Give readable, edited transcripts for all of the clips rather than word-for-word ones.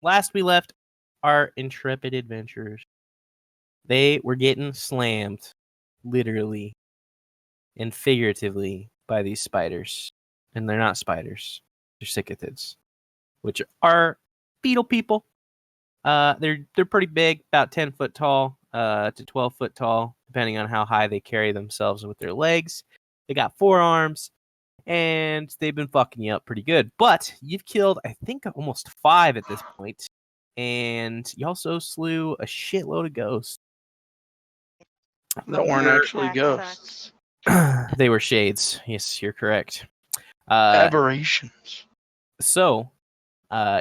last we left our intrepid adventurers, they were getting slammed, literally and figuratively, by these spiders. And they're not spiders. They're Sikathids, which are beetle people. They're pretty big, about 10 foot tall to 12 foot tall, depending on how high they carry themselves with their legs. They got 4 arms, and they've been fucking you up pretty good. But you've killed, I think, almost 5 at this point, and you also slew a shitload of ghosts. That weren't actually ghosts. They were shades. Yes, you're correct. Aberrations. So,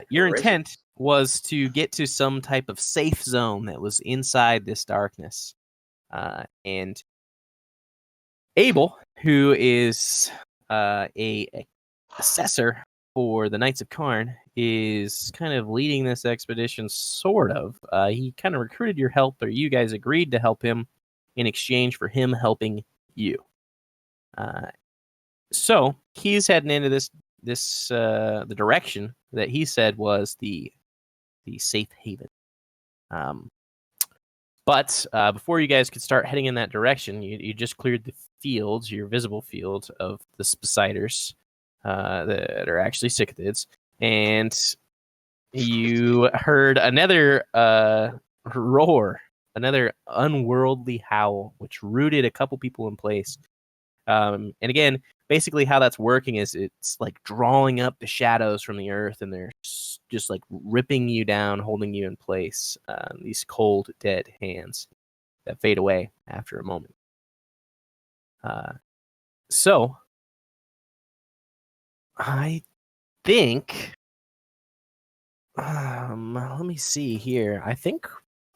your intent was to get to some type of safe zone that was inside this darkness. And Abel, who is a assessor for the Knights of Karn, is kind of leading this expedition, sort of. He kind of recruited your help, or you guys agreed to help him in exchange for him helping you. So he's heading into the direction that he said was the safe haven. But before you guys could start heading in that direction, you just cleared the fields, your visible field of the spiders that are actually Sikathids, and you heard another roar, another unworldly howl, which rooted a couple people in place. And again, basically how that's working is it's like drawing up the shadows from the earth, and they're just like ripping you down, holding you in place. These cold, dead hands that fade away after a moment. So I think, let me see here. I think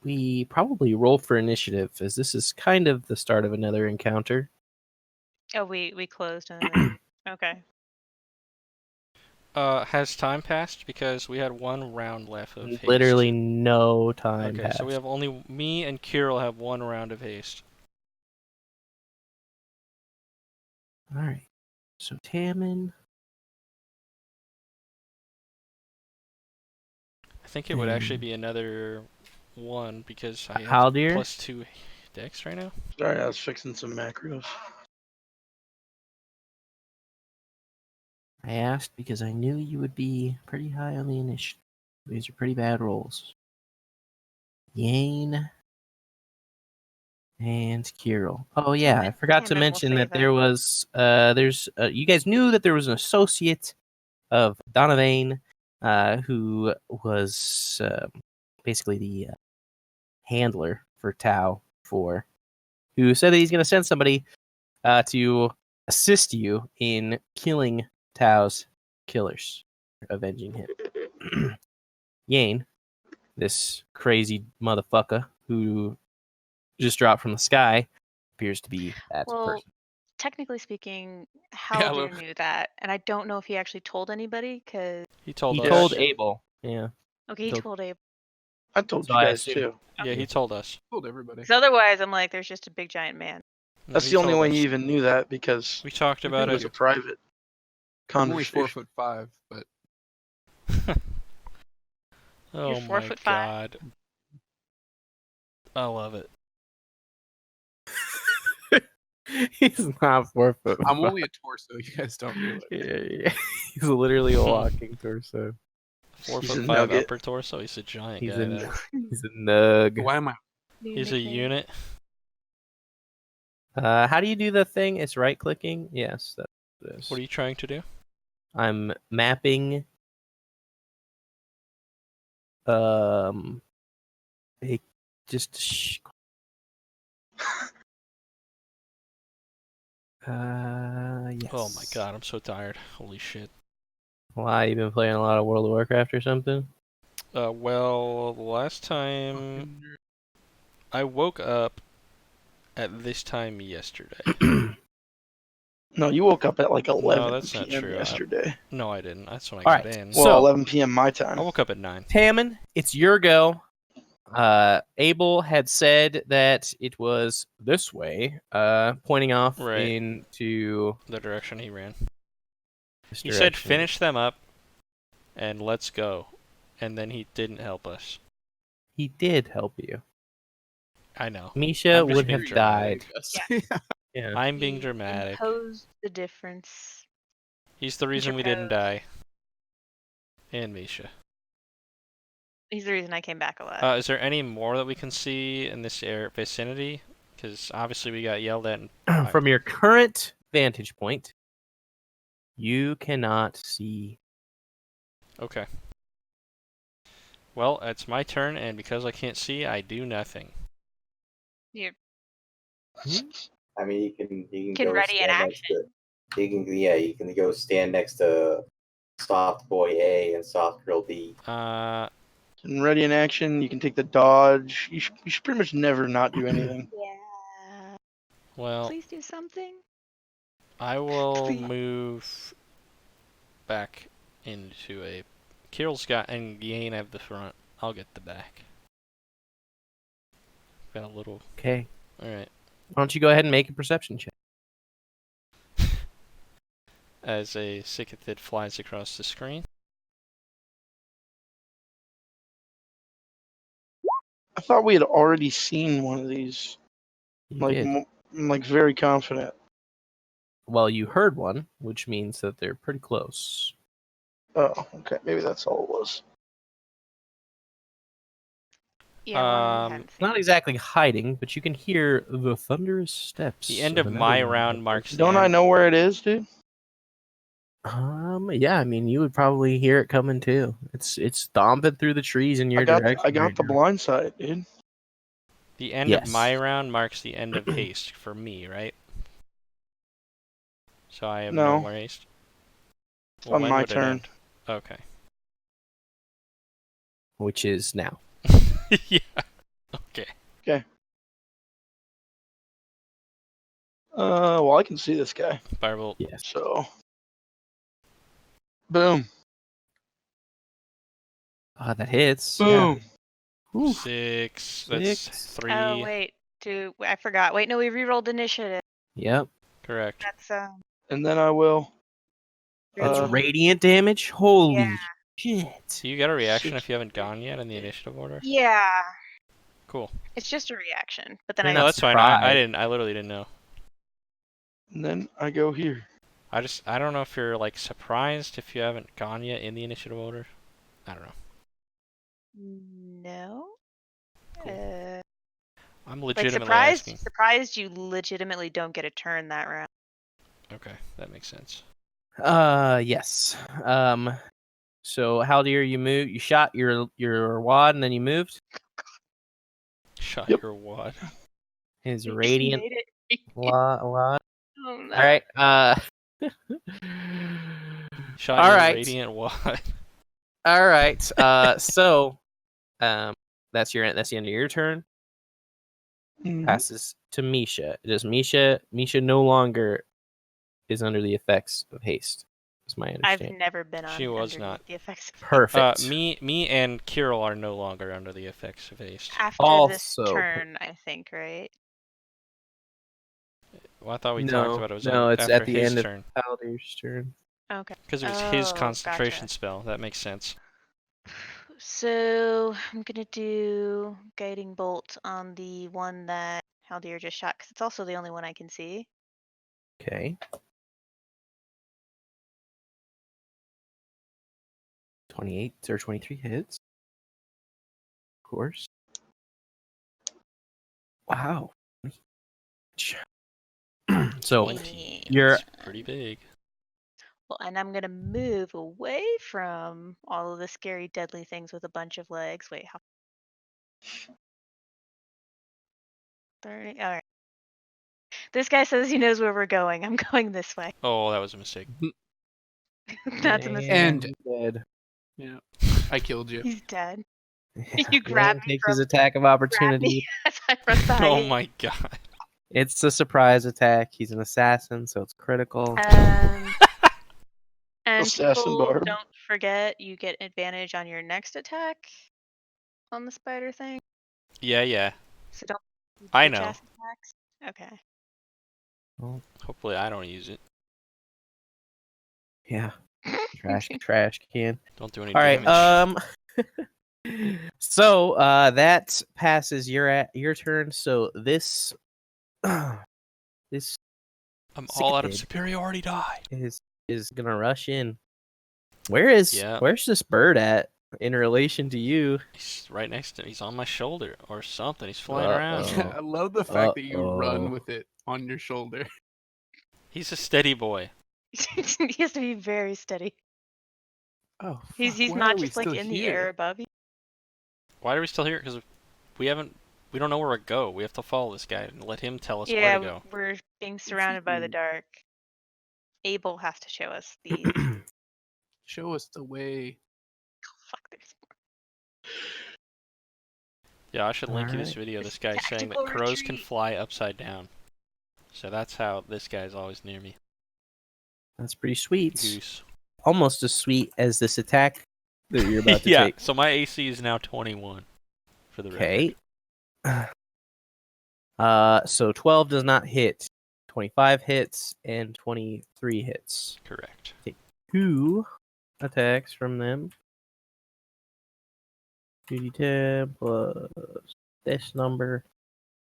we probably roll for initiative, as this is kind of the start of another encounter. Oh, we closed and then okay. Has time passed? Because we had 1 round left of haste. Literally no time Okay, passed. so we have only me and Kirill have 1 round of haste. All right. So Tammin. I think it would actually be another 1 because I have Haldir? +2 dex right now. Sorry, I was fixing some macros. I asked because I knew you would be pretty high on the initiative. These are pretty bad rolls. Yane and Kirill. Oh yeah, I forgot to mention that there was you guys knew that there was an associate of Donovan who was basically the handler for Tau 4, who said that he's going to send somebody to assist you in killing Tau's killers, avenging him. Yane, this crazy motherfucker who just dropped from the sky, appears to be that person. Technically speaking, Haldir knew that, and I don't know if he actually told anybody, because he told us. He told Abel. Yeah. Okay, he told Abel. I told you guys too. Yeah, he told us. Told everybody. Because otherwise, I'm like, there's just a big giant man. No, That's the only way you even knew that, because we talked about it was a private conversation. I'm only 4'5", but oh You're 4 my foot 5? god, I love it. He's not 4 foot. I'm only a torso. You guys don't realize. Yeah. He's literally a walking torso. 4'5" upper torso. He's a giant He's guy. He's a nug. Why am I? He's a unit. How do you do the thing? It's right clicking. Yes, that's this. What are you trying to do? I'm mapping. Just. Yes. Oh my god, I'm so tired. Holy shit. Why, you been playing a lot of World of Warcraft or something? Well, the last time I woke up at this time yesterday. No, you woke up at like 11 No, that's p.m. not true. yesterday. No, I didn't. That's when I got in. Well, 11 p.m. my time. I woke up at 9. Tammin, it's your go. Abel had said that it was this way, pointing off into the direction he ran. He said, "Finish them up, and let's go." and then he didn't help us. He did help you. I know. Misha I'm just would being have dramatic. died. Yeah. Yeah. I'm being He dramatic. imposed the difference. He's the reason we didn't Interposed. die. And Misha. He's the reason I came back alive. Is there any more that we can see in this vicinity? Because obviously we got yelled at. From your current vantage point, you cannot see. Okay. Well, it's my turn, and because I can't see, I do nothing. I mean, you can Can go ready an stand next action. to. You can go stand next to Soft Boy A and Soft Girl B. And ready in action, you can take the dodge. You should pretty much never not do anything. Yeah. Well, Please do something. I will Please. move back into a. Kirill's got and Yane have the front. I'll get the back. Got a little. Okay. All right. Why don't you go ahead and make a perception check? As a Sikathid flies across the screen. I thought we had already seen one of these. You Like, did. I'm like very confident. Well, you heard one, which means that they're pretty close. Oh, okay. Maybe that's all it was. Yeah, one we hadn't seen. Not exactly hiding, but you can hear the thunderous steps. The end of another my one. round marks the Don't I end. know where it is, dude? Yeah, I mean, you would probably hear it coming too. It's stomping through the trees in your direction. I got right the now. blind side, dude. The end Yes. of my round marks the end of haste for me, right? So I have no No. more haste. It's on when my would it turn. end? Okay. Which is now. Yeah. Okay. Well, I can see this guy. Firebolt. Yes. So, boom, That hits. boom. Yeah. Whew. 6. That's Six. 3. Oh wait, I forgot. Wait, no, we re-rolled initiative. Yep. Correct. That's And then I will. That's Uh, radiant damage. Holy Yeah. shit. So you got a reaction Six. if you haven't gone yet in the initiative order? Yeah. Cool. It's just a reaction, but then You're I No, not that's fine. I surprised. didn't. I literally didn't know. And then I go here. I don't know if you're like surprised if you haven't gone yet in the initiative order. I don't know. No. Cool. I'm Like legitimately asking. surprised you legitimately don't get a turn that round. Okay, that makes sense. Yes. So Haldir, you moved. You shot your wad and then you moved. Shot Yep. your wad. His You radiant made it. wad. Oh, no. All right. Shot All your right. radiant wad. All right. So, that's the end of your turn. Mhm. Passes to Misha. Does Misha no longer is under the effects of haste? Is my I've understanding. never been on She was underneath not. the effects of Perfect. Me and Kirill are no longer under the effects of haste. after this Also- turn, I think, right? Well, I thought we No, talked about it was no, it's after at the his end of turn. Haldir's turn. Okay. Because it was his Oh, concentration gotcha. spell. That makes sense. So I'm gonna do guiding bolt on the one that Haldir just shot, because it's also the only one I can see. Okay. 28 or 23 hits. Of course. Wow. So 20. you're That's pretty big. Well, and I'm gonna move away from all of the scary, deadly things with a bunch of legs. Wait, how? 30. All right. This guy says he knows where we're going. I'm going this way. Oh, that was a mistake. That's a mistake. And- dead. Yeah, I killed you. He's dead. Yeah, You grab Wayne me takes from- his attack of Grab opportunity. me as I run by. Oh my god. It's a surprise attack. He's an assassin, so it's critical. And Assassin people, Barb. don't forget you get advantage on your next attack on the spider thing. Yeah. So don't. I bitch know. ass attacks. Okay. Hopefully I don't use it. Yeah. Trash can. Don't do any All right. damage. So that passes your turn. So this this I'm all out of Sikathids superiority die. is gonna rush in. Where's this bird at in relation to you? He's right next to me. He's on my shoulder or something. He's flying around. Uh-oh. I love the fact that you run Uh-oh. with it on your shoulder. He's a steady boy. He has to be very steady. Oh, He's fuck, why not are we just like still in the here? air above you. Why are we still here? Because we don't know where to go. We have to follow this guy and let him tell us where Yeah, to go. we're being surrounded by the dark. Abel has to show us the. Show us the way. Fuck, there's Yeah, I should link you this Alright. video of This this guy saying that tactical crows can retreat. fly upside down. So that's how this guy's always near me. That's pretty sweet. Goose. Almost as sweet as this attack that you're about to yeah, take. so my AC is now 21 for the record. Okay. So 12 does not hit. 25 hits and 23 hits. Correct. Take 2 attacks from them. 2d10 plus this number.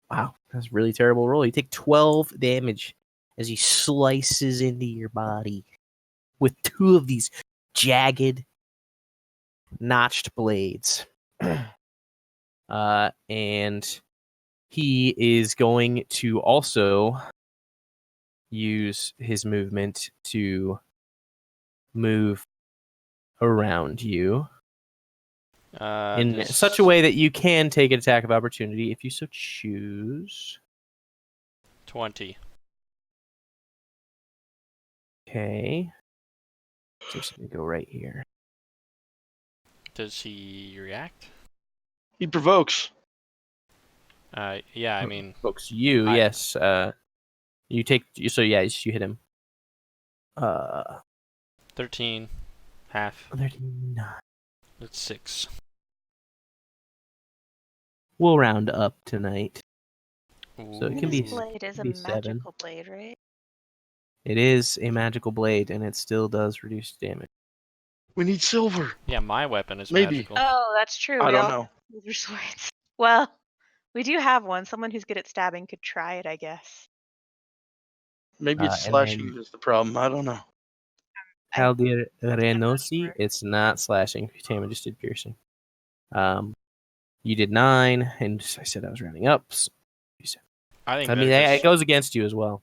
Wow, that's a really terrible roll. You take 12 damage as he slices into your body with 2 of these jagged, notched blades. And he is going to also use his movement to move around you in such a way that you can take an attack of opportunity if you so choose. 20. Okay. So just gonna go right here. Does he react? He provokes. Yeah, I mean, Folks, you, yes. You take, so yeah, you hit him. 13, half. 39. That's 6. We'll round up tonight. So it can be This blade is a 7. magical blade, right? It is a magical blade, and it still does reduce damage. We need silver. Yeah, my weapon is Maybe. magical. Oh, that's true. I We don't all know. have their swords. Well, we do have one. Someone who's good at stabbing could try it, I guess. Maybe it's And slashing then is the problem. I don't know. Calderenosi, sure. it's not slashing. Tama just did piercing. You did 9, and I said I was rounding up. So I think I mean, that it goes against you as well.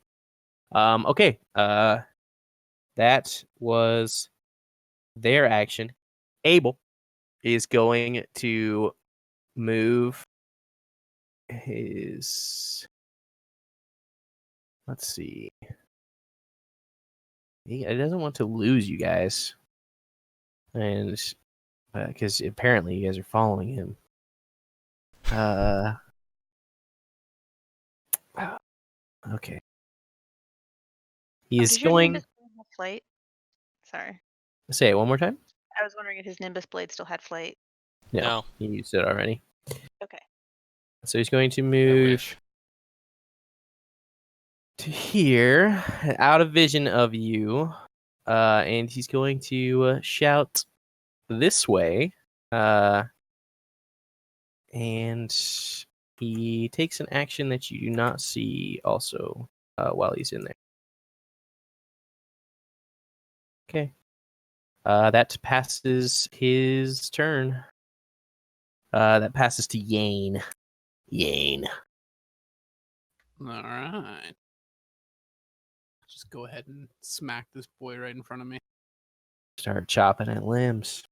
Okay. That was their action. Abel is going to move his. Let's see. He doesn't want to lose you guys, and because apparently you guys are following him. Okay. He's Does your going. Nimbus blade have flight? Sorry. Say it one more time. I was wondering if his Nimbus blade still had flight. No. He used it already. Okay. So he's going to I move wish. to here, out of vision of you, and he's going to shout this way, and he takes an action that you do not see also while he's in there. Okay. That passes his turn. That passes to Yane. Yane. All right. Just go ahead and smack this boy right in front of me. Start chopping at limbs.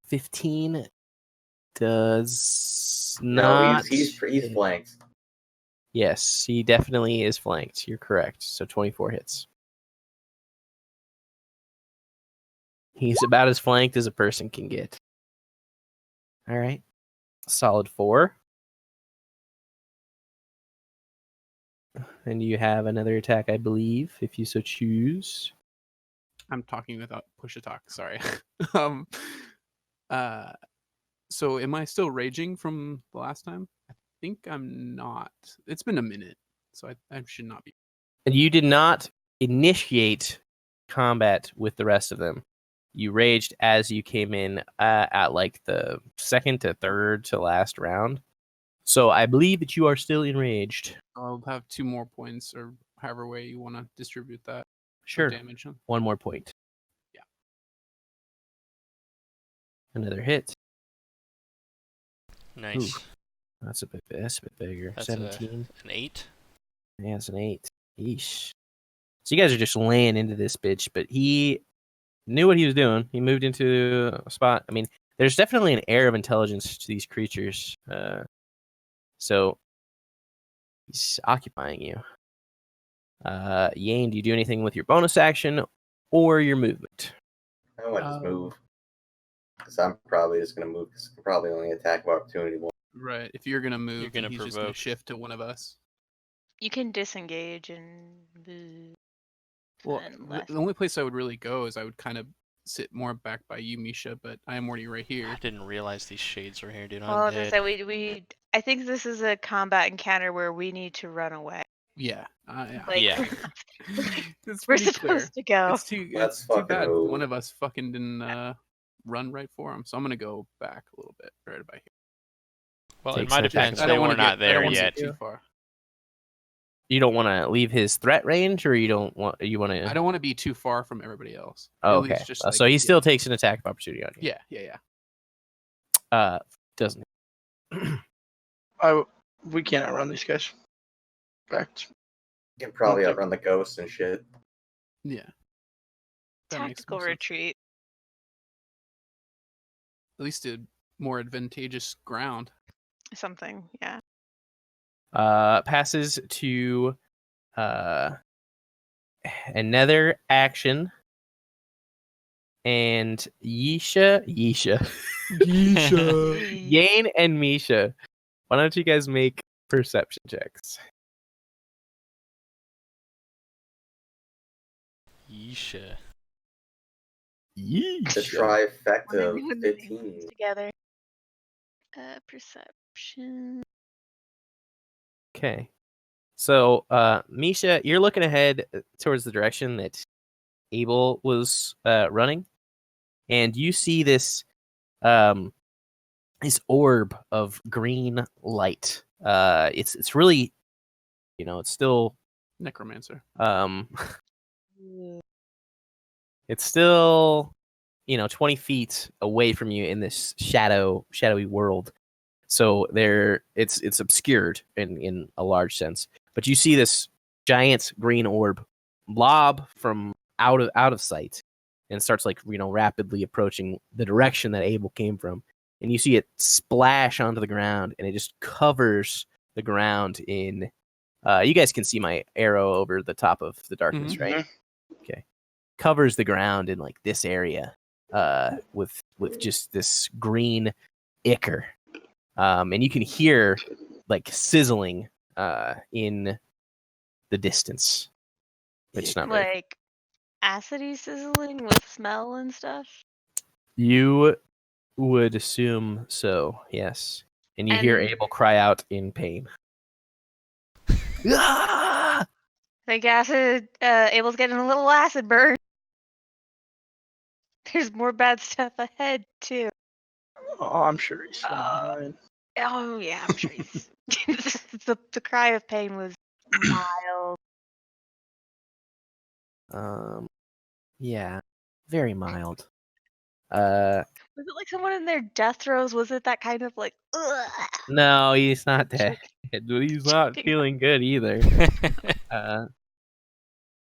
15 does not. No, he's flanked. Yes, he definitely is flanked. You're correct. So 24 hits. He's about as flanked as a person can get. All right. Solid 4. And you have another attack, I believe, if you so choose. I'm talking without push attack. Sorry. So am I still raging from the last time? I think I'm not. It's been a minute, so I should not be. And you did not initiate combat with the rest of them. You raged as you came in at like the second to third to last round. So I believe that you are still enraged. I'll have 2 more points, or however way you want to distribute that. Sure. Damage. 1 more point. Yeah. Another hit. Nice. Ooh, that's a bit bigger. That's 17. an 8. Yeah, it's an 8. Yeesh. So you guys are just laying into this bitch, but he knew what he was doing. He moved into a spot. I mean, there's definitely an air of intelligence to these creatures. So he's occupying you. Yane, do you do anything with your bonus action or your movement? I might just move. Because I'm probably just going to move. Because I can probably only attack of opportunity one. Right. If you're gonna move, You're gonna then he's just gonna provoke. shift to one of us. You can disengage and move. Well, Unless- the only place I would really go is I would kind of sit more back by you, Misha, but I am already right here. I didn't realize these shades were here, dude. Well, I'm as I dead. said, I think this is a combat encounter where we need to run away. Yeah. Yeah. Like, Yeah. It's we're pretty supposed clear. to go. It's too fucking bad move. one of us fucking didn't run right for him. So I'm gonna go back a little bit, right about here. Well, in Takes my an attack defense, of they wanna were not I don't there wanna yet. get too far. You don't want to leave his threat range, or you want to? I don't want to be too far from everybody else. Oh, At least okay. just, So he still takes an attack of opportunity on you. Yeah. Doesn't. We can't outrun these guys. Fact. You can probably Okay. outrun the ghosts and shit. Yeah. That makes Tactical more sense. retreat. At least a more advantageous ground. Something, yeah. Passes to another action, and Yisha, Yane, and Misha. Why don't you guys make perception checks? Yeesha. The Yeesh. trifecta When of they put 15. things together. Perception. Okay. So, Misha, you're looking ahead towards the direction that Abel was running, and you see this this orb of green light. It's really, it's still Necromancer. it's still 20 feet away from you in this shadowy world. So it's obscured in a large sense. But you see this giant green orb lob from out of sight and starts rapidly approaching the direction that Abel came from. And you see it splash onto the ground, and it just covers the ground in you guys can see my arrow over the top of the darkness, right? Okay. Covers the ground in this area with just this green ichor. And you can hear sizzling in the distance. It's not very. Like acidy sizzling with smell and stuff. You would assume so, yes. And you hear And- Abel cry out in pain. Ah! I think Abel's getting a little acid burn. There's more bad stuff ahead too. Oh, I'm sure he's fine. Oh yeah, I'm sure he's. the cry of pain was mild. Yeah, very mild. Was it like someone in their death throes? Was it that kind of like? Ugh? No, he's not dead. He's not Joking. feeling good either.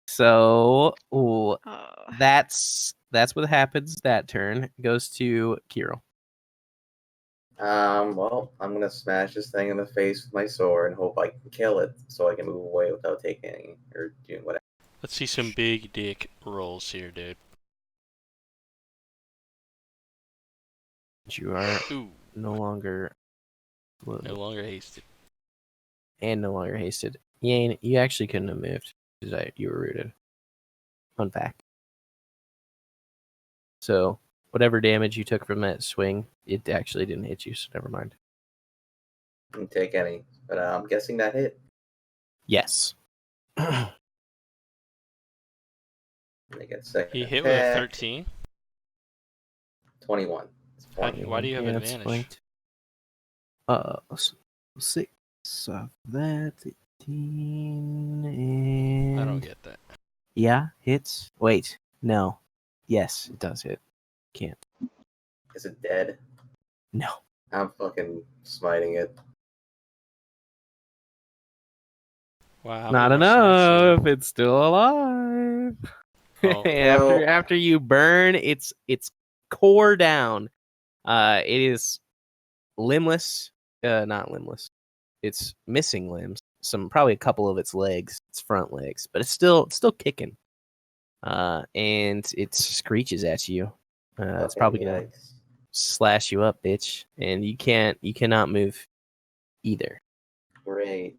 So Oh. that's what happens. That turn goes to Kiro. Well, I'm gonna smash this thing in the face with my sword and hope I can kill it so I can move away without taking any or doing whatever. Let's see some big dick rolls here, dude. You are Ooh, no longer no longer hasted. and no longer hasted. Yane, you actually couldn't have moved because you were rooted. Fun fact. So whatever damage you took from that swing, it actually didn't hit you, so never mind. Didn't take any, but I'm guessing that hit. Yes. They get second He hit with a attack. 13. 21. It's fine. Why do you have Yeah, it's advantage? flanked. So 6 of that, 18, and I don't get that. yeah, hits. Wait, no. Yes, it does hit. Can't. Is it dead? No. I'm fucking smiting it. Wow. how Not many more smites do you have? enough. It's still alive. Oh. Well- after you burn its core down, it is limbless. Not limbless. It's missing limbs. Probably a couple of its legs, its front legs, but it's still kicking. And it screeches at you. It's probably gonna Yikes. slash you up, bitch, and you cannot move either. Great.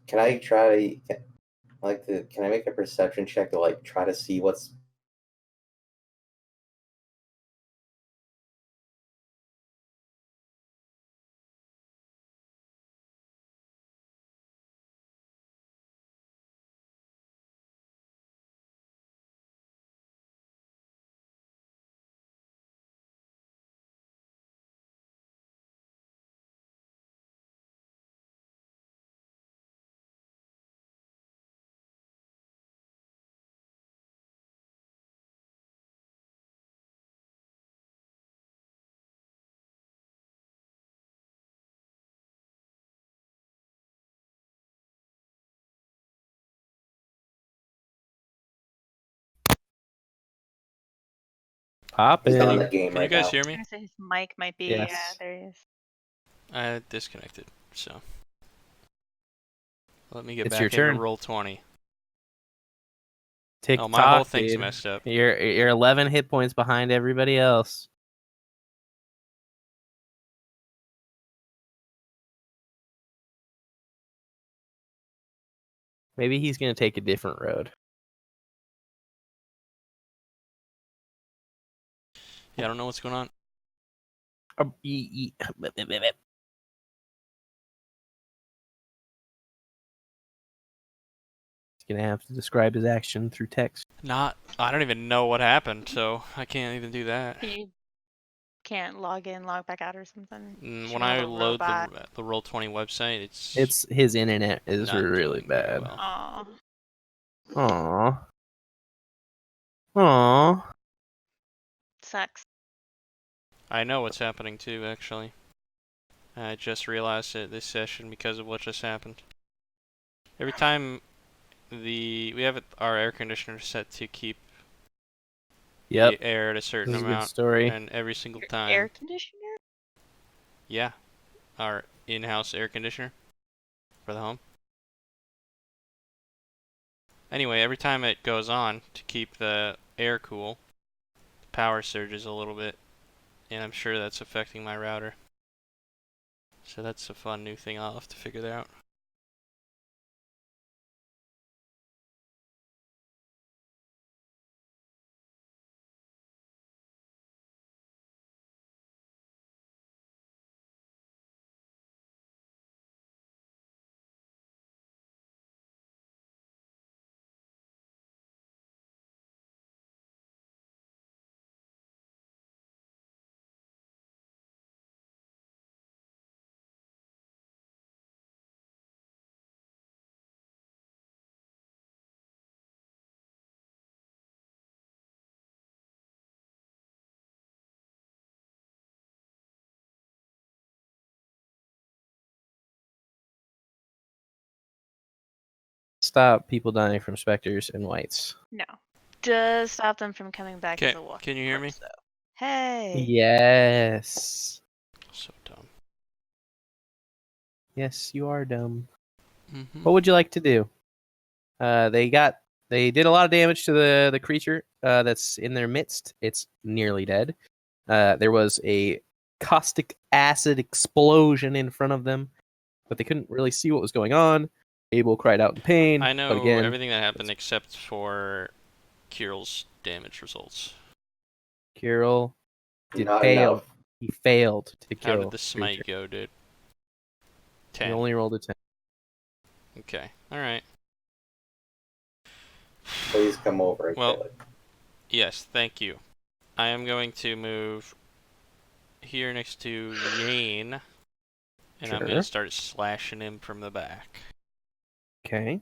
Can I try to can I make a perception check to like try to see what's Pop he's not in it. the game Can you right guys now. hear I me? was gonna say his mic might be. Yes. Yeah, there he is. I disconnected, so let me get It's back your into turn. roll 20. Tick Oh, my whole tock, thing's dude. messed up. You're 11 hit points behind everybody else. Maybe he's gonna take a different road. Yeah, I don't know what's going on. He's gonna have to describe his action through text. I don't even know what happened, so I can't even do that. You can't log in, log back out, or something. Should When have I a load robot. the Roll20 website, It's his internet is not really doing very bad. well. Aw. Aww. Aww. Sucks. I know what's happening too, actually. I just realized it this session because of what just happened. Every time we have our air conditioner set to keep Yep. the air at a certain This is a good amount, story. and every single time, Air conditioner? yeah, our in-house air conditioner for the home. Anyway, every time it goes on to keep the air cool, the power surges a little bit, and I'm sure that's affecting my router. So that's a fun new thing I'll have to figure out. Stop people dying from specters and whites. No. Does stop them from coming back as Okay, a walking can you hear me? corpse, though. Hey. Yes. So dumb. Yes, you are dumb. Mm-hmm. What would you like to do? They did a lot of damage to the creature that's in their midst. It's nearly dead. There was a caustic acid explosion in front of them, but they couldn't really see what was going on. Abel cried out in pain. I know but again, everything that happened except for Kirill's damage results. Kirill did Not fail. enough. He failed to kill. How did the smite creature. go, dude? He 10. only rolled a 10. Okay. Alright. Please come over and Well, kill it. yes, thank you. I am going to move here next to Yane, and I'm going to Sure. start slashing him from the back. Okay.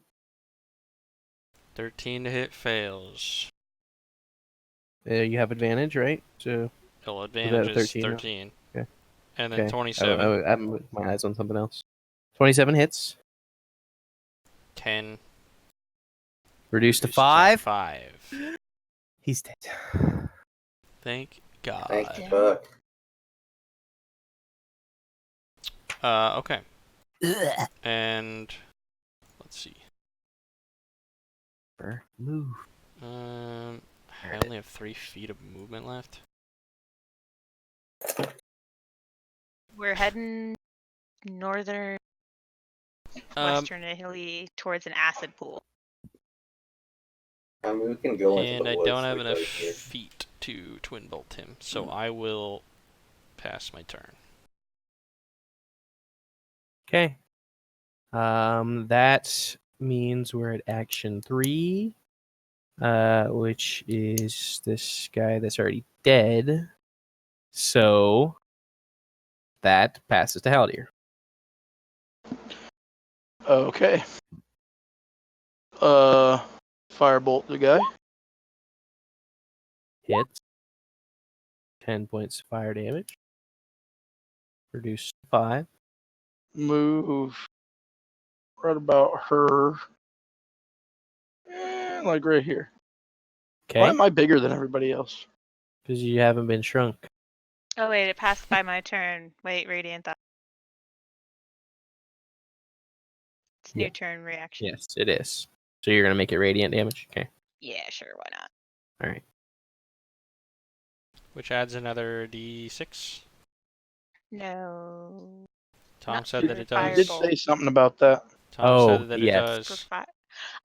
13 to hit fails. You have advantage, right? So Well, that advantage a is 13 now? 13. Okay. And then okay. 27. I'm with my eyes on something else. 27 hits. 10. Reduced to reduced 5. 5. He's dead. Thank Thank God. fuck. Okay. And let's see. Move. I only have 3 feet of movement left. We're heading northern, western Italy towards an acid pool. I mean, we can go into And the I woods don't have enough right here. feet to twin bolt him, so I will pass my turn. Okay. That means we're at action 3, which is this guy that's already dead. So that passes to Haldir. Okay. Firebolt the guy. Hits. 10 points of fire damage. Reduced to 5. Move right about her. Like right here. Why Okay. am I bigger than everybody else? Because you haven't been shrunk. Oh wait, it passed by my turn. Wait, Radiant thought. It's new Yeah. turn reaction. Yes, it is. So you're going to make it radiant damage? Okay. Yeah, sure, why not? All right. Which adds another d6. No. Tom Not said for that the it You does. did firebolt. say something about that. Tom Oh, said that it yes. For does. fi-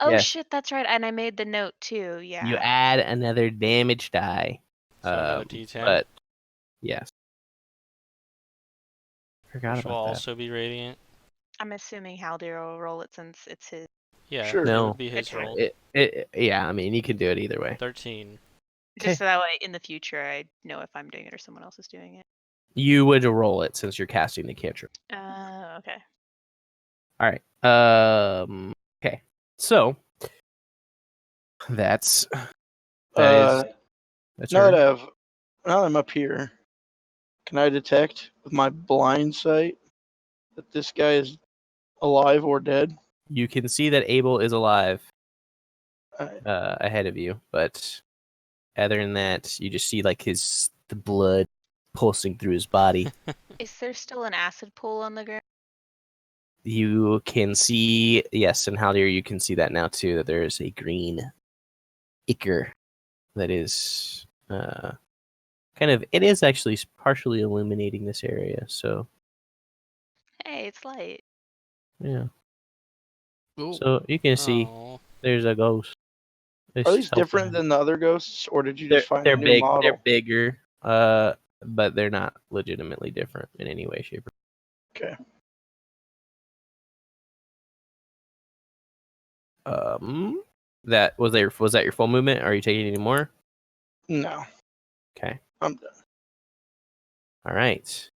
Oh Yes. shit, that's right. And I made the note too. Yeah. You add another damage die. So another d10. But, yes. Forgot Which will about that. also be radiant. I'm assuming Haldir will roll it since it's his. Yeah, Sure. it No. would be his Okay. roll. Yeah, I mean, you can do it either way. 13. Okay. Just so that way in the future I know if I'm doing it or someone else is doing it. You would roll it since you're casting the cantrip. Okay. All right. Okay. So that's Now her. that I'm up here, can I detect with my blind sight that this guy is alive or dead? You can see that Abel is alive Alright. ahead of you, but other than that, you just see like the blood pulsing through his body. Is there still an acid pool on the ground? You can see, yes, and Haldir, you can see that now too, that there is a green ichor that is it is actually partially illuminating this area. So Hey, it's light. yeah, Ooh. so you can see Oh. there's a ghost. It's Are these just different helping. than the other ghosts, or did you just find a They're new big, model? they're bigger, but they're not legitimately different in any way, shape, or Okay. That was that your full movement? Are you taking any more? No, Okay. I'm done. All right.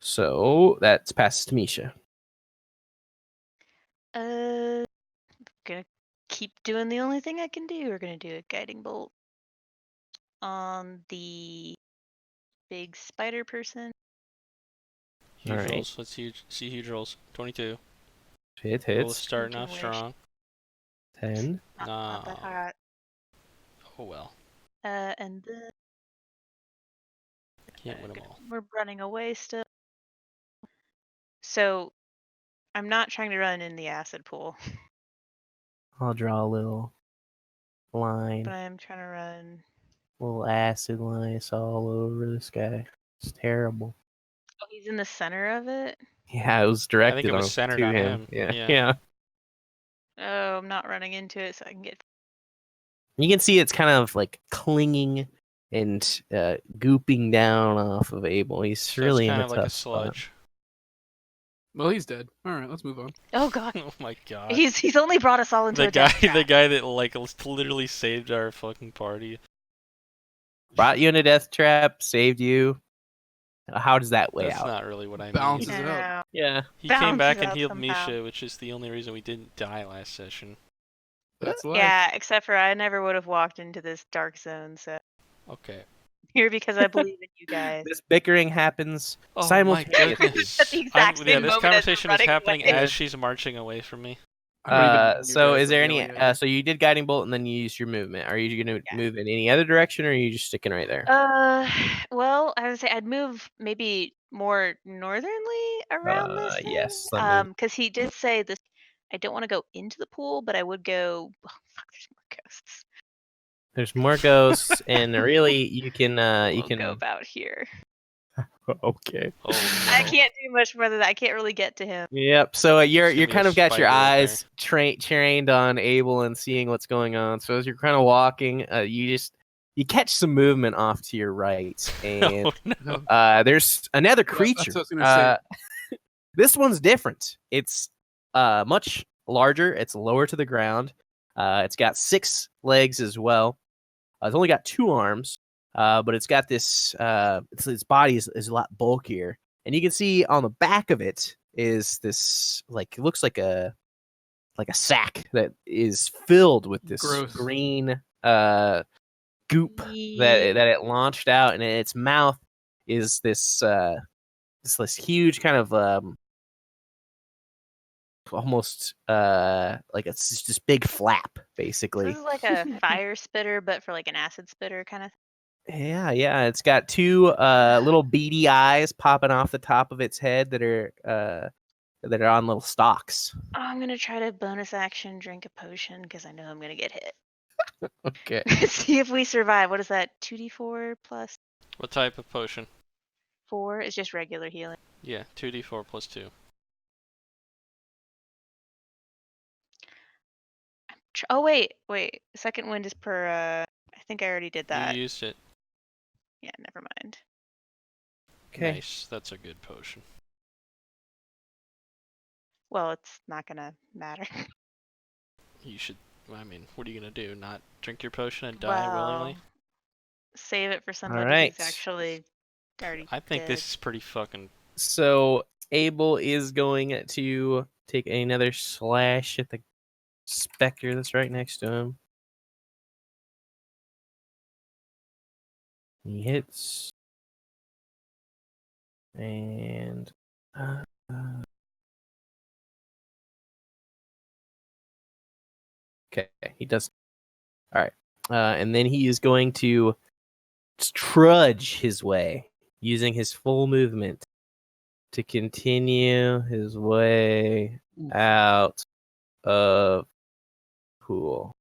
So that's passes to Misha. Gonna keep doing the only thing I can do. We're gonna do a guiding bolt on the big spider person. Huge Alright. rolls. Let's see huge rolls. 22. Hits. We'll start Stinking off wish. strong. 10. Not that hot. Oh well. And then Can't win them all. we're running away still. So I'm not trying to run in the acid pool, I'll draw a little line, but I am trying to run. little acid lice all over this guy. It's terrible. Oh, he's in the center of it. Yeah, it was I directed think it was centered to on him. him. Yeah. Oh, I'm not running into it, so I can get. You can see it's kind of like clinging and gooping down off of Abel. He's So really it's kind in a of like a tough spot. sludge. Well, he's dead. All right, let's move on. Oh god. Oh my god. He's only brought us all into The a death guy, trap. the guy that like literally saved our fucking party. Brought you in a death trap, saved you. How does that weigh That's out? not really what I mean. Balances I out. know. Yeah. He came back balances and out healed somehow. Misha, which is the only reason we didn't die last session. That's life. Yeah, except for I never would have walked into this dark zone, so Okay. here because I believe in you guys. This bickering happens Oh my simultaneously. goodness. At the exact Yeah, same this moment as conversation we're is running happening away. as she's marching away from me. I don't even know you So guys is there are any? yelling at me. So you did guiding bolt and then you used your movement. Are you going to Yeah. move in any other direction, or are you just sticking right there? Well, I would say I'd move maybe more northernly around this thing. Yes, let me- Because he did say this. I don't want to go into the pool, but I would go. Oh, fuck, there's more ghosts. There's more ghosts, and really, you can. You We'll can. go about here. Okay. Oh I no. can't do much more than that. I can't really get to him. Yep. So you're It's gonna be kind a of got your spider out eyes trained on Abel and seeing what's going on. So as you're kind of walking, you catch some movement off to your right, and Oh no. No, there's another that's creature. what I was gonna say. This one's different. It's much larger. It's lower to the ground. It's got 6 legs as well. It's only got 2 arms, but it's got this. Its body is a lot bulkier, and you can see on the back of it is this it looks like a sack that is filled with this Gross. green goop that it launched out, and its mouth is this huge kind of almost like it's just this big flap, basically. This is like a fire spitter, but for like an acid spitter kind of. Yeah. It's got 2 little beady eyes popping off the top of its head that are on little stalks. Oh, I'm gonna try to bonus action drink a potion because I know I'm gonna get hit. Okay. See if we survive. What is that? 2d4 plus What type of potion? 4 is just regular healing. Yeah, 2d4 plus 2. Oh wait. Second wind is per. I think I already did that. You used it. Yeah, never mind. Okay. Nice. That's a good potion. Well, it's not gonna matter. You should. I mean, what are you gonna do? Not drink your potion and die willingly? Well, save it for somebody right. who's actually already I think dead. this is pretty fucking. So Abel is going to take another slash at the specter that's right next to him. He hits. And okay, he does. All right. And then he is going to trudge his way using his full movement to continue his way out of pool.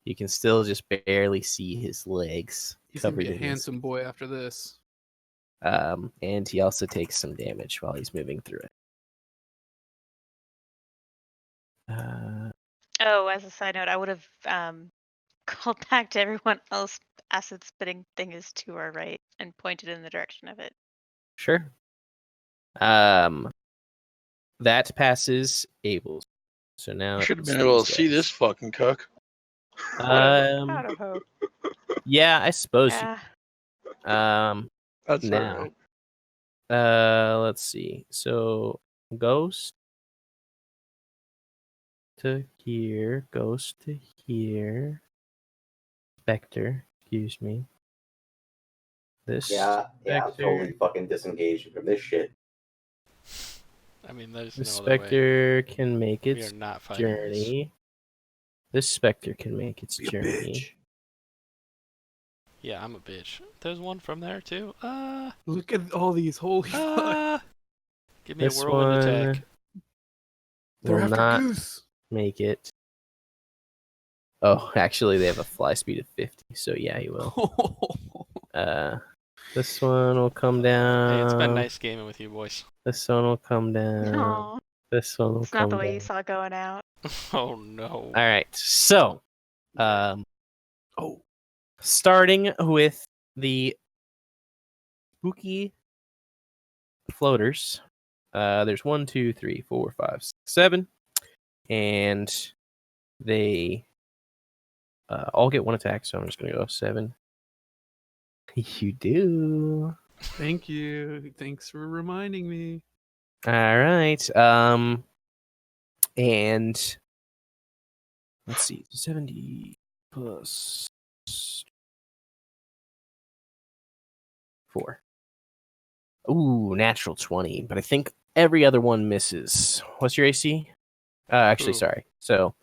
You can still just barely see his legs He's gonna covered be a in this. handsome boy after this. And he also takes some damage while he's moving through it. Oh, as a side note, I would have called back to everyone else. Acid spitting thing is to our right and pointed in the direction of it. Sure. That passes Abel's. So now Should have it's been able to these see guys. this fucking cuck. Out of hope. Yeah, I suppose. Yeah. That's Now. alright. Let's see. So Ghost to here, Ghost to here, Spectre. Excuse me. This. Yeah, I'm Spectre. totally fucking disengaged from this shit. I mean, there's The no other way. Spectre can make We its are not fighting this. journey. This Spectre can make its Be a journey. bitch. Yeah, I'm a bitch. There's one from there too. Look at all these holy fuck. Give me This a whirlwind one attack. They're will after not Goose. make it. Oh, actually, they have a fly speed of 50, so yeah, he will. This one will come down. Hey, it's been nice gaming with you boys. This one will come down. No, This one will it's come not the way down. you saw it going out. Oh no. All right, so, starting with the spooky floaters, There's 1, 2, 3, 4, 5, 6, 7, and they all get 1 attack. So I'm just gonna go 7. You do. Thank you. Thanks for reminding me. All right. And let's see, 70 plus 4. Ooh, natural 20. But I think every other one misses. What's your AC? Actually, Ooh. sorry. So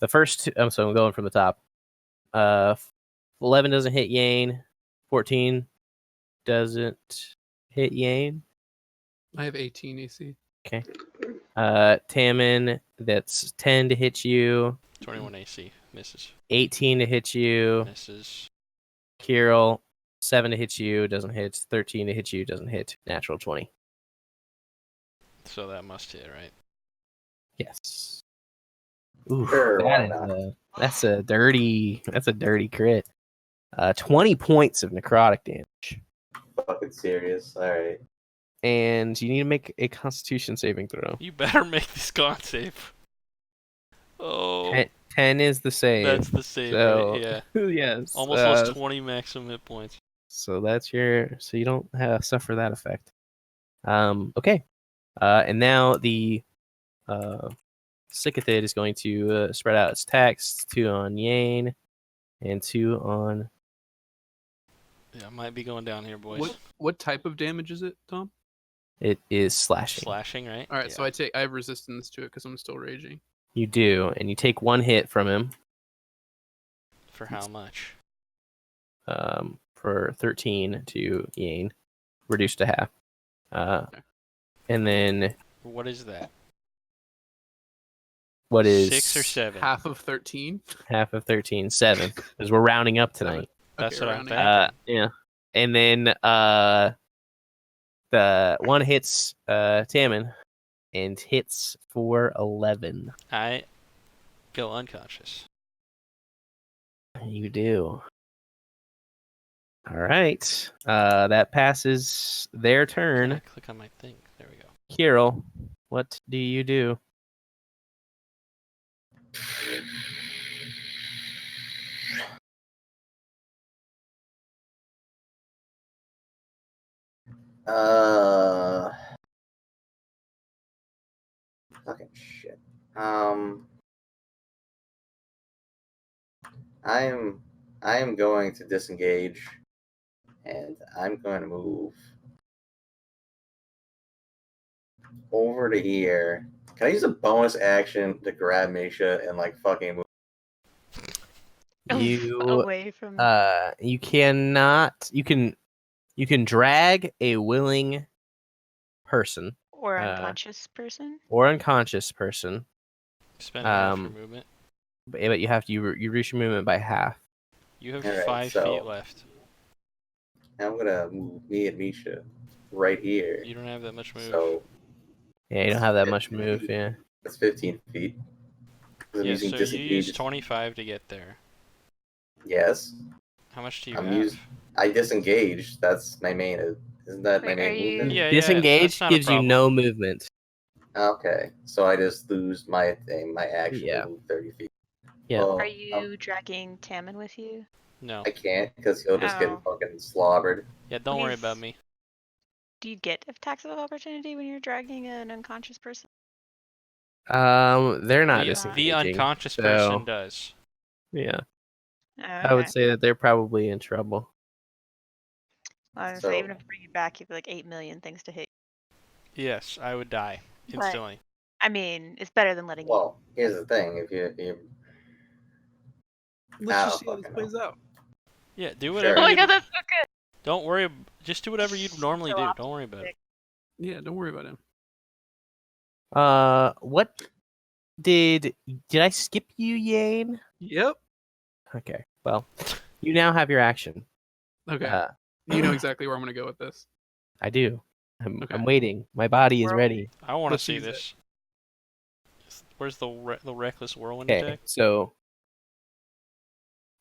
the first two, so I'm going from the top. 11 doesn't hit Yane. 14 doesn't hit Yane. I have 18 AC. Okay. Tammin, that's 10 to hit you. 21 AC misses. 18 to hit you. Misses. Kirill, 7 to hit you, doesn't hit. 13 to hit you, doesn't hit. Natural 20. So that must hit, right? Yes. Ooh, Sure, why that not? is that's a dirty crit. 20 points of necrotic damage. Fucking serious. Alright. And you need to make a Constitution saving throw. You better make this con save. Oh, 10 is the save. that's the save, So, right? Yeah. yes. Almost lost 20 maximum hit points. So that's so you don't suffer that effect. Okay. And now the Sikathid is going to spread out its attacks. 2 on Yane and 2 on. Yeah, I might be going down here, boys. What type of damage is it, Tom? It is slashing. Slashing, right? All right, Yeah. so I have resistance to it because I'm still raging. You do, and you take 1 hit from him. For how much? For 13 to Yane, reduced to half. Okay. And then What is that? what is 6 or 7? Half of 13. half of 13? 7, because we're rounding up tonight. That's Okay, what I'm rounding. thinking. Yeah, and then the one hits Tammin and hits for 11. I go unconscious. You do. All right. That passes their Can I turn. click on my thing? There we go. Kirill, what do you do? Fucking shit. I am going to disengage, and I'm going to move over to here. Can I use a bonus action to grab Misha and like fucking move? You away from. you cannot. You can drag a willing person Or unconscious person. or unconscious person, Spend half your Um, movement. but you have to you reduce your movement by half. You have Alright, 5 so- feet left. I'm gonna move me and Misha right here. You don't have that much move. So Yeah, you don't have that much move. Yeah. that's 15 feet. 'Cause I'm Yeah, using so you use disengage. 25 to get there. Yes, How much do you I'm have? I disengage. That's my main. Isn't that my Wait, are main you- movement? Yeah, Disengage that's not a gives you no movement. Okay, so I just lose my thing, my action Yeah. to move 30 feet. Yeah. Well, Are you dragging Tammin with you? No. I can't because he'll just get Oh. fucking slobbered. Yeah, don't worry He's- about me. Do you get attacks of opportunity when you're dragging an unconscious person? They're not The- disengaging. The unconscious so, person does. Yeah, Oh, I would okay. say that they're probably in trouble. So even So- if you bring it back, you've like 8 million things to hit. Yes, I would die But- instantly. I mean, it's better than letting Well, here's the thing: if you Let's just see how fucking this plays out. Yeah, do Sure. whatever Oh my you. god, that's so good. Don't worry. Just do whatever you'd normally So do. Don't worry about it. Yeah, don't worry about him. What did I skip you, Yane? Yep. Okay. Well, you now have your action. Okay. You know exactly where I'm gonna go with this. I do. Okay. I'm waiting. My body is Whirl. ready. I want to Let's see use it. this. Where's the reckless whirlwind Okay. attack? So,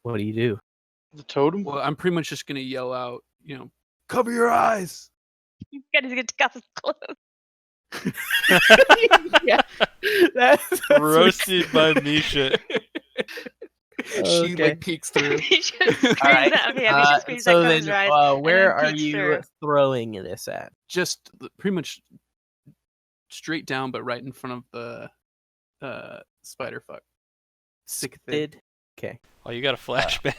what do you do? The totem? Well, I'm pretty much just gonna yell out, cover your eyes. You gotta get to close. Yeah, that's Roasted by Misha. She Okay. like peeks through. He just screams All right. out. Okay, yeah, he just screams So that then, covers her eyes. where and then are peeks you through. throwing this at? Just pretty much straight down, but right in front of the spider fuck. Sikathids. Okay. Oh, you got a flashbang.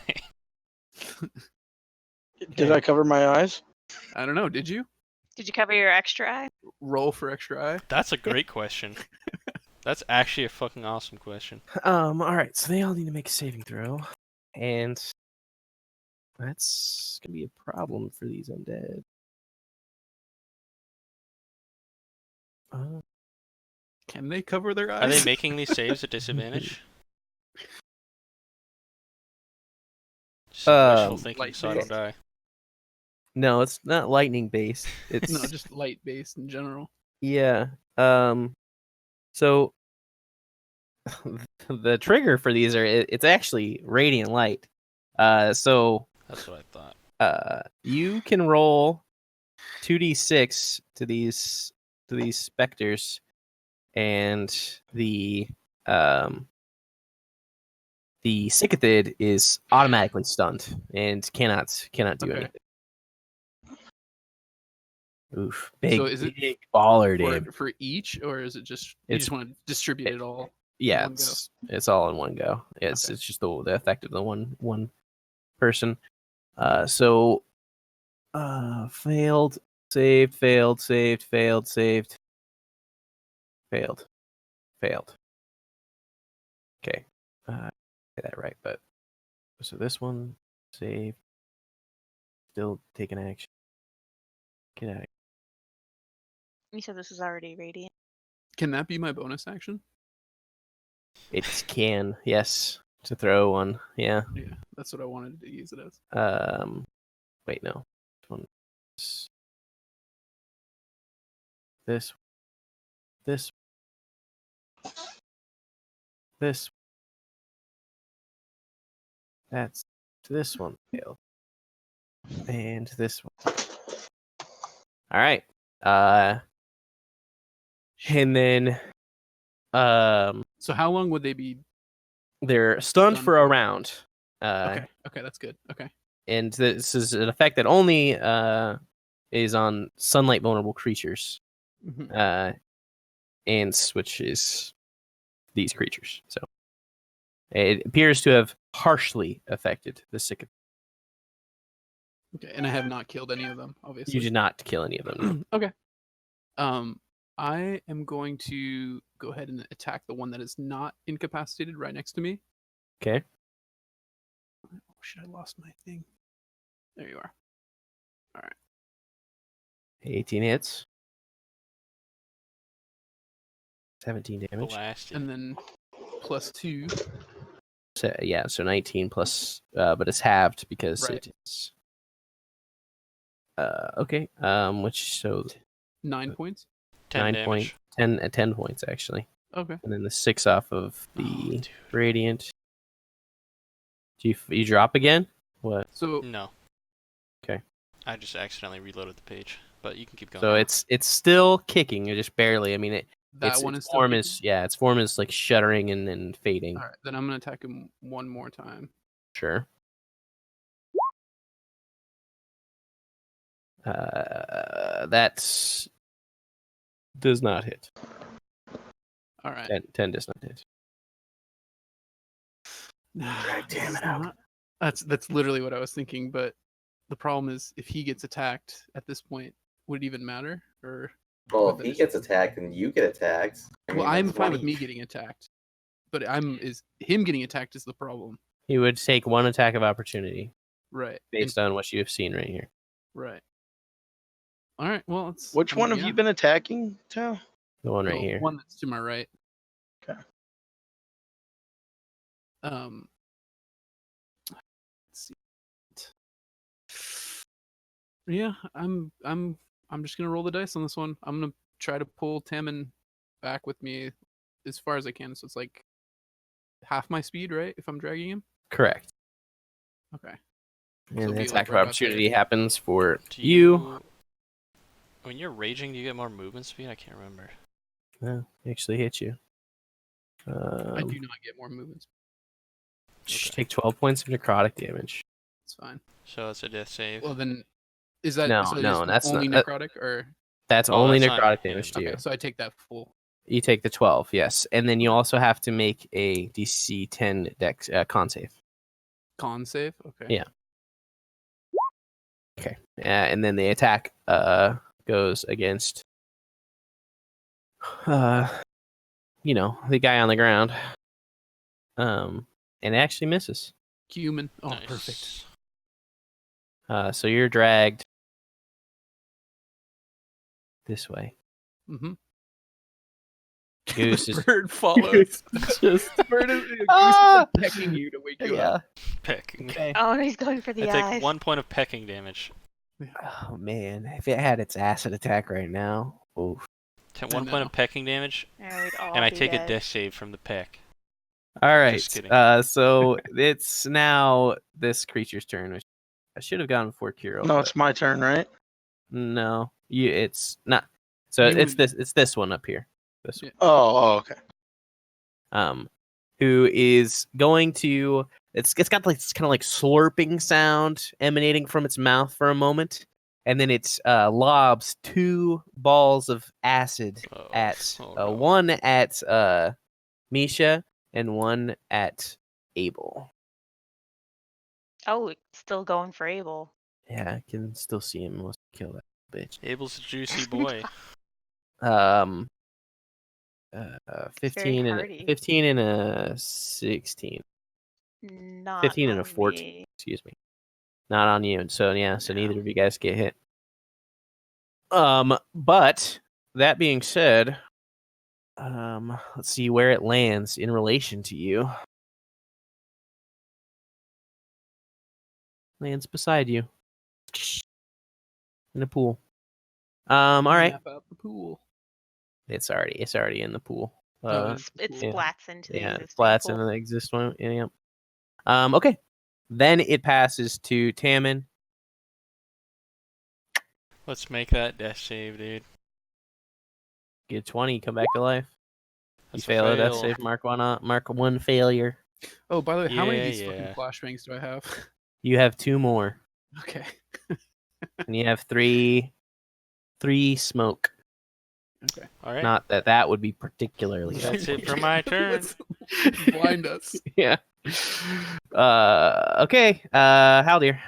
Did I cover my eyes? I don't know. Did you Did you cover your extra eye? roll for extra eye? That's a great question. That's actually a fucking awesome question. All right. So they all need to make a saving throw, and that's gonna be a problem for these undead. Can they cover their eyes? Are they making these saves at disadvantage? Just wishful thinking, light so I don't die. No, it's not lightning based. It's No, just light based in general. yeah. So the trigger for these it's actually radiant light. So That's what I thought. you can roll 2d6 to these specters, and the Sikathid is automatically stunned and cannot do Okay. anything. Oof, big, So is it big baller, dude. for each, or is it just you It's- just want to distribute it all? Yeah, one go. it's all in one go. It's Okay. it's just the effect of the one person. So failed, saved, failed, saved, failed, saved, failed, failed. Okay, get that right. But so this one saved, still taking action. Get out of here. You said this is already radiant. Can that be my bonus action? It can, yes, to throw one. Yeah. Yeah, that's what I wanted to use it as. Wait, no. This one. This. That's this one failed. And this one. All right. And then So how long would they be? they're stunned Stunned for a for? round. Okay, that's good. Okay. And this is an effect that only is on sunlight vulnerable creatures. Mhm. And which is these creatures. So it appears to have harshly affected the Sikathids. Okay, and I have not killed any of them, obviously. You did not kill any of them. Okay. I am going to go ahead and attack the one that is not incapacitated right next to me. Okay. Oh shit! I lost my thing. There you are. All right. 18 hits. 17 damage. Blasted. And then +2. So, yeah, so 19 plus, but it's halved because Right. it is. Okay. Which so 9 points. 10 9 point, damage. 10 points actually, Okay. and then the 6 off of the Oh, dude. radiant. Do you drop again? What? So No. Okay. I just accidentally reloaded the page, but you can keep going. So it's still kicking, just barely. I mean, that one its is still form kicking? is its form is like shuddering and then fading. All right. Then I'm gonna attack him one more time. Sure. That's does not hit. All right. 10 does not hit. Damn it out. That's literally what I was thinking, but the problem is if he gets attacked at this point, would it even matter? Or Well, if he gets attacked and you get attacked. well, I'm that's fine one with me each. getting attacked, but him getting attacked is the problem, He would take one attack of opportunity right? based on what you have seen right here. Right. All right. Well, Which one have you been attacking, Tal? The one right here. One that's to my right. Okay. Let's see. Yeah, I'm just gonna roll the dice on this one. I'm gonna try to pull Tammin back with me as far as I can. So it's like half my speed, right? If I'm dragging him. Correct. Okay. And be the like attack of right about opportunity there. happens for Do you. When you're raging, do you get more movement speed? I can't remember. No, he actually hit you. I do not get more movements. Just Okay. take 12 points of necrotic damage. It's fine. So it's a death save. Well, then, is that No, so no, is that's only not- necrotic or? That's Oh, only that's not- necrotic yeah, damage to Okay, you. so I take that full. You take the 12, yes. And then you also have to make a DC 10 dex con save. Con save. Okay. Yeah. Okay. And then the attack goes against the guy on the ground. And it actually misses. Human. Oh, Nice. perfect. So you're dragged this way. Mm-hmm. Goose is Bird follows. just Bird is Ah! pecking you to wake you up. Pecking. Okay. Oh, and he's going for the I eyes. take 1 point of pecking damage. Oh man, if it had its acid attack right now, oof. Take I 1 point know. of pecking damage, Yeah, we'd all and I be take a dead. death save from the peck. All right. Just kidding. So it's now this creature's turn. Which I should have gone before Kiro. No, but it's my turn, right? no. It's not. So You it's would- this one up here. This one. Oh, okay. Who is going to? It's got like this kind of like slurping sound emanating from its mouth for a moment, and then it lobs 2 balls of acid at no. one at Misha and one at Abel. Oh, it's still going for Abel. Yeah, I can still see him. Let's kill that bitch. Abel's a juicy boy. 15 and hardy. 15 and a 16. Not 15 and a on 14. me. Excuse me. Not on you. So yeah, so No. neither of you guys get hit. But that being said, let's see where it lands in relation to you. Lands beside you. In a pool. All right. Nap out the pool. It's already in the pool. Oh, It yeah. splats into the Yeah, it existing splats pool. into the exist one. Yeah. Okay. Then it passes to Tammin. Let's make that death save, dude. Get 20, come back to life. That's You fail a death fail. save, mark one failure. Oh, by the way, how many of these Yeah, fucking yeah. flashbangs do I have? You have 2 more. Okay. And you have 3 smoke. Okay. All right. Not that would be particularly That's helpful. it for my turn. Let's blind us. Yeah. Okay. Haldir.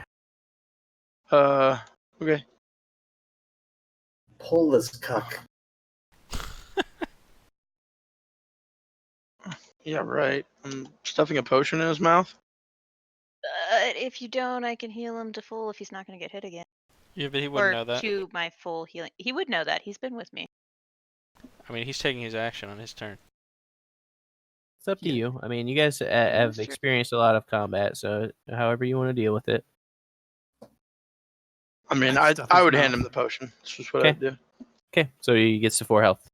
Okay. Pull this cuck. Yeah, right. I'm stuffing a potion in his mouth. If you don't, I can heal him to full if he's not going to get hit again. Yeah, but he wouldn't Or know that. to my full healing. He would know that. He's been with me. I mean, he's taking his action on his turn. It's up to Yeah. you. I mean, you guys have That's true. experienced a lot of combat, so however you want to deal with it. I mean, I'd stuff I his would hand mouth. him the potion. That's just what Okay. I'd do. Okay, so he gets to 4 health.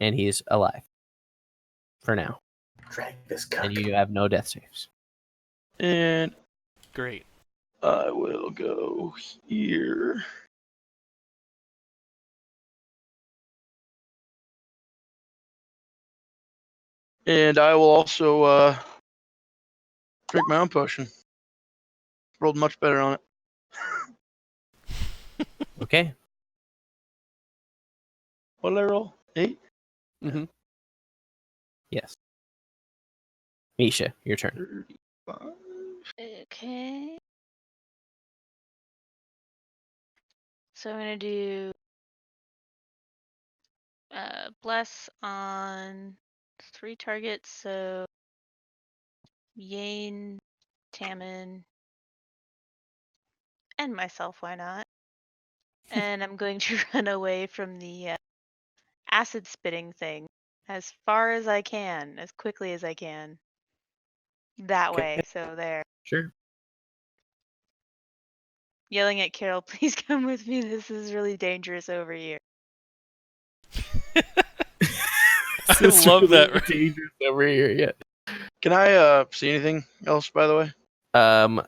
And he's alive. For now. Drag this cuck. And you have no death saves. And Great. I will go here. And I will also drink my own potion. Rolled much better on it. Okay. What did I roll? 8? Mm-hmm. Yes. Misha, your turn. 35. Okay. So I'm going to do bless on 3 targets. So Yane, Tammin, and myself. Why not? And I'm going to run away from the acid spitting thing as far as I can, as quickly as I can. That Okay. way. So there. Sure. Yelling at Carol, please come with me. This is really dangerous over here. I love that. Dangerous over here, yeah. Can I see anything else, by the way?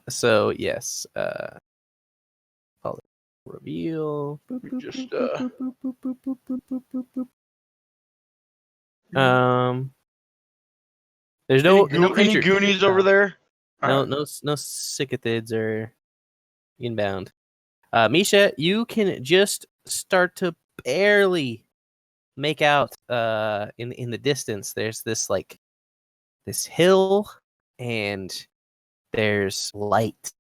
So yes. Reveal. Boop, We boop, just, boop, boop, boop, boop, boop, boop, boop, boop, boop, boop. There's no any creature. Goonies over there? No, Alright. no Sikathids are inbound. Misha, you can just start to barely make out in the distance. There's this hill, and there's light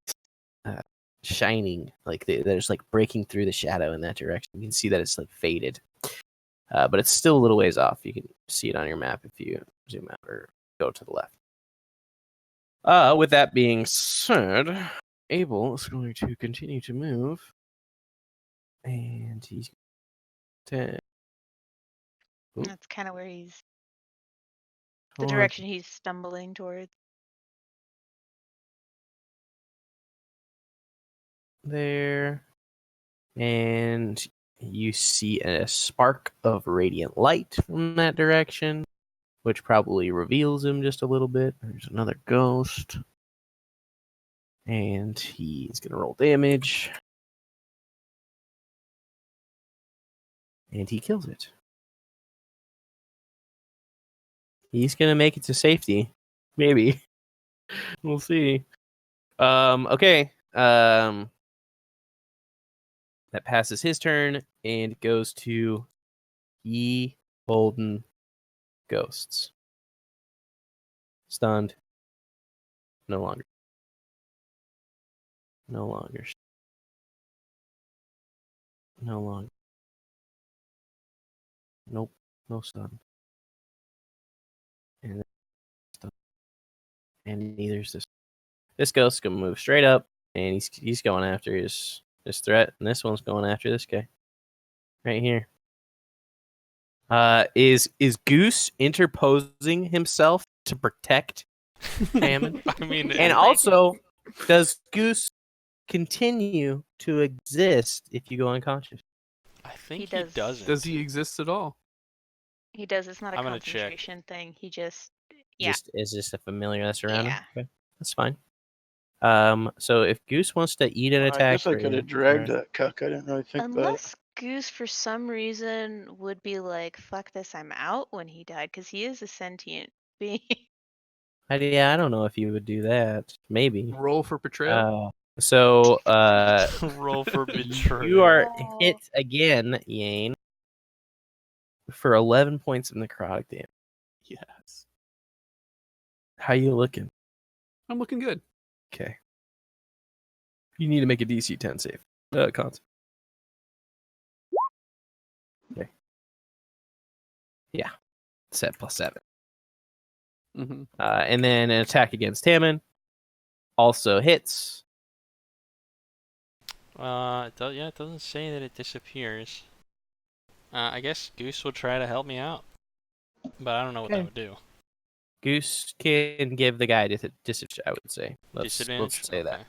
shining, there's breaking through the shadow in that direction. You can see that it's faded, but it's still a little ways off. You can see it on your map if you zoom out or go to the left. With that being said, Abel is going to continue to move, and he's to That's kind of where he's the toward direction he's stumbling towards. there, and you see a spark of radiant light from that direction, which probably reveals him just a little bit. There's another ghost, and he's gonna roll damage, and he kills it. He's gonna make it to safety, maybe. We'll see. Okay. That passes his turn and goes to Ye Holden Ghosts. Stunned. No longer. No longer. No longer. Nope. No stun. And stun. And neither's this. This ghost's gonna move straight up, and he's going after his threat, and this one's going after this guy. Right here. Is Goose interposing himself to protect Hammond? I mean, And also, does Goose continue to exist if you go unconscious? I think He he does. doesn't. Does he exist at all? He does. It's not a I'm gonna check. concentration thing. He just, yeah, Is just a familiar that's around him? Yeah. Okay, that's fine. So if Goose wants to eat an I attack, guess I could have dragged that cuck. I didn't really think unless Goose for some reason would be like, "Fuck this, I'm out" when he died, because he is a sentient being. yeah, I don't know if you would do that. Maybe. Roll for betrayal. So Roll for betrayal. you are hit again, Yane, for 11 points of necrotic damage. Yes. How you looking? I'm looking good. Okay. You need to make a DC 10 save. Con. Okay. Yeah. Set +7. Mm-hmm. And then an attack against Hammond also hits. It doesn't say that it disappears. I guess Goose will try to help me out, but I don't know what that Okay. would do. Goose can give the guy disadvantage, I would say. Disadvantage? Let's say that. Okay.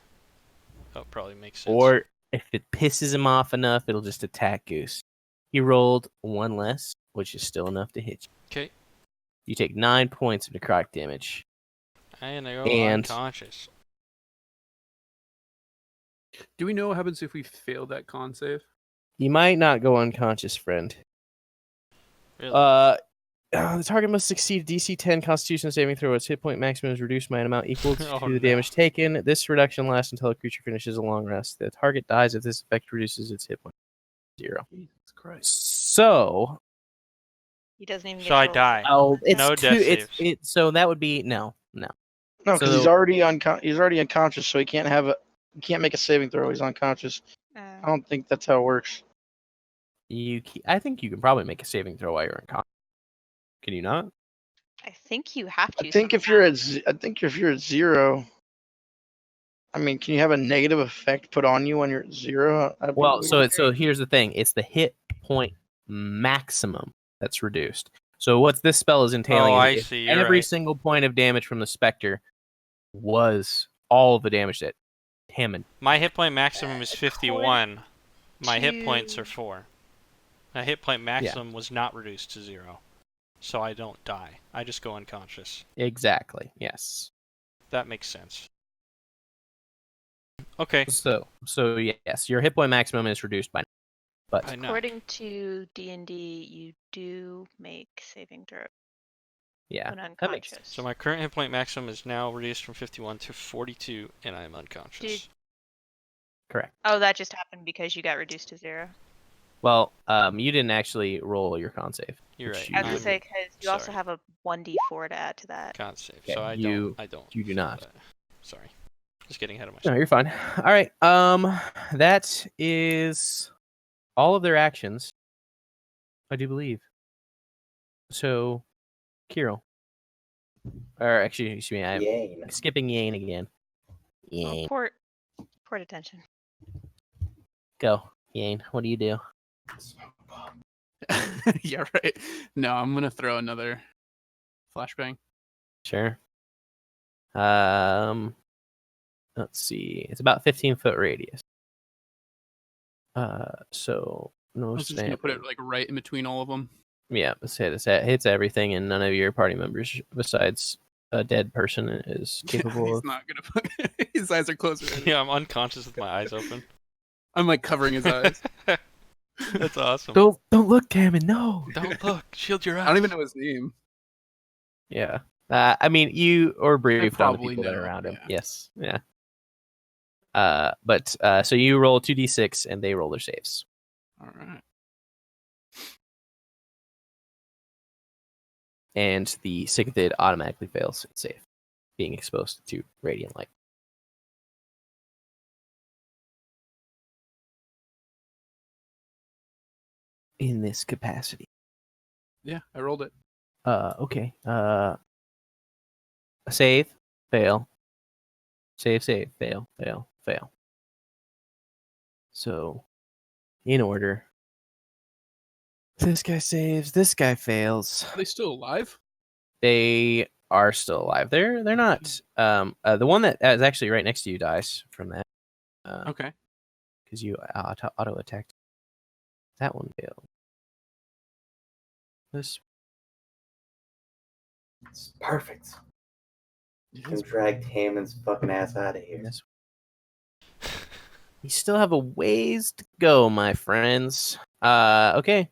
That probably makes sense. Or if it pisses him off enough, it'll just attack Goose. He rolled one less, which is still enough to hit you. Okay. You take 9 points of necrotic damage. And I go And- unconscious. Do we know what happens if we fail that con save? You might not go unconscious, friend. Really? The target must succeed DC 10 Constitution saving throw. Its hit point maximum is reduced by an amount equal to Oh, the no. damage taken. This reduction lasts until a creature finishes a long rest. The target dies if this effect reduces its hit point to 0. Jesus Christ. So, He doesn't even get So I to roll. die. it's No two. death saves. So that would be no. No, because he's So- already unconscious, so he can't make a saving throw. He's unconscious. I don't think that's how it works. I think you can probably make a saving throw while you're unconscious. Can you not? I think you have to. I think if you're somehow. at 0, I mean, can you have a negative effect put on you when you're at 0? That'd be Well, weird. so here's the thing. It's the hit point maximum that's reduced. So what this spell is entailing Oh, is I if see, you're every right. single point of damage from the specter was all of the damage that Hammond. My hit point maximum is 51. My hit points to- are 4. My hit point maximum was not reduced to 0. So I don't die. I just go unconscious. Exactly. Yes. That makes sense. Okay. So yes, your hit point maximum is reduced by. But I know. According to D&D, you do make saving throw yeah, when that makes unconscious. So my current hit point maximum is now reduced from 51 to 42, and I am unconscious. correct. Oh, that just happened because you got reduced to 0. Well, you didn't actually roll your con save. You're which right. I was gonna you- say because you also sorry. have a 1d4 to add to that. Can't save. Okay, So I you don't. do feel not. that. Sorry. Just getting ahead of No, myself. you're fine. All right. That is all of their actions, I do believe. So, Kirill, or actually, excuse me, I'm Yay. skipping Yane again. Oh, Yane, port attention. go. Yane, what do you do? Yeah, right. No, I'm gonna throw another flashbang. Sure. Let's see. It's about 15-foot radius. So no I was just gonna put it snapping. like right in between all of them. Yeah, it hits everything, and none of your party members, besides a dead person, is capable He's of. not gonna. His eyes are closed already. Yeah, I'm unconscious with my eyes open. I'm like covering his eyes. That's awesome. Don't look, Tammin. No. Don't look. Shield your eyes. I don't even know his name. Yeah. I mean, you or briefed on the probably people that are know, around him. yeah. Yes. Yeah. But so you roll 2d6 and they roll their saves. All right. And the Sikathid automatically fails its save, being exposed to radiant light. In this capacity. Yeah, I rolled it. Okay. Save, fail. Save, fail, fail, fail. So, in order. This guy saves, this guy fails. Are they still alive? They are still alive. They're not. The one that is actually right next to you dies from that. Okay. Because you auto attacked. That one failed. This It's perfect. It Can is drag Tammin's fucking ass out of here. this. You still have a ways to go, my friends. Okay.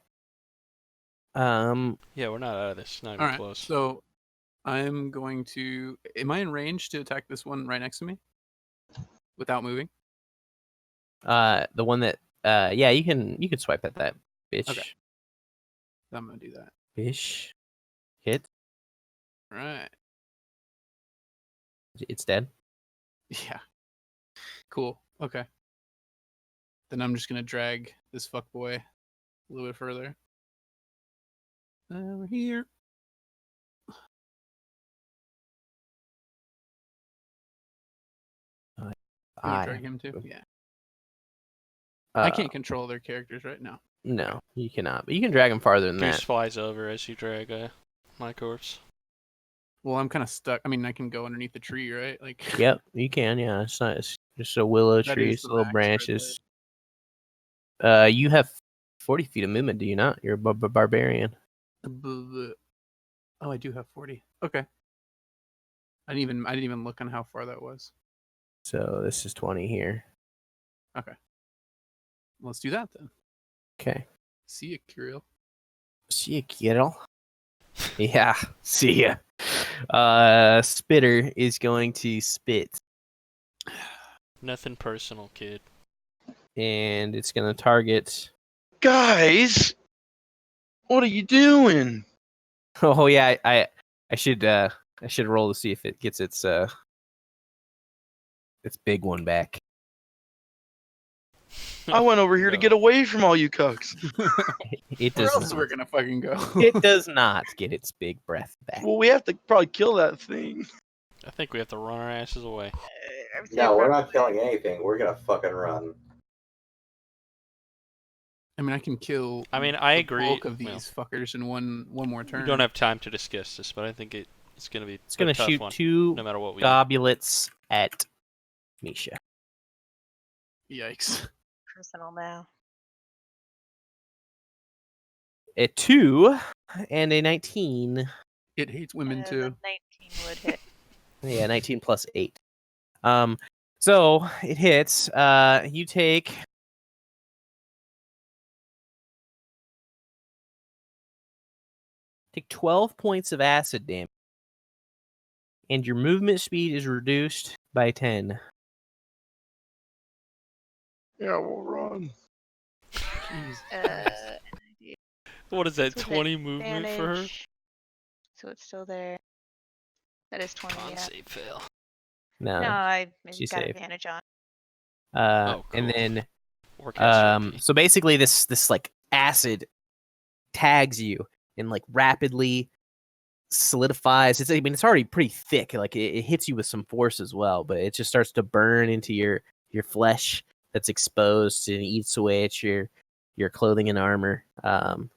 Yeah, we're not out of this. Not even all right. close. So I'm going to. Am I in range to attack this one right next to me without moving? The one that, yeah, you can swipe at that bitch. Okay. I'm gonna do that. Bitch. Hit. All right. It's dead. Yeah. Cool. Okay. Then I'm just gonna drag this fuckboy a little bit further. Over here. You wanna drag him too? Yeah. I can't control their characters right now. No, you cannot. But you can drag him farther than Goose that. flies over as you drag my corpse. Well, I'm kind of stuck. I mean, I can go underneath the tree, right? Like. Yep, you can. Yeah, it's not. It's just a willow That tree, is it's the little max right branches. You have 40 feet of movement, do you not? You're a barbarian. Oh, I do have 40. Okay. I didn't even look on how far that was. So this is 20 here. Okay. Let's do that then. Okay. See ya, Kirill. See ya, kiddo. Yeah, see ya. Spitter is going to spit, Nothing personal, kid. and it's going to target. Guys, what are you doing? Oh yeah, I should roll to see if it gets its big one back. I went over here to No. get away from all you cucks. It Where does else not. we're gonna fucking go? It does not get its big breath back. Well, we have to probably kill that thing. I think we have to run our asses away. I would say No, we're run not away. killing anything. We're gonna fucking run. I mean, I can kill. I mean, I the agree. Bulk of Well, these fuckers in one more turn. we don't have time to discuss this, but I think it's gonna be It's going a to tough shoot one, two no matter what we do. gobulets at Misha. Yikes! Personal now. A 2 and a 19. It hates women The too. 19 would hit. Yeah, 19 plus 8. So it hits. You take 12 points of acid damage, and your movement speed is reduced by 10. Yeah, we'll run. Jesus And Christ. I do What is that? this with 20 movement for her? advantage, so it's still there. That is 20. Con Yeah. save fail. No, No, I she got saved. advantage on. Oh, And cool. then Forecast RP. so basically this like acid tags you and like rapidly solidifies. It's already pretty thick. Like it hits you with some force as well, but it just starts to burn into your flesh that's exposed and eats away at your clothing and armor. Doesn't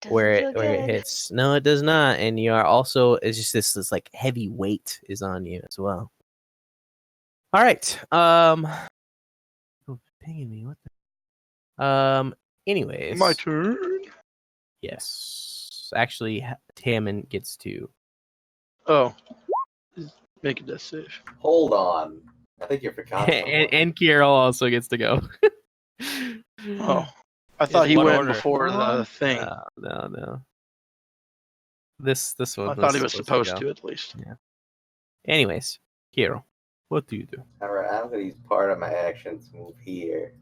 Where feel it good. hits. No, it does not. And you are also, it's just this like heavy weight is on you as well. All right. Oh, pinging me. What the? Anyways. My turn. Yes. Actually, Tammin gets to. Oh. Make a death save. Hold on. I think you forgot someone. and Kirill also gets to go. Oh. I thought In he what went order? before the thing. No. This one. I thought he was supposed to, at least. Yeah. Anyways, Kirill, what do you do? Alright, I'm gonna use part of my action to move here.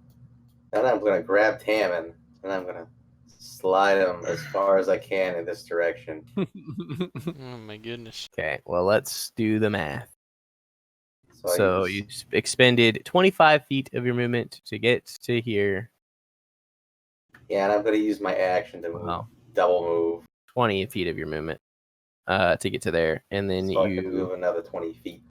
Then I'm gonna grab Tammin, and I'm gonna slide him as far as I can in this direction. Oh my goodness. Okay, well let's do the math. So, So you expended 25 feet of your movement to get to here. yeah, and I'm gonna use my action to move, Wow. double move, 20 feet of your movement to get to there, and then so I can move another 20 feet.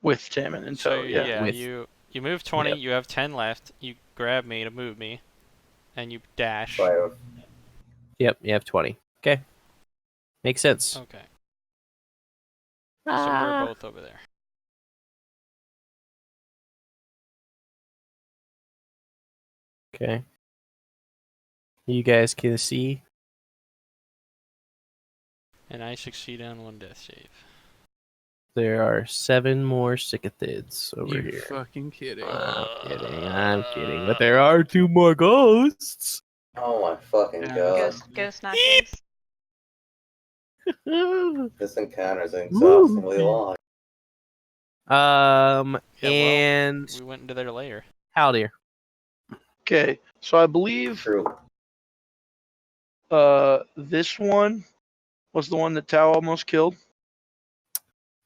With Tammin in So tow, yeah. With- you move 20, Yep. you have 10 left, you grab me to move me, and you dash. So I have, Yep, you have 20. Okay, makes sense. Okay. So we're both over there. Okay. You guys can see. And I succeed on one death save. There are 7 more Sikathids over You here. fucking kidding. I'm kidding. But there are 2 more ghosts. oh my fucking Yeah. god. Ghost knockers. This encounter is exhaustingly long. Yeah, well, And we went into their lair. Haldir. Okay, so I believe True. this one was the one that Tao almost killed.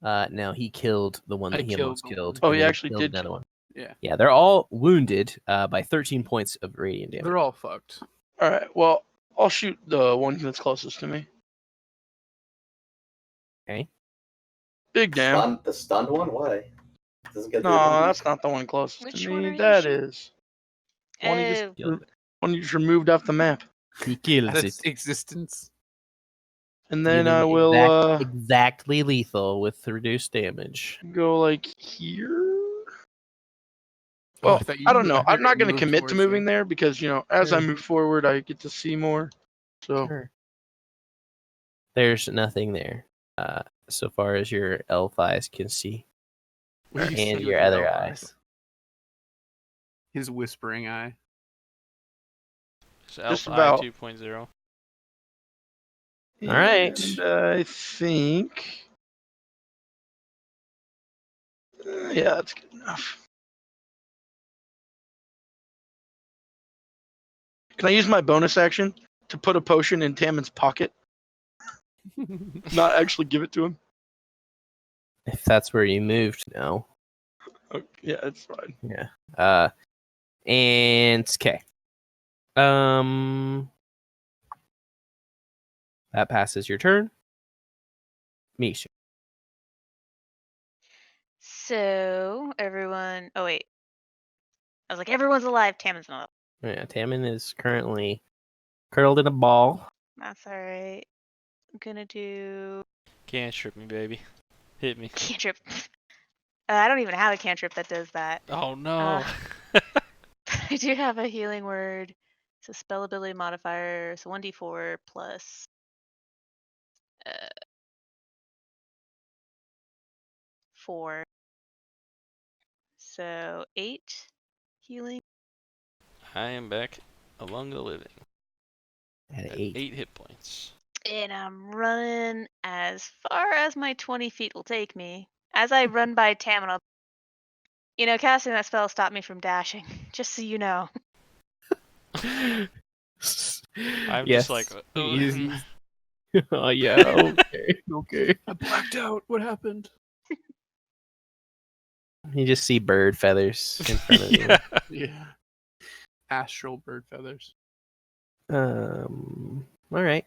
No, he killed the one I that he killed almost the killed. one. Oh, and he then actually killed did another kill one. Yeah. Yeah, they're all wounded by 13 points of radiant damage. They're all fucked. All right, well, I'll shoot the one that's closest to me. Okay. Big damn. The stunned one? Why? Doesn't get No, that's not the one closest Which to one are me. you That shooting? is. One you just, Oh, Killed it. one you just removed off the map. He kills That's it. existence. And then Dealing I will exactly lethal with reduced damage. go like here. Oh, I Well, thought you- I don't know. I heard I'm not it going to move commit to towards moving there. there because, as I Sure. move forward, I get to see more. So, Sure. There's nothing there, so far as your elf eyes can see, What do you and see your with other elf eyes. His whispering eye. It's Elf Just Eye about. 2.0. All right. And I think. Yeah, that's good enough. Can I use my bonus action to put a potion in Tammin's pocket? Not actually give it to him? If that's where you moved, no. Oh, yeah, it's fine. Yeah. And okay. That passes your turn. Misha. so everyone. Oh wait. I was like, everyone's alive. Tammin's not. Yeah, Tammin is currently curled in a ball. That's all right. I'm gonna do Can't strip me, baby. Hit me. cantrip. I don't even have a cantrip that does that. Oh no. I do have a healing word. It's a spell ability modifier. So 1d4 plus 4. So 8 healing. I am back among the living At at 8. 8 hit points. And I'm running as far as my 20 feet will take me. As I run by Tam, and casting that spell stopped me from dashing. Just so you know. I'm Yes. just like, He's- oh yeah. Okay. Okay. I blacked out. What happened? You just see bird feathers in front of yeah. Yeah. Astral bird feathers. you. All right.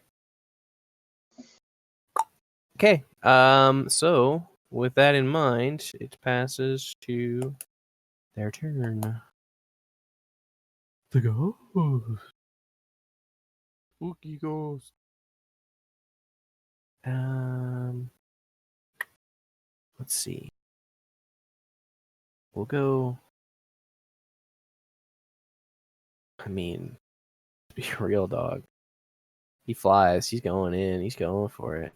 Okay. So with that in mind, it passes to their turn. The ghost. Spooky ghost. Let's see. We'll go. I mean, to be a real dog. He flies. He's going in. He's going for it.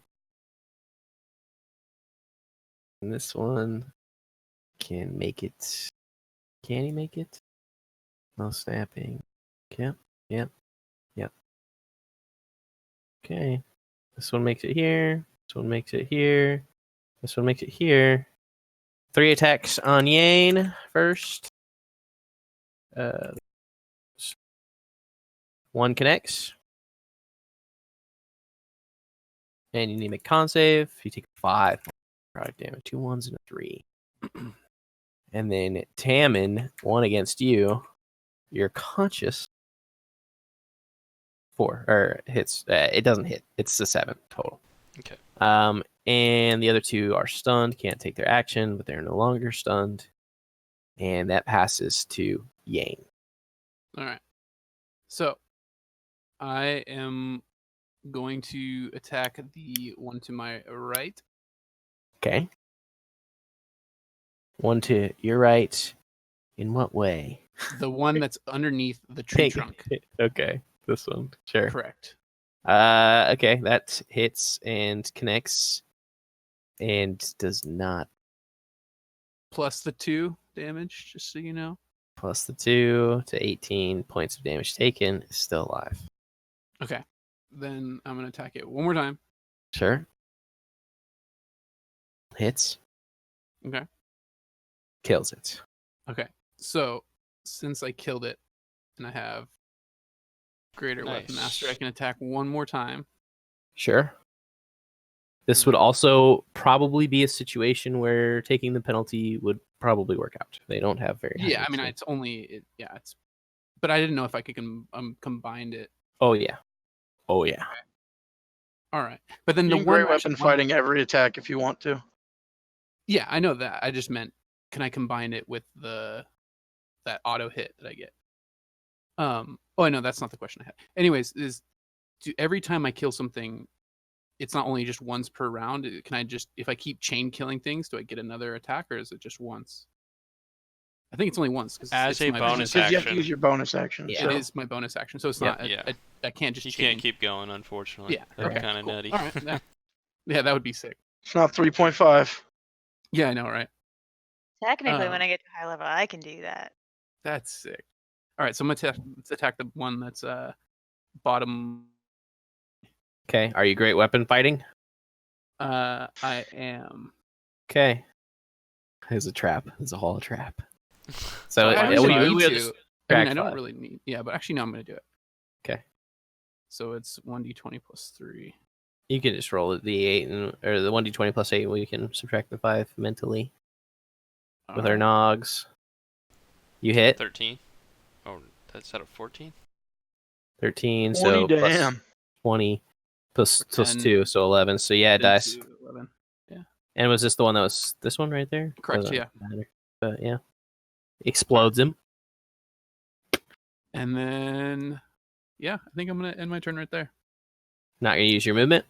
And this one can make it. Can he make it? No snapping. Yep. Yep. Yep. Okay. This one makes it here. This one makes it here. This one makes it here. 3 attacks on Yane first. One connects. And you need to make con save. You take 5. God damn it. 2 1s and a 3. And then Tammin, 1 against you. You're conscious. 4. Or hits. It doesn't hit. It's a 7 total. Okay. And the other 2 are stunned. Can't take their action, but they're no longer stunned. And that passes to Yane. All right. So I am going to attack the one to my right. Okay. 1 to your right. In what way? The one that's underneath the tree trunk. Okay. This one. Sure. Correct. Okay. That hits and connects and does not. Plus the 2 damage, just so you know. Plus the 2 to 18 points of damage taken. Is still alive. Okay. Then I'm going to attack it one more time. Sure. Hits. Okay. Kills it. Okay. So since I killed it and I have Greater Weapon Master, I Nice. can attack one more time. Sure. This would also probably be a situation where taking the penalty would probably work out. They don't have very high. Yeah, I mean, AC. it's only it's. But I didn't know if I could combined it. Oh yeah. Oh yeah. All right, but then You the can one great weapon fighting every attack if you want to. Yeah, I know that. I just meant, can I combine it with that auto hit that I get? Oh, I know that's not the question I had. Anyways, every time I kill something, it's not only just once per round. Can I just, if I keep chain killing things, do I get another attack, or is it just once? I think it's only once because As it's a my bonus Because you have to action. use your bonus action. Yeah. It So. is my bonus action, so it's Yep. not. Yeah. I can't just. You chain. can't keep going, unfortunately. Yeah. That'd be Okay, kind of cool. nutty. All right. Yeah, that would be sick. It's not 3.5. Yeah, I know, right? Technically, when I get to high level, I can do that. That's sick. All right, so I'm gonna let's attack the one that's bottom. Okay. Are you great weapon fighting? I am. Okay. It's a trap. It's a whole trap. So I it- don't we- really we'll need just to. I mean, track I don't 5. really need. Yeah, but actually, no, I'm gonna do it. Okay. So it's 1d20 plus 3. You can just roll the 8 or the 1d20 plus 8. We can subtract the 5 mentally with our Alright. nogs. You hit 13. Oh, that's out of 14? 13, 20 so plus damn. 20 plus 10, 2, so 11. So yeah, it 10 dies. to 11. And was this the one that was this one right there? Correct, Doesn't yeah. matter. But yeah, explodes him. And then, yeah, I think I'm gonna end my turn right there. Not gonna use your movement.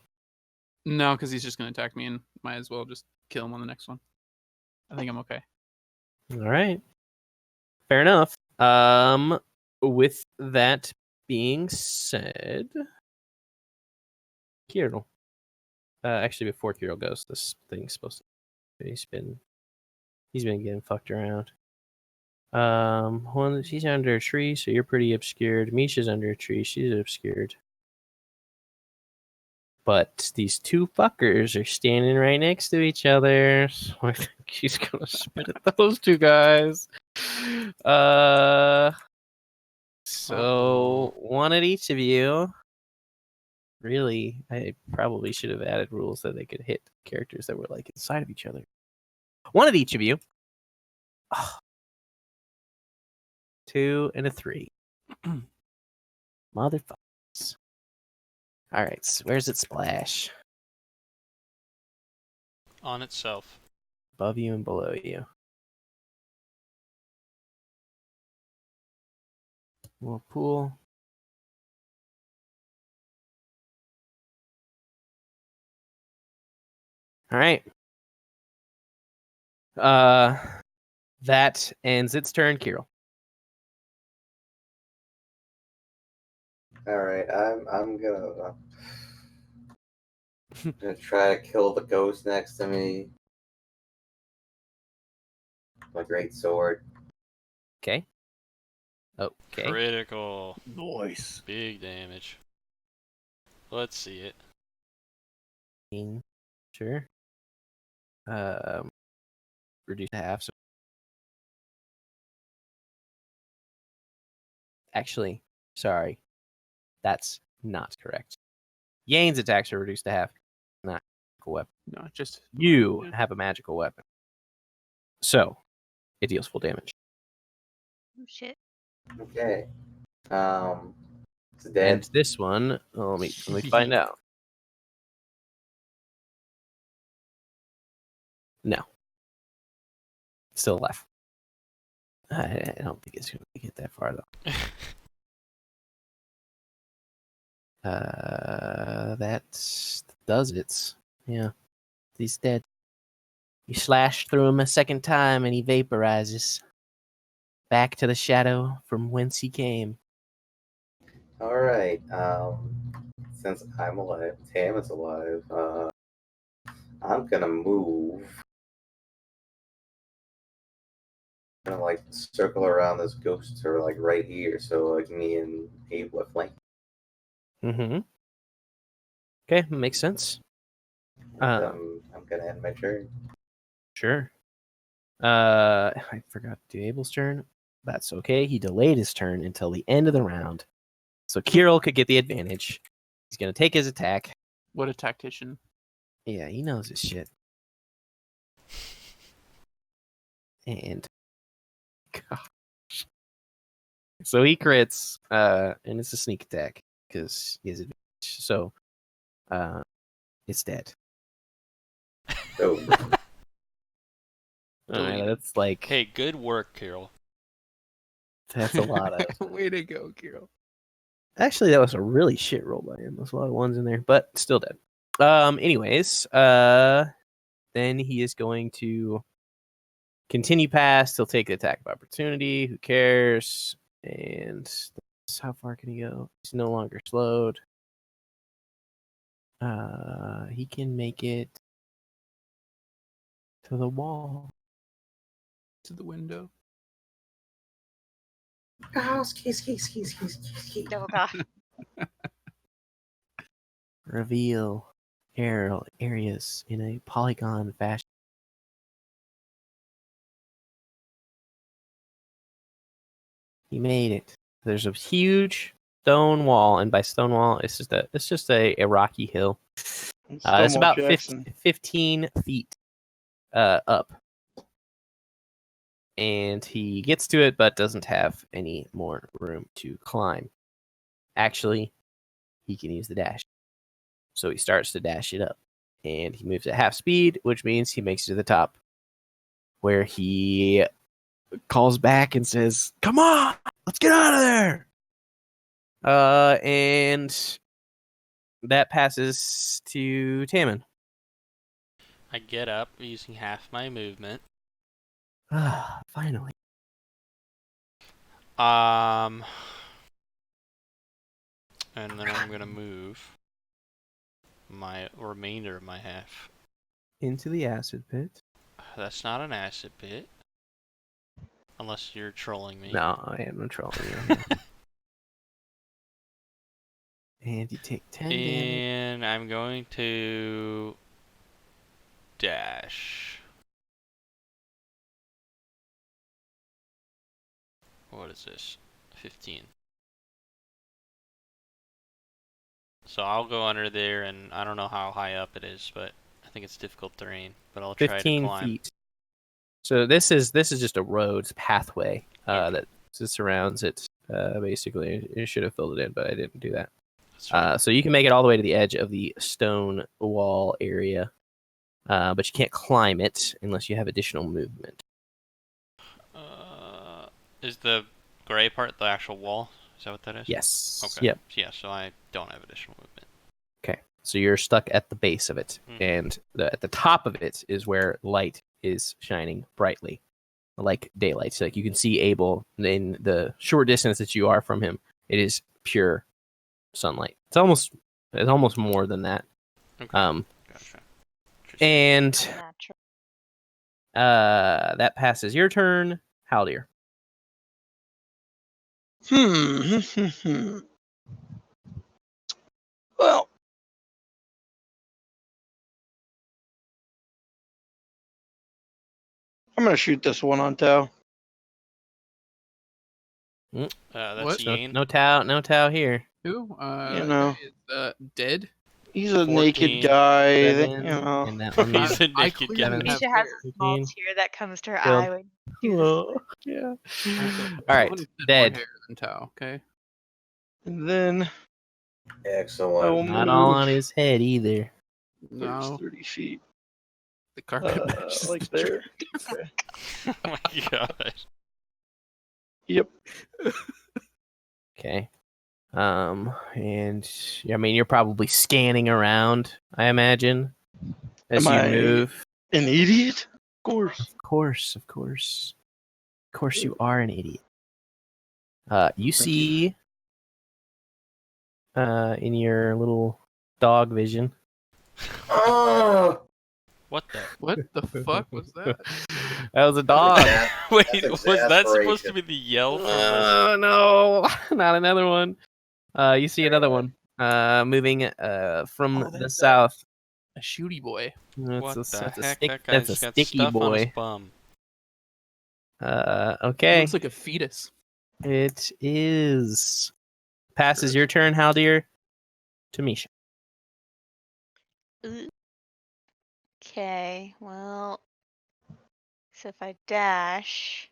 No, because he's just gonna attack me, and might as well just kill him on the next one. I think I'm okay. All right, fair enough. With that being said, Kirill. Actually, before Kirill goes, this thing's supposed to. He's been getting fucked around. One, she's under a tree, so you're pretty obscured. Misha's under a tree, she's obscured. But these two fuckers are standing right next to each other, so I think she's gonna spit at those two guys. So one at each of you. Really, I probably should have added rules that they could hit characters that were like inside of each other. One at each of you. 2 and a 3. Motherfuckers. All right, so where's it splash? On itself. Above you and below you. More pool. All right. That ends its turn, Kirill. All right, I'm gonna try to kill the ghost next to me. My great sword. Okay. Okay. Critical. Nice. Big damage. Let's see it. Sure. Reduce to half. So actually, sorry, that's not correct. Yane's attacks are reduced to half. Not a magical weapon. No, just You yeah. have a magical weapon, so it deals full damage. Oh shit. Okay. It's dead. And this one, let me find out. No, still alive. I don't think it's going to get that far though. That does it. Yeah, he's dead. You slash through him a second time, and he vaporizes back to the shadow from whence he came. All right. Since I'm alive, Tam is alive. I'm gonna move. Gonna like circle around this ghost or like right here, so like me and Abe will flank. Mm-hmm. Okay, makes sense. I'm gonna end my turn. Sure. I forgot to do Abel's turn. That's okay. He delayed his turn until the end of the round, so Kirill could get the advantage. He's gonna take his attack. What a tactician. Yeah, he knows his shit. And gosh. So he crits, and it's a sneak attack because he has advantage. So, it's dead. Oh, That's like Hey, good work, Carol. that's a lot of. Way to go, Kirill. Actually, that was a really shit roll by him. There's a lot of ones in there, but still dead. Anyways, then he is going to continue past. He'll take the attack of opportunity. Who cares? And how far can he go? He's no longer slowed. He can make it to the wall. To the window. Double cough. Reveal areas in a polygon fashion. He made it. There's a huge stone wall, and by stone wall, it's just a rocky hill. It's about Jackson. 15 feet up. And he gets to it, but doesn't have any more room to climb. Actually, he can use the dash. So he starts to dash it up. And he moves at half speed, which means he makes it to the top, where he calls back and says, "Come on, let's get out of there!" And that passes to Tammin. I get up using half my movement. Finally. And then I'm gonna move my remainder of my half. Into the acid pit. That's not an acid pit. Unless you're trolling me. No, I am not trolling you. And you take 10 damage. And I'm going to dash. What is this? 15. So I'll go under there, and I don't know how high up it is, but I think it's difficult terrain. But I'll try to 15 climb. feet. So this is just a road, it's a pathway Okay. that surrounds it. Basically, you should have filled it in, but I didn't do that. That's fine. So you can make it all the way to the edge of the stone wall area, but you can't climb it unless you have additional movement. Is the gray part the actual wall? Is that what that is? Yes. Okay. Yep. Yeah, so I don't have additional movement. Okay. So you're stuck at the base of it, Mhm. and at the top of it is where light is shining brightly, like daylight. So like you can see Abel in the short distance that you are from him. It is pure sunlight. It's almost more than that. Okay. Um, Gotcha. Interesting. and Natural. that passes your turn, Haldir. Well, I'm gonna shoot this one on Tao. That's What? Yane. No Tau here. Who? You know. Is, dead. He's a 14, naked guy. That, Seven, you know. and that one. He's a I naked clearly guy. Seven. have Misha has hair. a small 15. tear that comes to her Killed. eye when you do this. Whoa. Yeah. Okay. All right. 20% more Dead. hair than Tao. Okay. And then Excellent. I will Not all move on his head either. No. 30 feet. The carpet matches Like the there. tree. Okay. Oh my god. Yep. Okay. And I mean, you're probably scanning around, I imagine, as Am you I- move. An idiot? Of course. Of course, you are an idiot. You Thank see, in your little dog vision. Oh, What the? What the fuck was that? That was a dog. Wait, That's was that supposed to exasperation. be the yell from the... No, not another one. You see another one. Moving from Oh, the that's south. A shooty boy. What That's the a heck? stick. That That's a guy's got sticky stuff on his boy. bum. He Okay. looks like a fetus. It is. Passes your turn, Haldir. To Misha. Okay, well, so if I dash,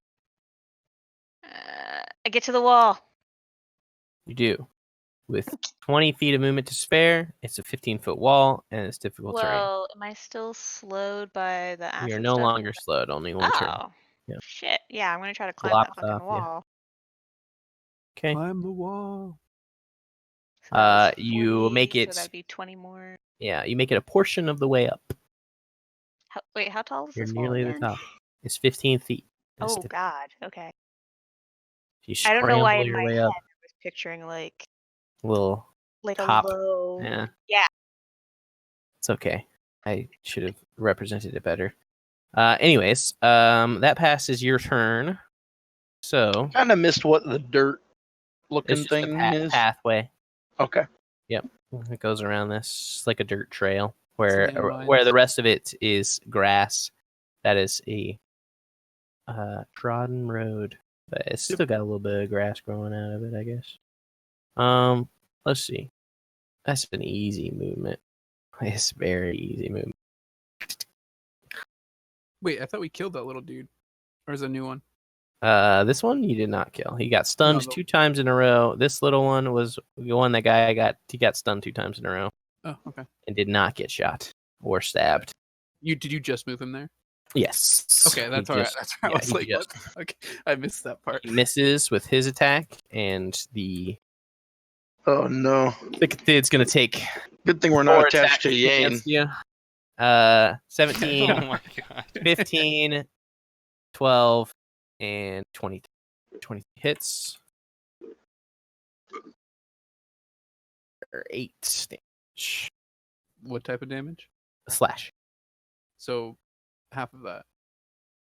I get to the wall. You do. With 20 feet of movement to spare, it's a 15-foot wall, and it's difficult terrain. Well, am I still slowed by the acid You're no stuff? longer slowed, only one turn. Oh, Yeah. shit. Yeah, I'm gonna try to climb Blocks that fucking off, yeah. wall. Okay. Climb the wall. So that was You 40, make so it. that'd be 20 more. Yeah, you make it a portion of the way up. Wait, how tall is You're this wall nearly the again? top. It's 15 feet. It's Oh, God. Okay. You I don't know why scramble in your my way head up. I was picturing like Little top. a low. Yeah. Yeah. It's okay. I should have represented it better. Anyways, that passes your turn. So Kind of missed what the dirt looking it's just a thing is. pathway. Okay. It goes around this. It's like a dirt trail where Landmines. the rest of it is grass. That is a trodden road, but it's still got a little bit of grass growing out of it, I guess. Let's see. That's an easy movement. It's very easy movement. Wait, I thought we killed that little dude. Or is it a new one? This one you did not kill. He got stunned No, 2 times in a row. This little one was the one that guy got. He got stunned 2 times in a row Oh, okay. and did not get shot or stabbed. Did you just move him there? Yes. Okay, He that's all right. just- That's right. yeah, I was he like, just- what the fuck? I missed that part. He misses with his attack, and the Oh no. Sikathids gonna take Good thing we're 4 not attached attacks to Yane. against you. 17, Oh my god. 15, 12, and 20. 20 hits. Or 8 damage. What type of damage? Slash. So half of that.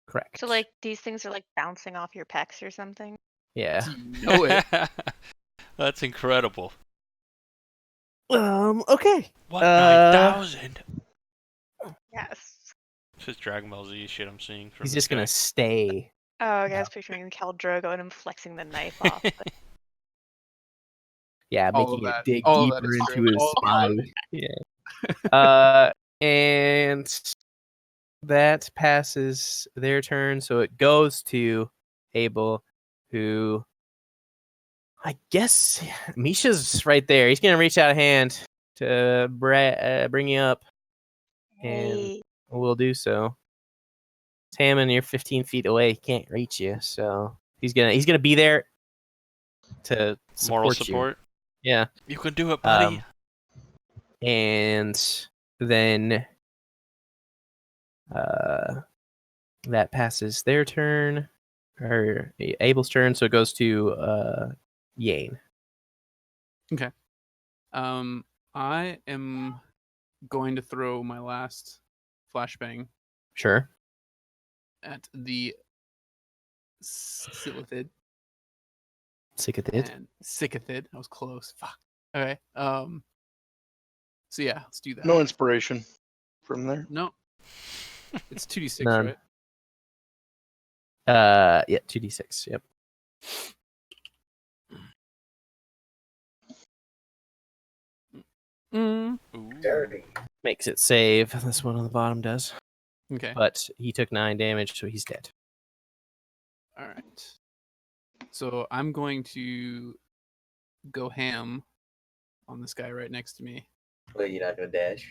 Correct. So like these things are like bouncing off your pecs or something. yeah. You know it. That's incredible. Okay. What 9,000? Yes. It's just Dragon Ball Z shit I'm seeing from He's this just gonna guy. stay. Oh, okay, I was picturing Khal Drogo and him flexing the knife off. But Yeah, All making of it that- dig all of that deeper is into true. his All of body. And that passes their turn, so it goes to Abel, who I guess Misha's right there. He's gonna reach out a hand to bring you up, and hey, we'll do so. Tammin, you're 15 feet away. He can't reach you, so he's gonna be there to Moral support you. support. Yeah. You can do it, buddy. And then that passes their turn, or Abel's turn, so it goes to Yane. I am going to throw my last flashbang Sure. at the Silithid Sikathids. and Sikathid. I was close. Fuck. Okay. So yeah, let's do that. No inspiration from there. No. It's 2d6, None. right? Yeah, 2d6. Yep. Mm. Ooh. Dirty. Makes it save. This one on the bottom does. Okay. But he took 9 damage, so he's dead. All right. So I'm going to go ham on this guy right next to me. Wait, you're not gonna dash?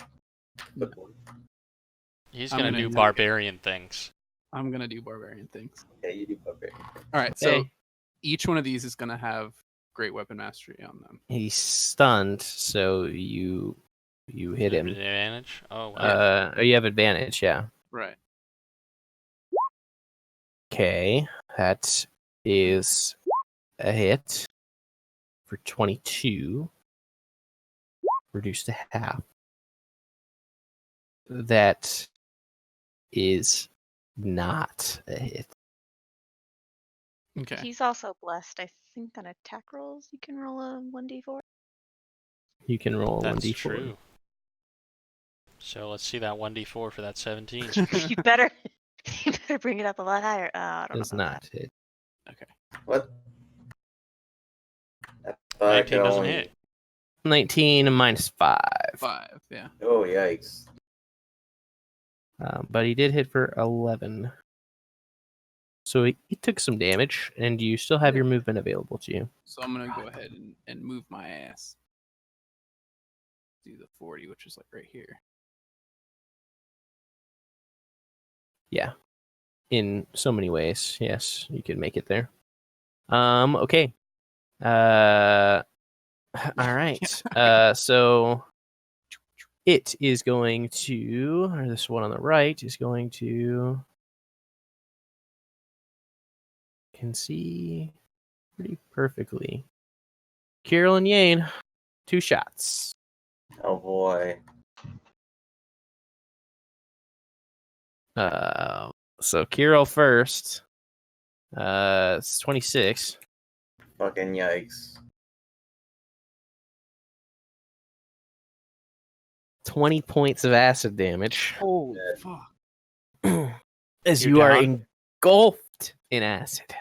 No. He's I'm gonna gonna do do- barbarian things. I'm gonna do barbarian things. Yeah, you do barbarian. All right. So Okay. each one of these is gonna have great weapon mastery on them. He's stunned, so you hit him. Advantage? Oh, wow. You have advantage, yeah. Right. Okay, that is a hit for 22, reduced to half. That is not a hit. Okay. he's also blessed. I think on attack rolls you can roll a 1d4. You can roll a That's 1d4. true. So let's see that 1d4 for that 17. You better bring it up a lot higher. I don't Does know about not hit. What? I thought I could 19 doesn't only- hit. 19 minus 5. 5. Yeah. Oh, yikes. But he did hit for 11. So he took some damage, and you still have your movement available to you. So I'm gonna go ahead and move my ass. Do the 40, which is like right here. Yeah. In so many ways, yes, you can make it there. Okay. All right. So it is going to, or this one on the right is going to, can see pretty perfectly. Kirill and Yane, 2 shots. Oh boy. So Kirill first. It's 26. Fucking yikes. 20 points of acid damage. Holy Dead. fuck. As You're you are down? engulfed in acid.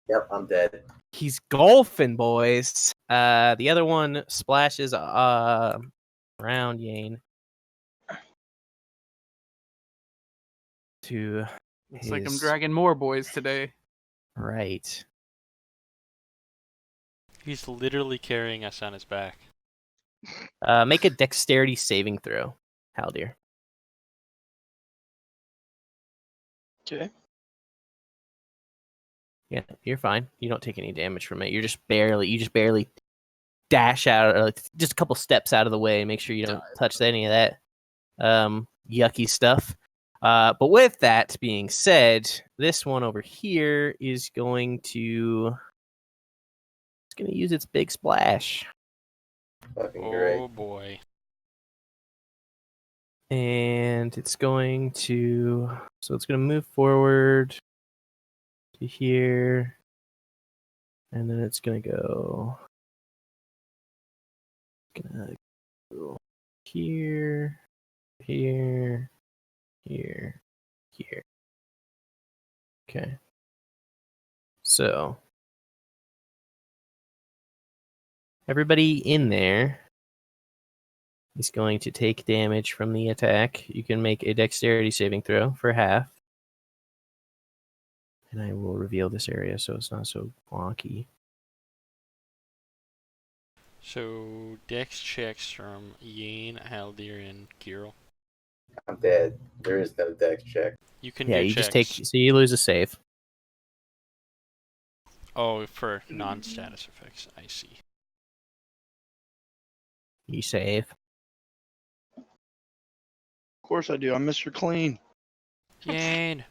Yep, I'm dead. He's golfing, boys. The other one splashes around Yane. To Looks like I'm his dragging more boys today. right. He's literally carrying us on his back. Make a dexterity saving throw, Haldir. Okay. Yeah, you're fine. You don't take any damage from it. You just barely dash out, or like just a couple steps out of the way. Make sure you don't touch any of that yucky stuff. But with that being said, this one over here is going to use its big splash, Fucking great. Oh boy. And it's going to... So it's going to move forward to here. And then it's going to go... Gonna go here, here, here, here. Okay. So... Everybody in there is going to take damage from the attack. You can make a dexterity saving throw for half. And I will reveal this area so it's not so wonky. So, dex checks from Yane, Haldir, and Kirill. I'm dead. There is no dex check. You can Yeah, do you checks. just take... So you lose a save. Oh, for non-status effects. I see. You save. Of course I do. I'm Mr. Clean. Yane!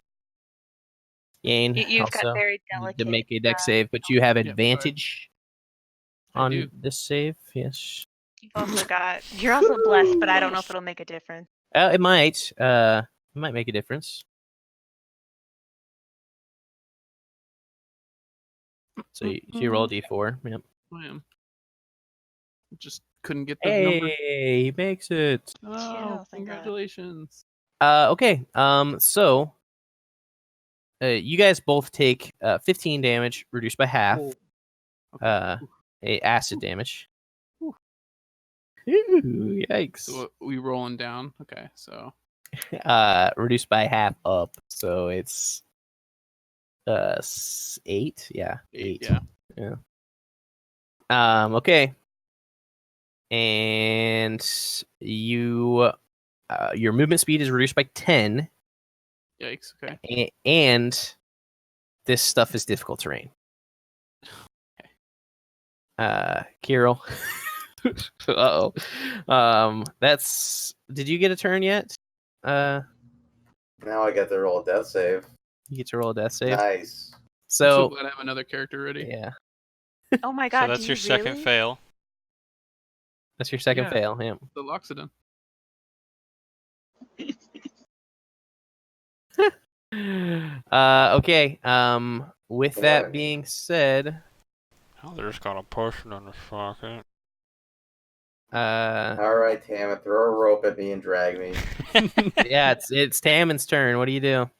Yane You've got also very need delicate. to make a dex save, but you have advantage I on do. this save. Yes. You've also got. You're also blessed, but I don't know if it'll make a difference. It might. It might make a difference. So you roll a d4. Yep. I am. Just couldn't get the number. Hey, he makes it. Oh, thank God. congratulations. Okay. So you guys both take 15 damage, reduced by half. Oh. Okay. Acid damage. Ooh. Ooh, yikes. So we rolling down. Okay, so Reduced by half up, so it's 8. Yeah, 8. yeah. Okay. And you your movement speed is reduced by 10. Yikes. Okay. And this stuff is difficult terrain. Kirill. Uh-oh. That's... Did you get a turn yet? Now I get to roll a death save. You get to roll a death save. Nice. I'm so So glad I have another character ready. yeah, Oh my God! So that's do your you second really? fail. that's your second Yeah. fail. Yeah. The Loxodon. Okay. With that Damn. being said, Oh, there's got a person in the socket. Alright, Tammy, throw a rope at me and drag me. yeah, it's Tammon's turn. What do you do?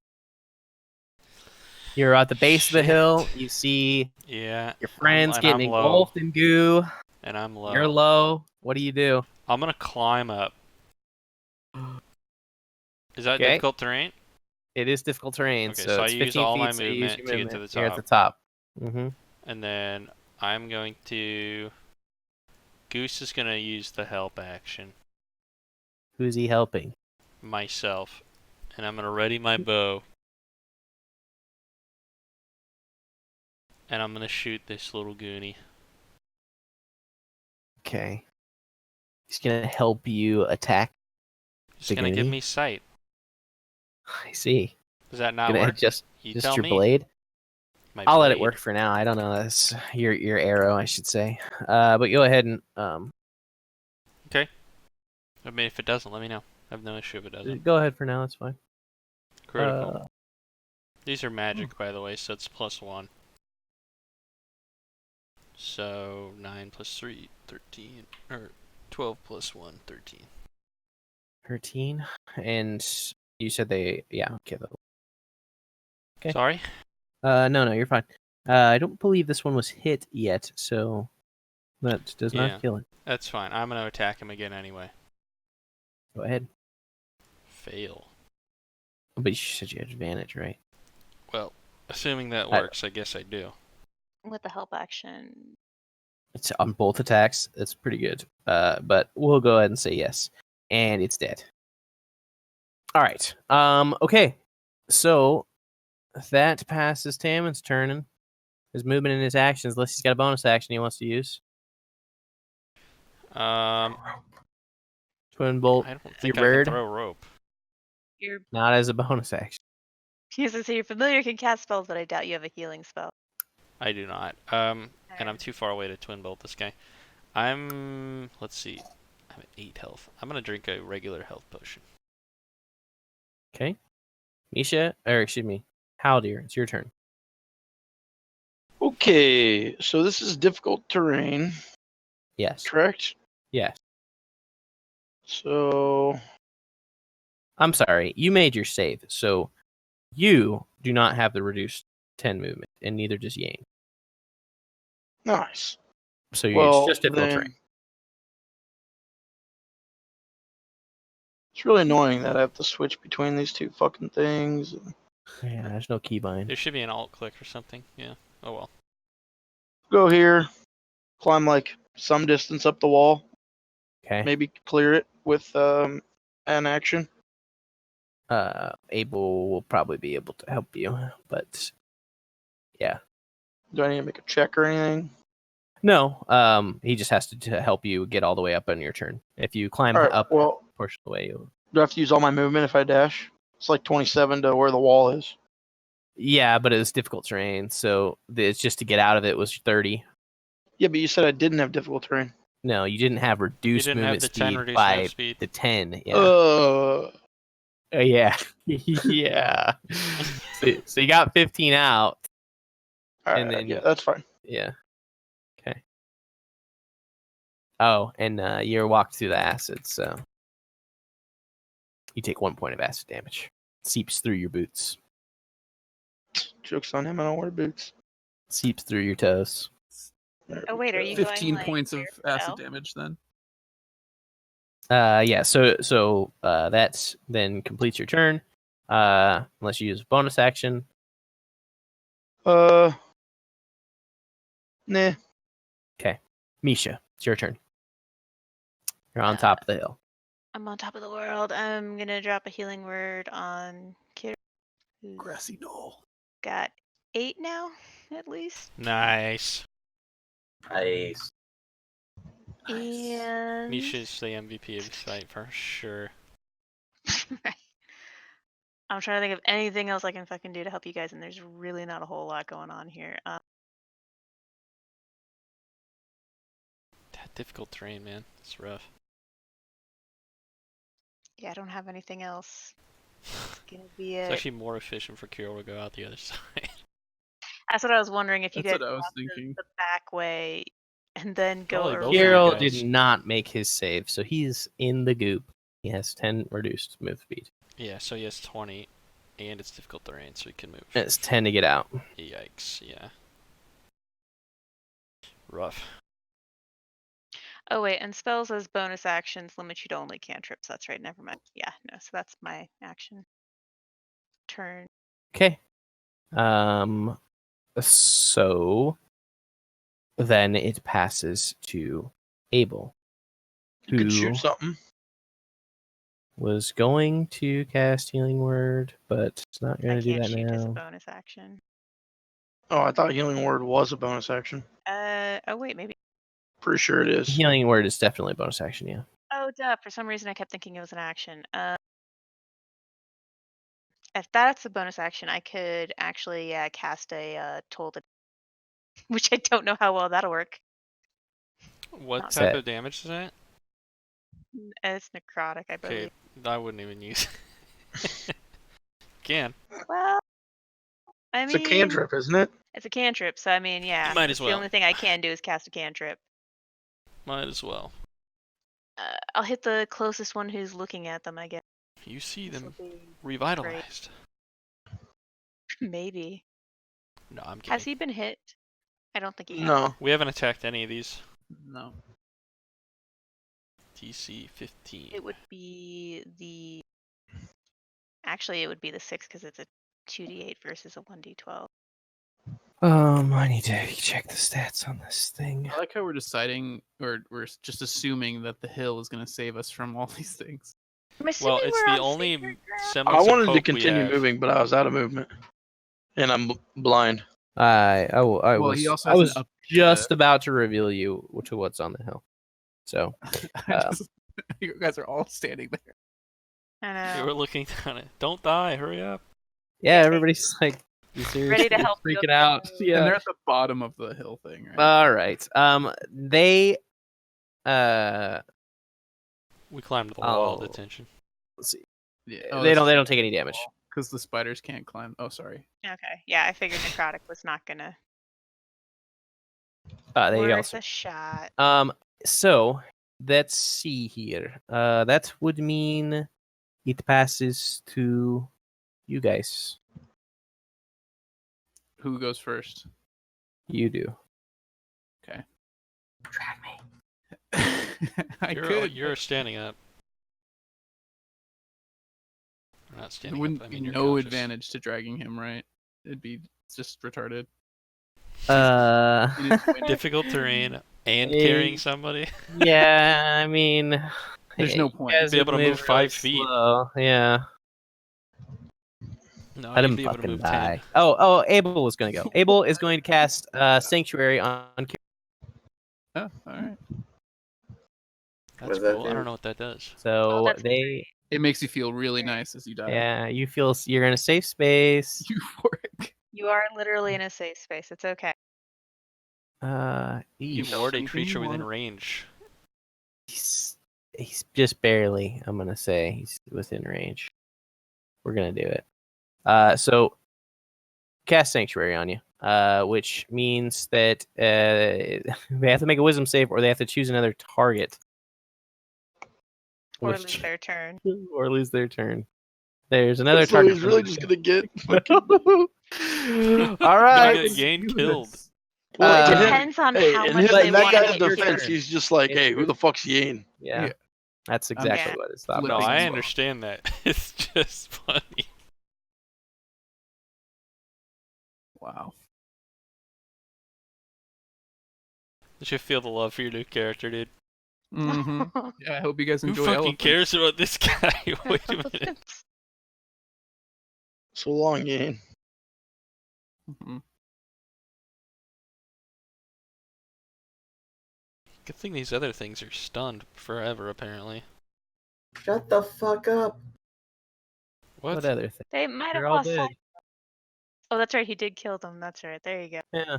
You're at the base of the hill. Shit. You see Yeah. your friends I'm getting low. engulfed in goo. And I'm low. You're low. What do you do? I'm gonna climb up. Is that Okay. difficult terrain? It is difficult terrain, Okay, so so I it's use 15 all feet, my so you use movement your to get to movement. the You're at top. the top. Mm-hmm. And then I'm going to... Goose is gonna use the help action. Who's he helping? Myself. And I'm gonna ready my bow. And I'm gonna shoot this little goonie. Okay. He's gonna help you attack. He's The gonna give goonie? me sight. I see. Does that not Gonna work? adjust You just tell your me. blade. My I'll let it blade. work for now. I don't know. That's your arrow, I should say. But go ahead and I mean, if it doesn't, let me know. I have no issue if it doesn't. go ahead for now. That's fine. Critical. These are magic, by the way, so it's +1. So 9 plus 3, 13, or 12 plus 1, 13. 13. And you said they... Yeah, okay. Okay. Sorry? No, you're fine. I don't believe this one was hit yet, so that does Yeah. not kill it. That's fine. I'm gonna attack him again anyway. Go ahead. Fail. But you said you had advantage, right? Well, assuming that works, I guess I do. With the help action. It's on both attacks. That's pretty good. But we'll go ahead and say yes. And it's dead. All right. Okay. So that passes Tammon's turn. His movement and his actions, unless he's got a bonus action he wants to use. Twin bolt. I don't think I bird. can throw rope. You're. Not as a bonus action. As I say, you're familiar, can cast spells, but I doubt you have a healing spell. I do not. And I'm too far away to twin bolt this guy. Let's see. I'm at 8 health. I'm gonna drink a regular health potion. Okay. Misha, or excuse me, Haldir, it's your turn. Okay, so this is difficult terrain, Yes. correct? Yes. So I'm sorry. You made your save, so you do not have the reduced 10 movement, and neither does Yang. nice. So it's Well, just difficult then terrain. it's really annoying that I have to switch between these two fucking things. Yeah, there's no keybind. There should be an alt click or something. Yeah. Oh well. Go here, climb like some distance up the wall, Okay. maybe clear it with an action. Abel will probably be able to help you, but yeah. Do I need to make a check or anything? No, he just has to help you get all the way up on your turn. If you climb All right. up Well, a portion of the way, you'll... do I have to use all my movement if I dash? It's like 27 to where the wall is. Yeah, but it was difficult terrain, so it's just to get out of it was 30. Yeah, but you said I didn't have difficult terrain. No, you didn't have You reduced didn't have movement the 10 speed reduced by move speed. the 10. Yeah. Uh, Yeah. Yeah. So you got 15 out. all And right, then yeah, that's fine. Yeah. Okay. Oh, and you're walked through the acid, so you take 1 point of acid damage. Seeps through your boots. Joke's on him. I don't wear boots. Seeps through your toes. There Oh we wait, are go. you going 15 like points of barefoot acid out? damage then. Yeah. So that's then completes your turn. Unless you use a bonus action. Nah. Okay. Misha, it's your turn. You're on top of the hill. I'm on top of the world. I'm gonna drop a healing word on Kira, who's Grassy knoll. got 8 now, at least. Nice. Nice. And Misha's the MVP of this fight for sure. Right. I'm trying to think of anything else I can fucking do to help you guys, and there's really not a whole lot going on here. That difficult terrain, man. It's rough. Yeah, I don't have anything else. It's gonna be It's it. actually more efficient for Kirill to go out the other side. That's what I was wondering if you That's guys what I was walk thinking. the back way and then go Probably around. both of you Hero guys. did not make his save, so he's in the goop. He has 10 reduced move speed. Yeah, so he has 20, and it's difficult terrain, so he can move. And it's 10 to get out. Yikes, yeah. Rough. Oh wait, and spells as bonus actions limit you to only cantrips. That's right. Never mind. Yeah, no. So that's my action. Turn. Okay. So then it passes to Abel, You could who shoot something. was going to cast Healing Word, but it's not going I to do can't that shoot as a now. bonus action. Oh, I thought healing word was a bonus action. Oh wait, maybe. Pretty sure it is. Healing Word is definitely a bonus action, yeah. Oh duh. For some reason, I kept thinking it was an action. If that's a bonus action, I could actually cast a toll, which I don't know how well that'll work. What Not type Set. of damage is that? It's necrotic, I believe. Okay, I wouldn't even use it. Can. Well, I It's mean, a cantrip, isn't it? it's a cantrip, so I mean, yeah. Might as it's The well. only thing I can do is cast a cantrip. Might as well. I'll hit the closest one who's looking at them, I guess. You see This'll them be revitalized. Maybe. No, I'm Has kidding. he been hit? I don't think he has. No. We haven't attacked any of these. No. DC 15. It would be the. Actually, it would be the 6 because it's a 2d8 versus a 1d12. I need to check the stats on this thing. I like how we're deciding, or we're just assuming that the hill is going to save us from all these things. I'm assuming Well, it's we're the on only sacred ground. I semblance of wanted to hope we continue have. moving, but I was out of movement. And I'm blind. I Well, he also has was an up just about to reveal you to what's on the hill. So You guys are all standing there. I We know. were looking down it. Don't die, hurry up. yeah, everybody's like Ready to help you freaking up out. the road. Yeah. And they're at the bottom of the hill thing, right? All right. They We climbed the wall of Oh. detention. let's see. Yeah. They don't take any damage. Because the spiders can't climb. Oh, sorry. Okay. Yeah, I figured necrotic was not gonna There you go. worth a shot. So let's see here. That would mean it passes to you guys. Who goes first? You do. Okay. Drag me. I could. You're standing up. You're not There standing wouldn't up. I be mean, you're no conscious. advantage to dragging him, right? It'd be just retarded. It is windy. Difficult terrain and Eh, carrying somebody. Yeah, I mean, There's no you point. guys Be able to would move really 5 feet. slow. Yeah, No, I you'd didn't be able to fucking move die. 10. Oh, Abel was gonna go. Abel is going to cast Sanctuary on. Oh, all right. That's does that cool. I do? don't know what that does. So that's they, It makes you feel really nice as you die. yeah, you feel you're in a safe space. Euphoric. You are literally in a safe space. It's okay. You Eesh. ward a anything creature you within want. range. He's just barely. I'm gonna say he's within range. We're gonna do it. So cast Sanctuary on you, which means that they have to make a Wisdom save, or they have to choose another target, Or which- lose their turn. or lose their turn. There's another So target. he's really just gonna get. All right. Gonna get Yane killed. Well, Uh, in him- Depends on hey, how in much his- they in that want to guy's hit your defense, turn. he's just like, It's hey, who the fuck's Yane? Yeah, Yeah. that's exactly Yeah. what his thought No, Flipping process I as well. understand that. It's just funny. Wow. You should feel the love for your new character, dude. hmm Yeah, I hope you guys Who enjoy fucking elephants. cares about this guy? Wait a minute. So long, Yane. Mhm. Good thing these other things are stunned forever, apparently. Shut the fuck up. What? What other thing? They might have They're all lost dead. sight. Oh, that's right. He did kill them. That's right. There you go. Yeah,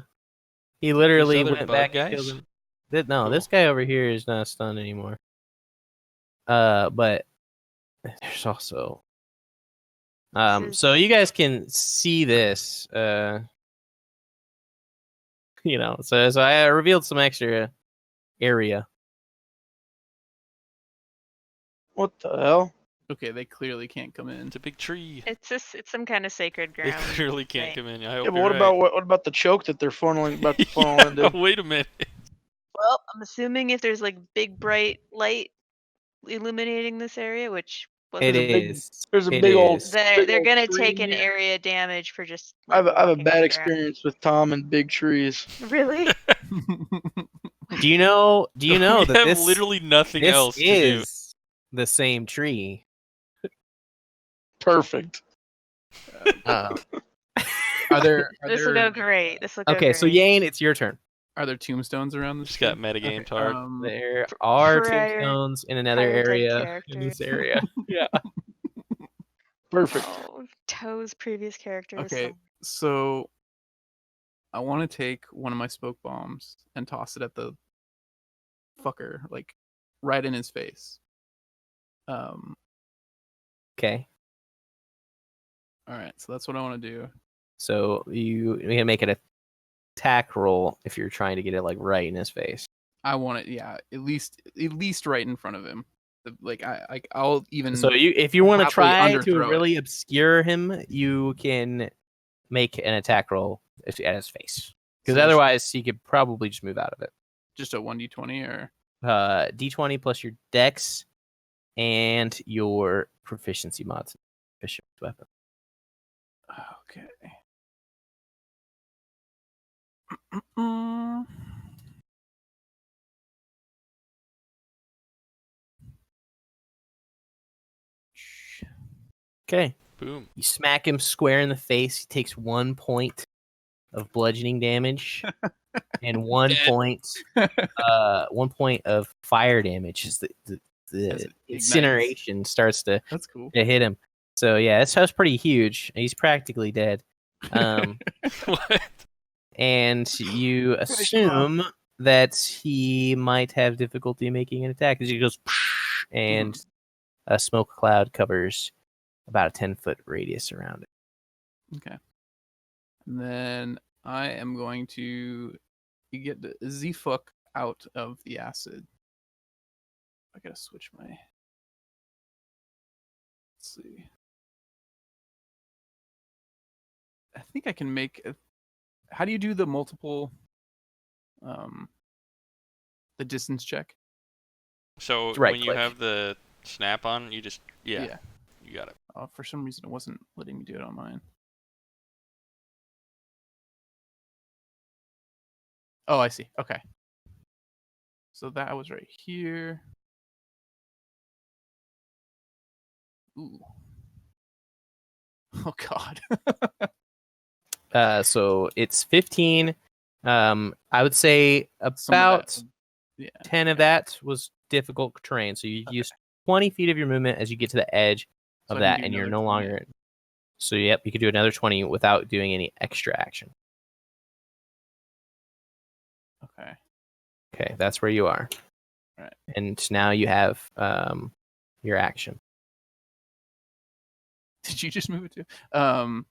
he literally other went bug back and guys? killed him. No, Cool. this guy over here is not stunned anymore. But there's also This is- so you guys can see this, you know, so I revealed some extra area. What the hell? Okay, they clearly can't come in. It's a big tree. It's some kind of sacred They ground. clearly can't thing. come in. I Yeah, hope but you're what right. about what about the choke that they're funneling about to funnel Yeah, into? wait a minute. Well, I'm assuming if there's like big bright light illuminating this area, which It wasn't a big- is. there's a It big old- is. they're old gonna tree take an here. area damage for just. I have Like, a walking bad around. experience with Tom and big trees. Really? Do you know? Do you know we that have this literally nothing this else to do? is the same tree? Perfect. Uh, Are there This will go great. This will go okay, great. so Yane, it's your turn. are there tombstones around this? Just got tree? metagamed Okay, hard. There are prior- tombstones in another prior dead area in this area. Yeah. Perfect. Oh, Toe's previous character. is Okay, so I want to take one of my smoke bombs and toss it at the fucker, like right in his face. Okay. All right, so that's what I want to do. So you can make an attack roll if you're trying to get it like right in his face. I want it, yeah, at least right in front of him. Like I'll even. So if you want to happily try to underthrow it. really obscure him, you can make an attack roll at his face. Because So just- otherwise, he could probably just move out of it. just a 1d20 or D20 plus your dex and your proficiency mods. Efficient weapon. okay. Mm. Okay. Boom. You smack him square in the face. He takes 1 point of bludgeoning damage and 1 Dead. point, 1 point of fire damage. As As the it ignites. incineration starts to That's cool. hit him. So yeah, this house pretty huge. He's practically dead. What? And you Finish him off. assume that he might have difficulty making an attack as he goes, and a smoke cloud covers about a 10-foot radius around it. Okay. And then I am going to get the Z-Fuck out of the acid. I gotta switch my. Let's see. I think I can make. How do you do the multiple? The distance check. So It's right when you click. have the snap on, you just you got it. For some reason, it wasn't letting me do it on mine. Oh, I see. Okay. So that was right here. Ooh. Oh God. So it's 15. I would say Some of about that. Yeah. 10 of that was difficult terrain. So you use 20 feet of your movement as you get to the edge So of I can that, do and you're another no 20. longer. So yep, you could do another 20 without doing any extra action. Okay. Okay, that's where you are. Right. And now you have your action. Did you just move it to? I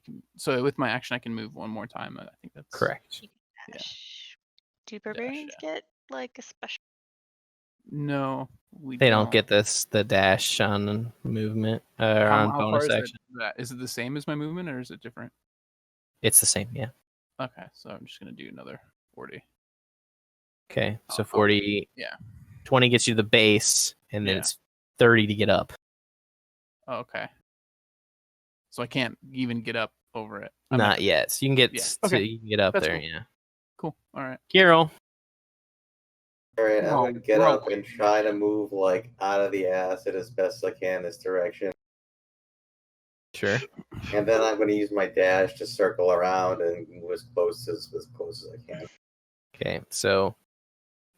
can. So with my action, I can move one more time. I think that's Correct. Yeah. Dash. Do barbarians get like a special? No, we They don't get the dash on movement on How bonus far is action. that? Is it the same as my movement, or is it different? It's the same, yeah. Okay, so I'm just gonna do another 40. Okay, so Oh, 40. yeah. 20 gets you the base, and then Yeah. it's 30 to get up. Oh, okay. So I can't even get up over it. Not yet. So you can get Okay. you can get up That's there, cool. yeah. Cool. All right. Kirill. All right, I'm Well, gonna get we're all up and try to move like out of the acid as best I can this direction, Sure. and then I'm gonna use my dash to circle around and move as close as I can. Okay, so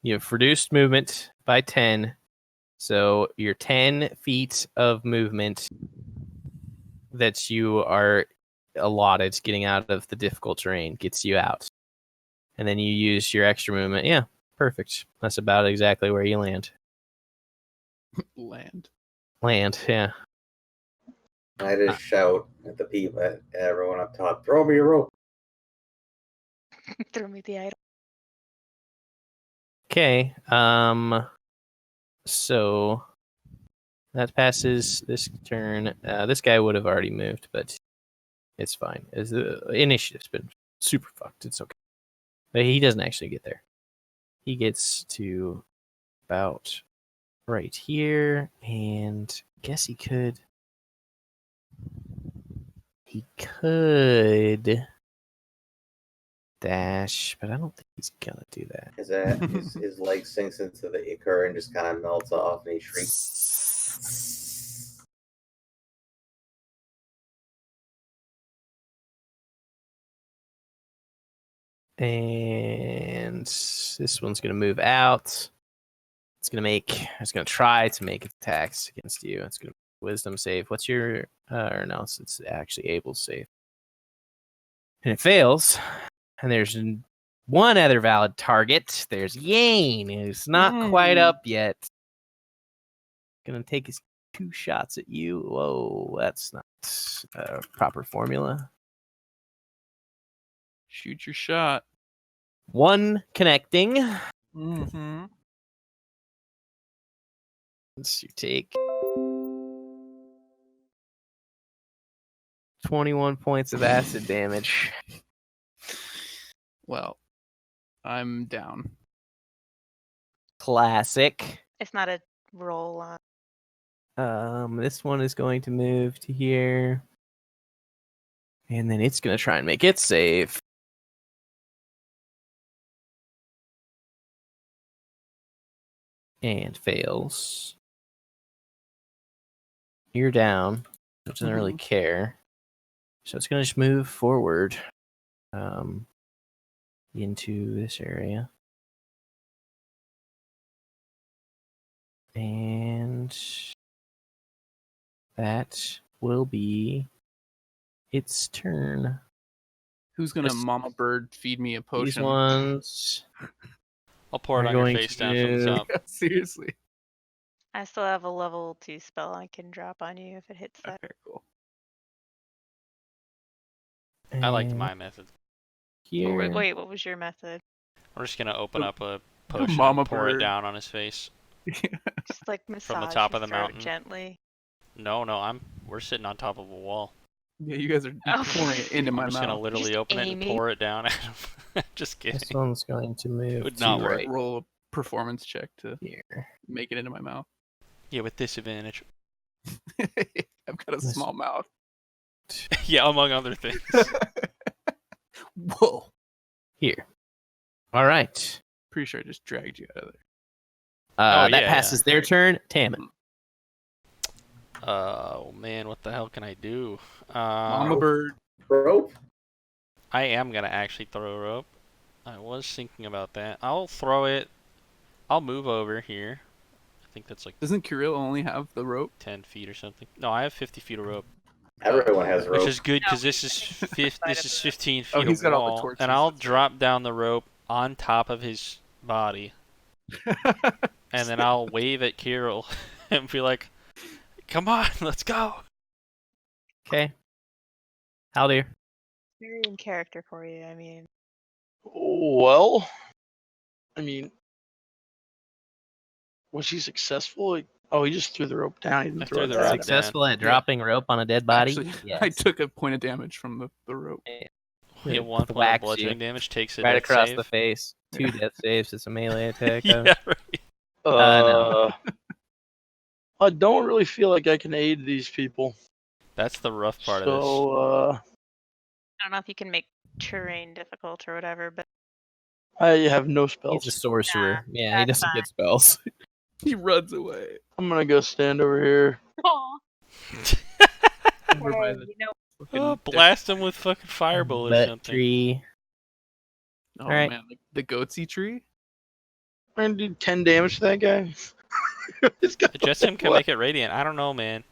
you've reduced movement by 10. So your 10 feet of movement that you are allotted getting out of the difficult terrain gets you out. And then you use your extra movement. Yeah, perfect. That's about exactly where you land. Land. Yeah. I just shout at the people, at everyone up top, throw me a rope. Throw me the item. Okay. So that passes this turn. This guy would have already moved, but it's fine. The initiative's been super fucked. It's okay. But he doesn't actually get there. He gets to about right here, and I guess he could dash, but I don't think he's gonna do that. His leg sinks into the ichor and just kind of melts off, and he shrieks. And this one's gonna move out. It's gonna try to make attacks against you. It's gonna wisdom save. What's your or no, it's actually able save. And it fails. And there's one other valid target. There's Yane, who's not quite up yet. Gonna take his 2 shots at you. Whoa, that's not a proper formula. Shoot your shot. 1 connecting. Mm-hmm. So you take 21 points of acid damage. Well, I'm down. Classic. It's not a roll on. This one is going to move to here. And then it's going to try and make its save. And fails. You're down. It doesn't really care. So it's going to just move forward into this area. And that will be its turn. Who's gonna mama bird feed me a potion? These ones I'll pour it are on your going face to down from the move. top. Seriously. I still have a level 2 spell I can drop on you if it hits that. Okay, cool. I liked And my method. here. Wait, what was your method? We're just gonna open up a The potion mama and pour it bird. down on his face. Just like massage From the top of his the throat mountain. gently. No, we're sitting on top of a wall. Yeah, you guys are Oh. pouring it into my I'm just gonna mouth. literally Just open it and aiming. pour it down at him. Just kidding. This one's going to move would to not I'm gonna work. roll a performance check to here. make it into my mouth. Yeah, with disadvantage. I've got a This- small mouth. Yeah, among other things. Whoa. Here. All right. Pretty sure I just dragged you out of there. That yeah, passes their turn. Tammin. Oh man, what the hell can I do? Mama bird. Rope? I am gonna actually throw a rope. I was thinking about that. I'll throw it. I'll move over here. I think that's like Doesn't Kirill only have the rope? 10 feet or something. No, I have 50 feet of rope. Everyone has rope. Which is good because No, this is 15 feet Oh, he's of got all the wall, torches, and I'll that's right. drop down the rope on top of his body, and then I'll wave at Kirill and be like, "Come on, let's go." Okay. Haldir. Very in character for you. I mean, Well, I mean, was he successful? Oh, he just threw the rope down. He didn't I throw threw it the down. rope Successful at dropping rope on a dead body? Actually, Yes. I took a point of damage from the rope. You It have 1 point of whacks bludgeoning you damage, takes a right death across save. the face. 2 death saves. It's a melee attack. Yeah, right. No. I don't really feel like I can aid these people. That's the rough part of this. So, I don't know if you can make terrain difficult or whatever, but I have no spells. He's a sorcerer. Yeah, he that's doesn't fine. get spells. He runs away. I'm gonna go stand over here. Over by the you know, Oh, fucking blast him with fucking fireball or Butt something. tree. Oh Alright. man, the goatsy tree? I'm gonna do 10 damage to that guy. It's got Just him can make it radiant. I don't know, man.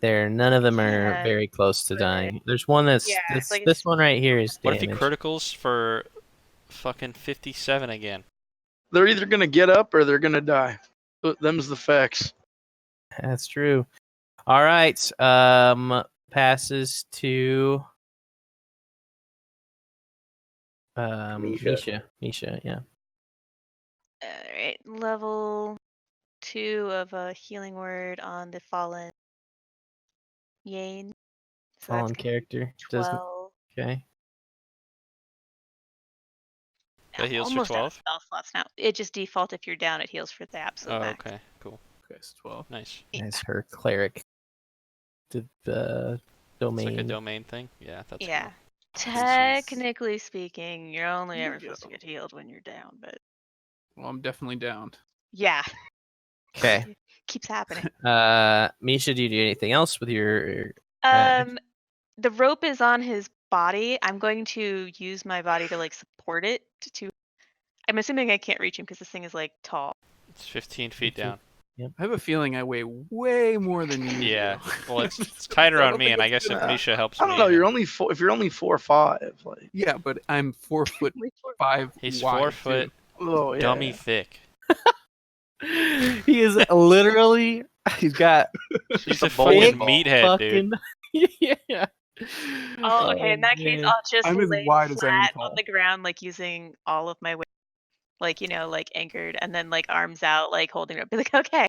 None of them are Yeah, very close to but- dying. There's one that's Yeah, this, like this it's- one right here is What if he damaged. criticals for fucking 57 again? They're either gonna get up or them's gonna die. Them's the facts. That's true. All right. Passes to Misha. Misha, yeah. Alright, level 2 of a healing word on the fallen Yane. So Fallen that's gonna be character. Doesn't 12. okay. That I'm heals for almost out 12? of spell slots now. It just default if you're down, it heals for the absolute Oh, max. okay, cool, Okay, so 12. nice. Yeah. As her cleric. To the It's domain. like a domain thing. Yeah, that's Yeah. cool. Technically speaking, you're only Here ever we supposed to go. get healed when you're down, but Well, I'm definitely downed. yeah, Okay. keeps happening. Misha, do you do anything else with your The rope is on his body. I'm going to use my body to like support it to. I'm assuming I can't reach him because this thing is like tall. It's 15 feet down. I have a feeling I weigh way more than you. Yeah. do. Well, it's tighter I on don't me, think and I it's guess if gonna- Misha helps I don't me, know. then- You're only 4. If you're only 4'5", like, Yeah, but I'm 4'5" He's wide, 4 too. foot, oh yeah. dummy thick. He is literally he's got He's a a bowling fucking ball. meathead, dude. yeah. Oh, okay. In that case, man. I'll just I'm as lay wide as I am flat tall. on the ground, like using all of my weight, like like anchored, and then like arms out, like holding it. Be like, okay,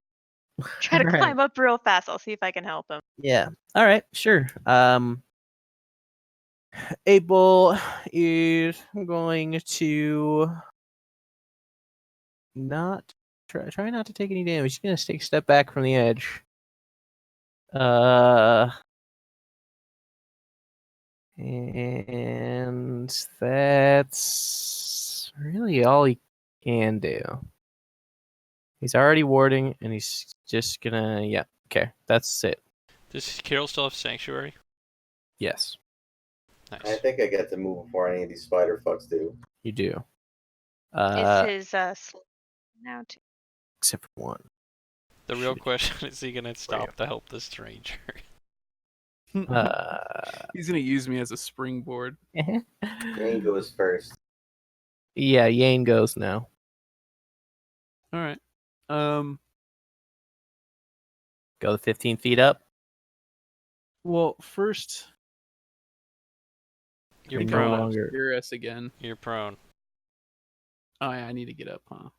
try to Alright. climb up real fast. I'll see if I can help him. Yeah. All right. Sure. Abel is going to not try not to take any damage. He's gonna take a step back from the edge. And that's really all he can do. He's already warding, and he's just gonna yeah. Okay, that's it. Does Carol still have Sanctuary? Yes, I Nice. think I get to move before any of these spider fucks do. you do. Is his now too? Except for one. The real Shit. question is he gonna stop to help the stranger? He's gonna use me as a springboard. Jane goes first. Yeah, Yane goes now. All right. Go the 15 feet up. Well, first, You're You're no prone. longer. hear us again. You're prone. Oh yeah, I need to get up, huh?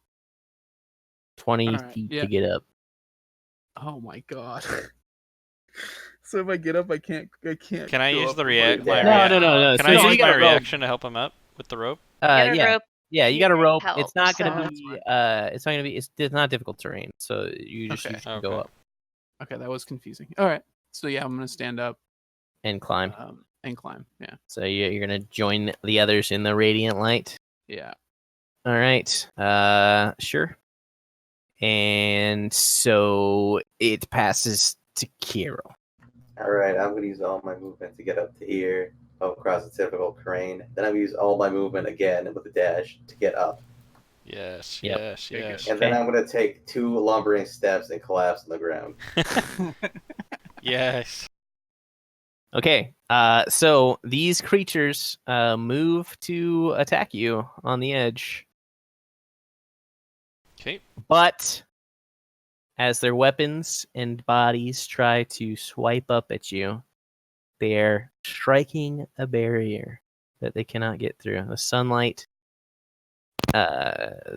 20 Alright, feet yeah. to get up. Oh my god. So if I get up, I can't. Can I go use up the before I react? get My down. No. Can So I you use got my a rope. reaction to help him up with the rope? Get a Yeah. rope. Yeah, you got a here rope. help, It's not gonna so- That's be. fine. It's not gonna be. It's not difficult terrain. So you just Okay. use it to go Okay. up Okay, that was confusing. All right. So yeah, I'm gonna stand up and climb. and climb. Yeah. So you're gonna join the others in the radiant light. Yeah. All right. Sure. And so it passes to Kiro. All right, I'm gonna use all my movement to get up to here, across the typical crane. Then I'm gonna use all my movement again with a dash to get up, Yes, Yep. yes, Okay, yes. and then Okay. I'm gonna take 2 lumbering steps and collapse on the ground. Yes. Okay. So these creatures move to attack you on the edge, Okay. but as their weapons and bodies try to swipe up at you, they are striking a barrier that they cannot get through. The sunlight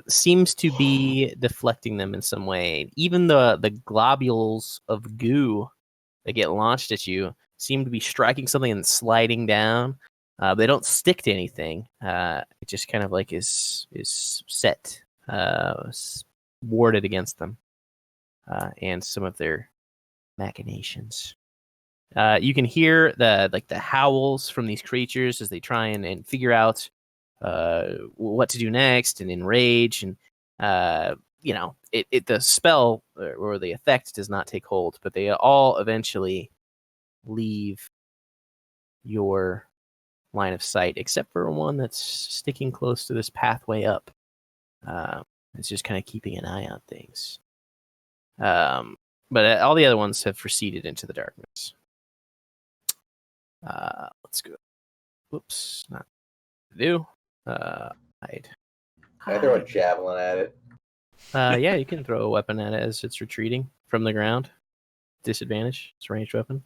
seems to be deflecting them in some way. Even the globules of goo that get launched at you seem to be striking something and sliding down. They don't stick to anything. It just kind of like is set, warded against them, and some of their machinations. You can hear the howls from these creatures as they try and figure out what to do next and enrage, and the spell or the effect does not take hold, but they all eventually leave your line of sight, except for one that's sticking close to this pathway up. It's just kind of keeping an eye on things. But all the other ones have receded into the darkness. Let's go. Whoops, not do. Hide. I throw a javelin at it. Yeah, you can throw a weapon at it as it's retreating from the ground. Disadvantage. It's a ranged weapon.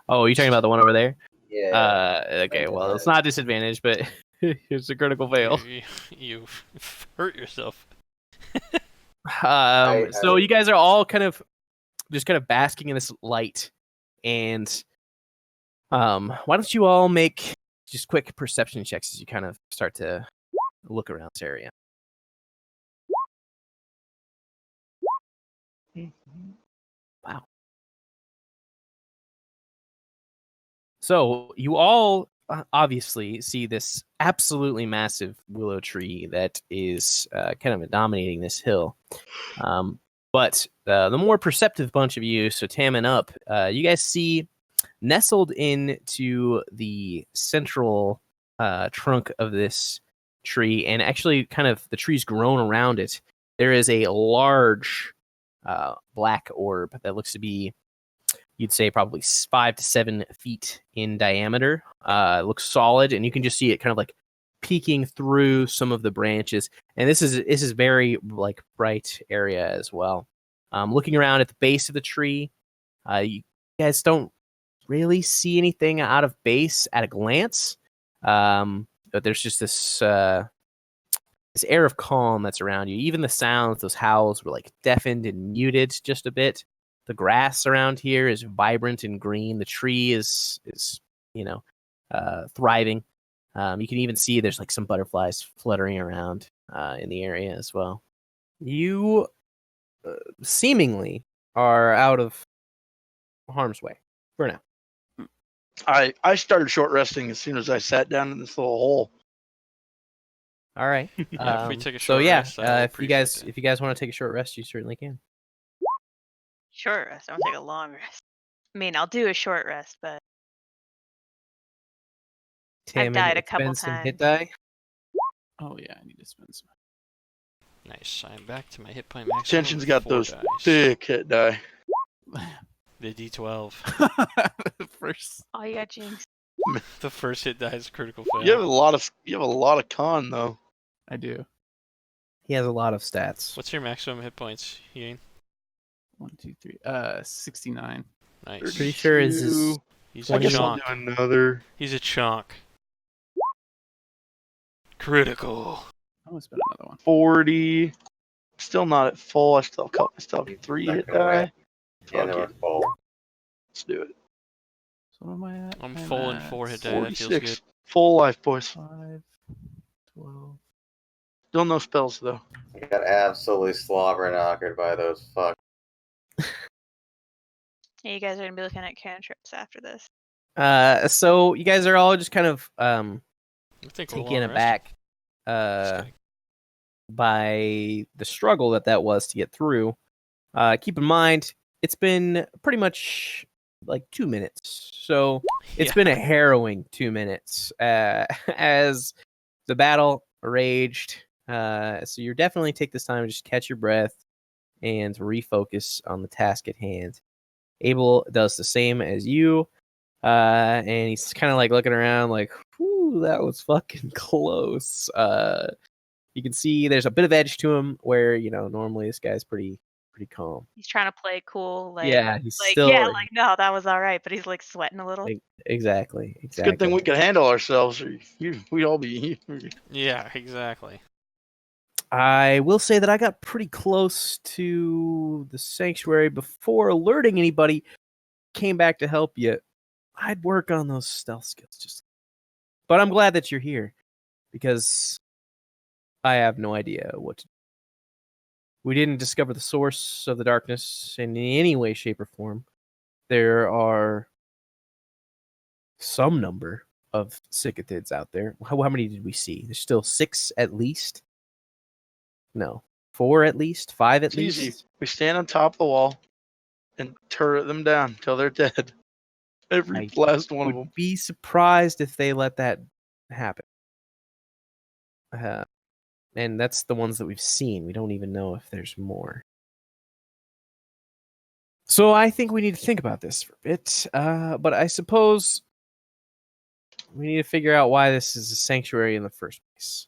Oh, you're talking about the one over there? Yeah. Okay, well, it's not disadvantage, but here's a critical fail. You hurt yourself. So you guys are all kind of basking in this light, and why don't you all make just quick perception checks as you kind of start to look around this area. Wow. So you all obviously see this absolutely massive willow tree that is kind of dominating this hill. But the more perceptive bunch of you, so Tam and up, you guys see nestled into the central trunk of this tree, and actually kind of the tree's grown around it, there is a large black orb that looks to be, you'd say, probably 5 to 7 feet in diameter. It looks solid, and you can just see it kind of like peeking through some of the branches. And this is very like bright area as well. Looking around at the base of the tree, you guys don't really see anything out of base at a glance. But there's just this air of calm that's around you. Even the sounds, those howls, were like deafened and muted just a bit. The grass around here is vibrant and green. The tree is thriving. You can even see there's like some butterflies fluttering around in the area as well. You seemingly are out of harm's way for now. I started short resting as soon as I sat down in this little hole. All right. Yeah, if we take a So short yeah, rest, I would if you guys appreciate that. if you guys want to take a short rest, you certainly can. Short rest. I don't take a long rest. I mean, I'll do a short rest, but Tam, died a couple some hit times. die. Oh yeah, I need to spend some. Nice. I'm back to my hit point maximum. Tension's with got 4 those dice. thick hit die. The D12. First. Oh, you got jinx. The first hit die is a critical fail. You have a lot of con though. I do. He has a lot of stats. What's your maximum hit points, Ian? 1, 2, 3. 69. Nice. Pretty sure is his 32. He's I a guess I'll chonk. do another. He's a chonk. Critical. I almost bet another one. 40. Still not at full. I still have He's 3 not hit gonna die. wrap. Yeah, Fuck no, it. it's full. Let's do it. So what am I at? I'm full in at 4 hit die. That feels 46. good. Full life, boys. 5, 12. Still no spells, though. I got absolutely slobber knockered by those fuck. Yeah, you guys are gonna be looking at cantrips after this. So you guys are all just kind of I think we're taken long rested. aback Just kidding. by the struggle that was to get through. Keep in mind, it's been pretty much like 2 minutes. So it's Yeah. been a harrowing 2 minutes as the battle raged. So you're definitely take this time to just catch your breath and refocus on the task at hand. Abel does the same as you. And he's kind of like looking around like, whew, that was fucking close. You can see there's a bit of edge to him where, normally this guy's pretty calm. He's trying to play cool, like Yeah, he's like still yeah, like no, that was all right, but he's like sweating a little. exactly. It's a good thing we can handle ourselves. Or we'd all be. Yeah, exactly. I will say that I got pretty close to the sanctuary before alerting anybody. Came back to help you. I'd work on those stealth skills but I'm glad that you're here because I have no idea what to do. We didn't discover the source of the darkness in any way, shape, or form. There are some number of Sikathids out there. How many did we see? There's still 6 at least? No. 4 at least? 5 at It's least? easy. We stand on top of the wall and turret them down until they're dead. Every last one of them. Would be surprised if they let that happen. And that's the ones that we've seen. We don't even know if there's more. So I think we need to think about this for a bit. But I suppose we need to figure out why this is a sanctuary in the first place.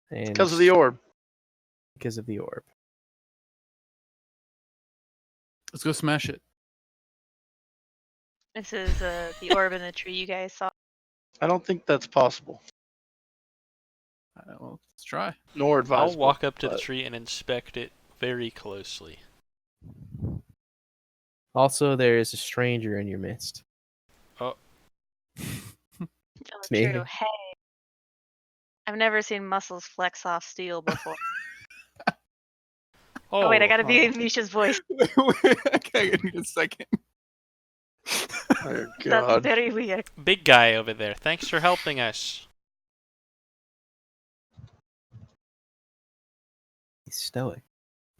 And Because of the orb. Because of the orb. Let's go smash it. This is the orb in the tree you guys saw. I don't think that's possible. Well, let's try. Nor advisable. I'll walk up to the but- tree and inspect it very closely. Also, there is a stranger in your midst. Oh, Oh, me. true. Hey, I've never seen muscles flex off steel before. Oh wait, I gotta be in Misha's voice. Okay, I need a second. Oh, That's God. very weird. big guy over there. Thanks for helping us. He's stoic.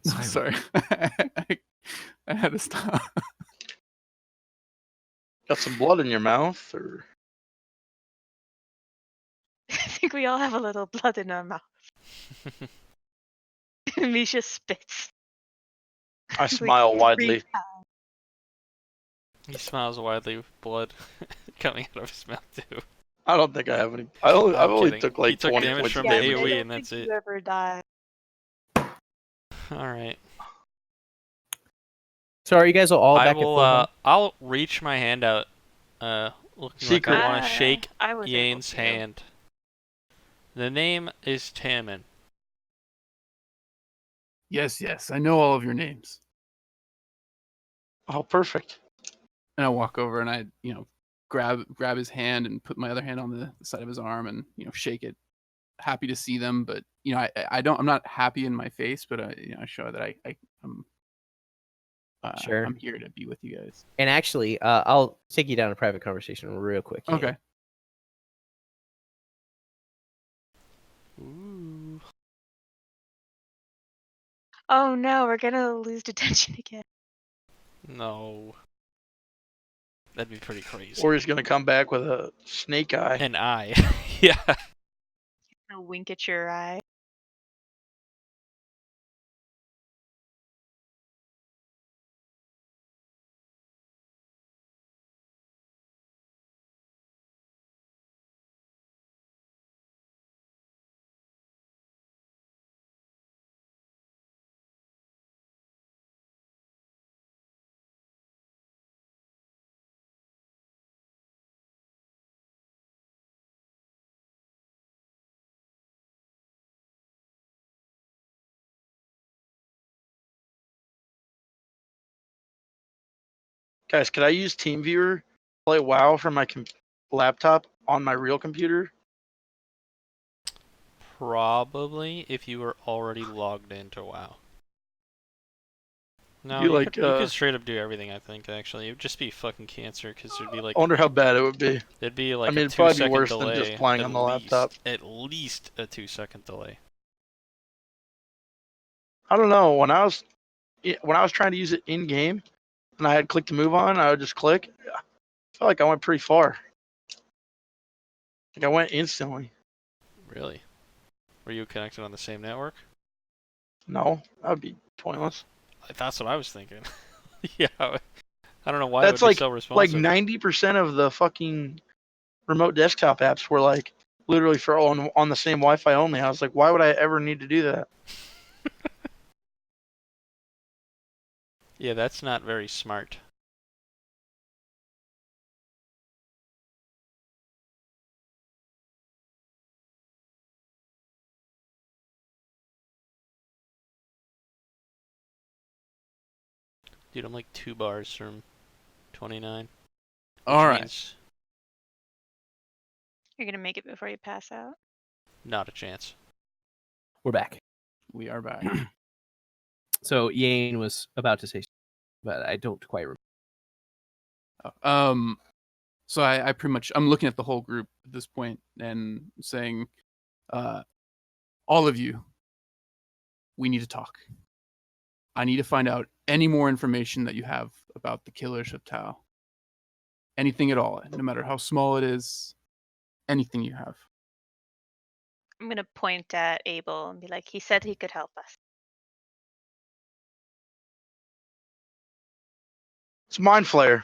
No, sorry. I had to stop. Got some blood in your mouth? Or I think we all have a little blood in our mouth. Misha spits. I smile widely. He smiles widely with blood coming out of his mouth too. I don't think I have any. I've only kidding. took like He took 20 damage points from of the damage. AoE I and don't that's think it. you ever die. Alright. So are you guys all I back will at full health? I'll reach my hand out looking like I want to shake I was able Yane's to. hand. The name is Tammin. Yes, I know all of your names. Oh, perfect. And I walk over and I, grab his hand and put my other hand on the side of his arm and, shake it. Happy to see them, but I'm not happy in my face, but I show that Sure. I'm here to be with you guys. And actually, I'll take you down a private conversation real quick. Ian. Okay. Ooh. Oh no, we're gonna lose detention again. No. That'd be pretty crazy. Or he's going to come back with a snake eye. An eye. Yeah. A wink at your eye. Guys, could I use TeamViewer, play WoW from my laptop on my real computer? Probably if you were already logged into WoW. No, You you could straight up do everything. I think actually, it would just be fucking cancer because there'd be like I wonder how bad it would be. there'd be like I mean, a it'd probably be 2-second worse delay. than just playing on the laptop. At least a 2-second delay. I don't know. When I was trying to use it in game, and I had click to move on, I would just click. I felt like I went pretty far. Like I went instantly. Really? Were you connected on the same network? No, that would be pointless. That's what I was thinking. Yeah, I don't know why That's it would like be so responsive. 90% of the fucking remote desktop apps were like literally for on the same Wi-Fi only. I was like, why would I ever need to do that? Yeah, that's not very smart. Dude, I'm like 2 bars from 29. All right. Means You're gonna make it before you pass out. not a chance. We're back. We are back. So Yane was about to say, but I don't quite remember. So I pretty much I'm looking at the whole group at this point and saying, all of you, we need to talk. I need to find out any more information that you have about the killers of Tau. Anything at all, no matter how small it is, anything you have. I'm gonna point at Abel and be like, he said he could help us. It's Mind Flayer.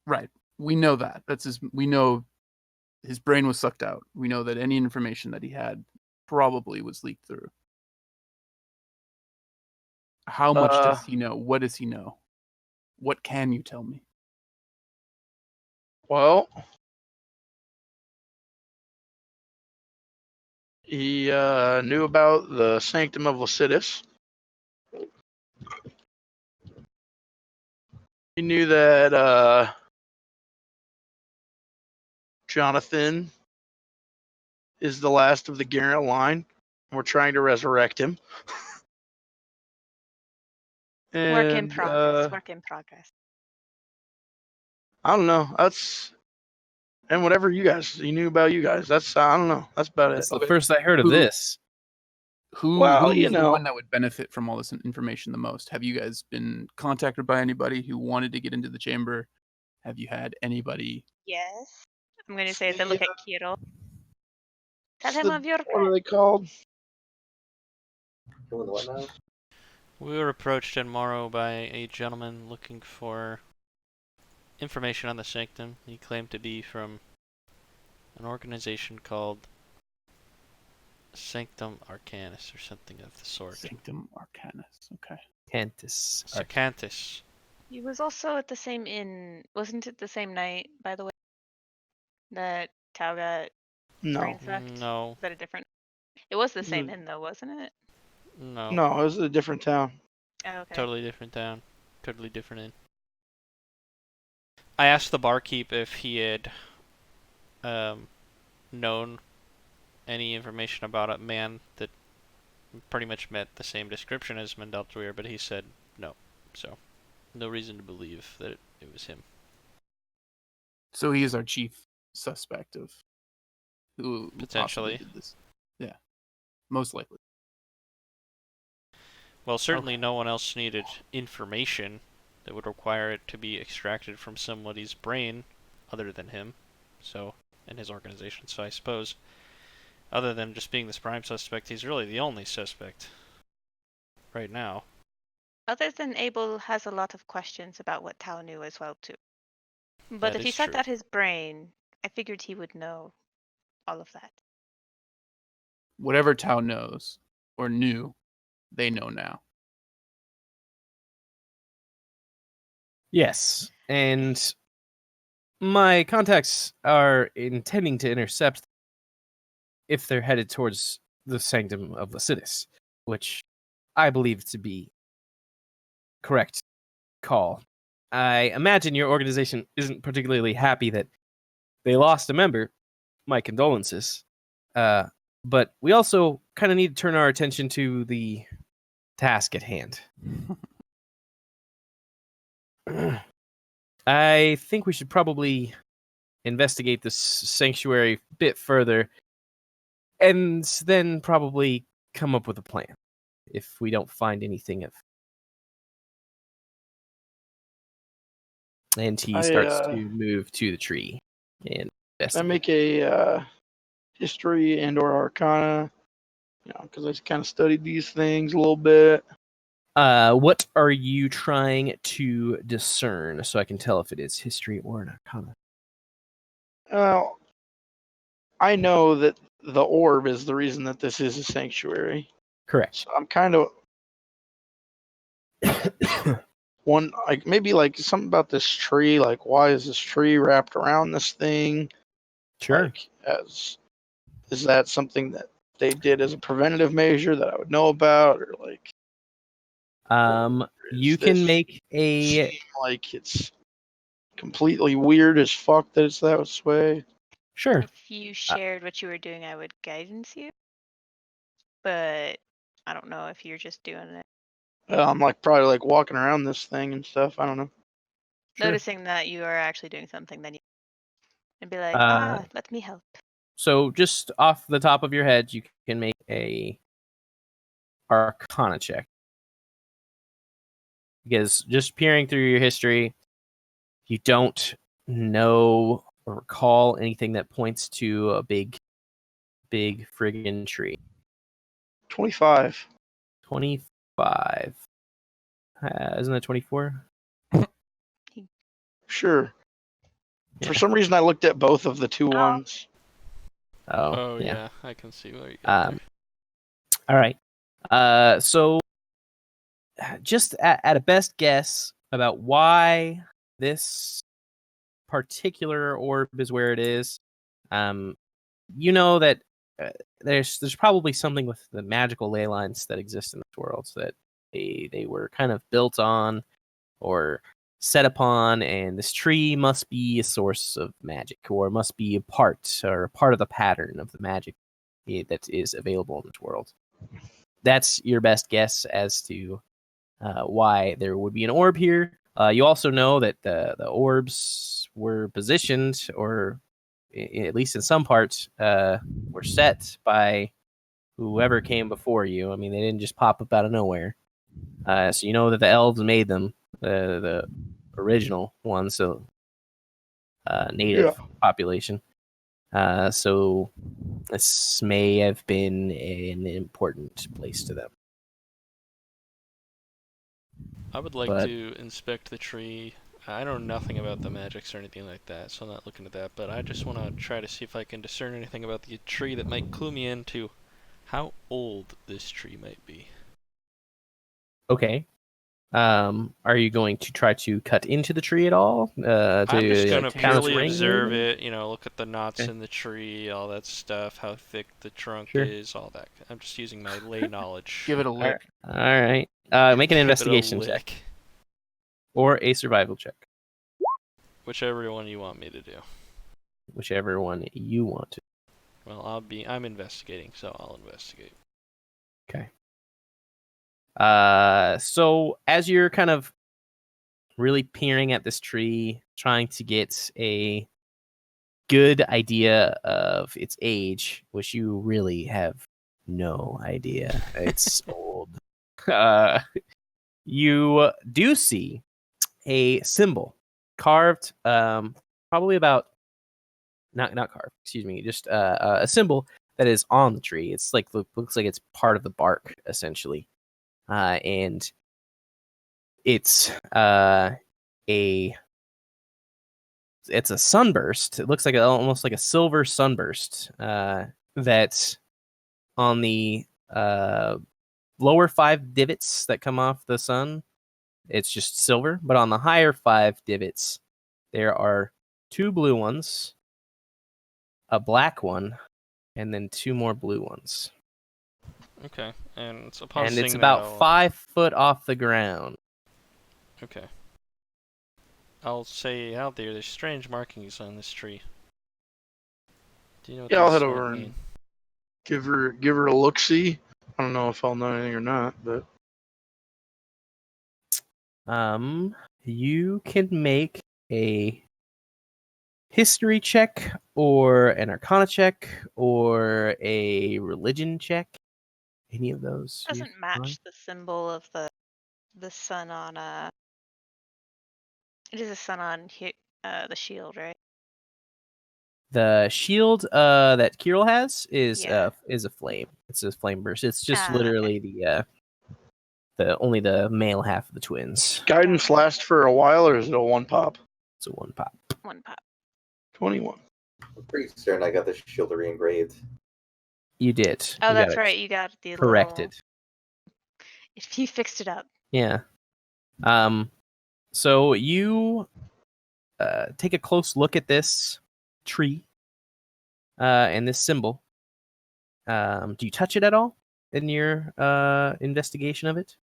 Right. We know that. We know his brain was sucked out. We know that any information that he had probably was leaked through. How much does he know? What does he know? What can you tell me? Well, he knew about the Sanctum of Lascitus. He knew that Jonathan is the last of the Garrett line. We're trying to resurrect him. Work in And progress. Work in progress. I don't know. And whatever he knew about you guys. That's I don't know. That's about That's it. the first I heard of Who- this. Who Well, is you the know. one that would benefit from all this information the most? Have you guys been contacted by anybody who wanted to get into the chamber? Have you had anybody? Yes. I'm gonna say to look at Kirill. Tell him of your What are they called? Doing what now? We were approached in Morrow by a gentleman looking for information on the Sanctum. He claimed to be from an organization called Sanctum Arcanus or something of the sort. Sanctum Arcanus. Okay. Cantus. Sikathids. He was also at the same inn. Wasn't it the same night, by the way, that Tau got No. brain sucked? No, Is that a different? It was the This same is- inn, though, wasn't it? no. No, this is a different town. Oh, okay. Totally different town. Totally different inn. I asked the barkeep if he had known any information about a man that pretty much met the same description as Mendeltweir, but he said no. So, no reason to believe that it was him. So he is our chief suspect of who Potentially. possibly did this. Yeah, most likely. Well, certainly Okay. no one else needed information that would require it to be extracted from somebody's brain other than him, so, and his organization. So I suppose, other than just being this prime suspect, he's really the only suspect right now. Other than Abel has a lot of questions about what Tau knew as well, too. But That if he is sucked true. out his brain, I figured he would know all of that. Whatever Tau knows or knew, they know now. Yes, and my contacts are intending to intercept if they're headed towards the Sanctum of Lascitus, which I believe to be correct call. I imagine your organization isn't particularly happy that they lost a member. My condolences. But we also kind of need to turn our attention to the task at hand. I think we should probably investigate this sanctuary a bit further and then probably come up with a plan if we don't find anything of. And he starts to move to the tree and I make a history and/or arcana, because I kind of studied these things a little bit. What are you trying to discern so I can tell if it is history or an arcana? Well, I know that the orb is the reason that this is a sanctuary. Correct. So I'm kind of maybe something about this tree. Like, why is this tree wrapped around this thing? Sure. Is that something that they did as a preventative measure that I would know about, or you can make a. Seem like it's completely weird as fuck that it's that way. Sure. If you shared what you were doing, I would guidance you. But I don't know if you're just doing it. I'm probably walking around this thing and stuff. I don't know. Sure. Noticing that you are actually doing something, then you and be like, let me help. So just off the top of your head, you can make a arcana check. Because just peering through your history, you don't know or recall anything that points to a big friggin' tree. 25. 25. Isn't that 24? Sure. Yeah. For some reason, I looked at both of the two ones. Oh yeah, I can see where you got there. All right. So just at a best guess about why this particular orb is where it is, you know that there's probably something with the magical ley lines that exist in this world that they were kind of built on or set upon, and this tree must be a source of magic, or must be a part of the pattern of the magic that is available in this world. That's your best guess as to why there would be an orb here. You also know that the orbs were positioned, or at least in some parts, were set by whoever came before you. I mean, they didn't just pop up out of nowhere. So you know that the elves made them, the original ones, so native population. So this may have been an important place to them. I would like to inspect the tree. I know nothing about the magics or anything like that, so I'm not looking at that, but I just want to try to see if I can discern anything about the tree that might clue me into how old this tree might be. Okay. Are you going to try to cut into the tree at all? I'm just going to purely ring observe it, look at the knots in the tree, all that stuff, how thick the trunk is, all that. I'm just using my lay knowledge. Give it a lick. All right. Make an investigation check. Or a survival check. Whichever one you want me to do. Whichever one you want to. Well, I'm investigating, so I'll investigate. Okay. So as you're kind of really peering at this tree, trying to get a good idea of its age, which you really have no idea. It's old. You do see a symbol carved, probably about not carved. Excuse me, just a symbol that is on the tree. It's looks like it's part of the bark, essentially. And it's a sunburst. It looks like almost like a silver sunburst. That's on the lower 5 divots that come off the sun. It's just silver, but on the higher 5 divots, there are 2 blue ones, a black one, and then 2 more blue ones. Okay, and it's about 5 foot off the ground. Okay. I'll say out there's strange markings on this tree. Do you know what Yeah, I'll these head might over mean? and give her a look. See, I don't know if I'll know anything or not, but You can make a history check or an arcana check or a religion check. Any of those? Doesn't match the symbol of the sun on it is a sun on the shield, right? The shield that Kirill has is Yeah. a flame. It's a flame burst. It's just Okay. literally the only the male half of the twins. guidance lasts for a while, or is it a one pop? It's a one pop. One pop. 21. I'm pretty certain I got the shield re-engraved. You did. Oh, You that's got it right. You got the corrected. If you fixed it up. Yeah. So you take a close look at this tree and this symbol. Do you touch it at all in your investigation of it?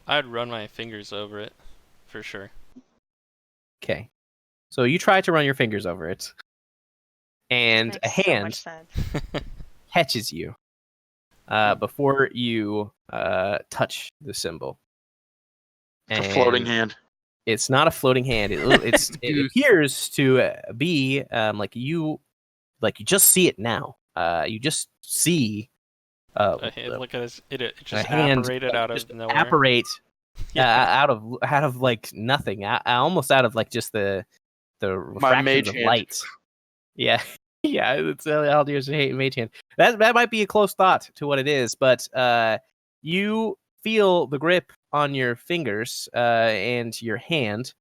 I'd run my fingers over it, for sure. Okay. So you try to run your fingers over it, and Makes a so hand much sense. catches you before you touch the symbol. It's a floating And hand. it's not a floating hand. It Goose. appears to be like you just see it now. You just see A hand, look at this. It just hand apparated out just of nowhere. apparate Yeah. out of like nothing, almost out of like just the refractions mage of hand. light. Yeah, yeah, it's Aldir's mage hand. That might be a close thought to what it is, but you feel the grip on your fingers and your hand,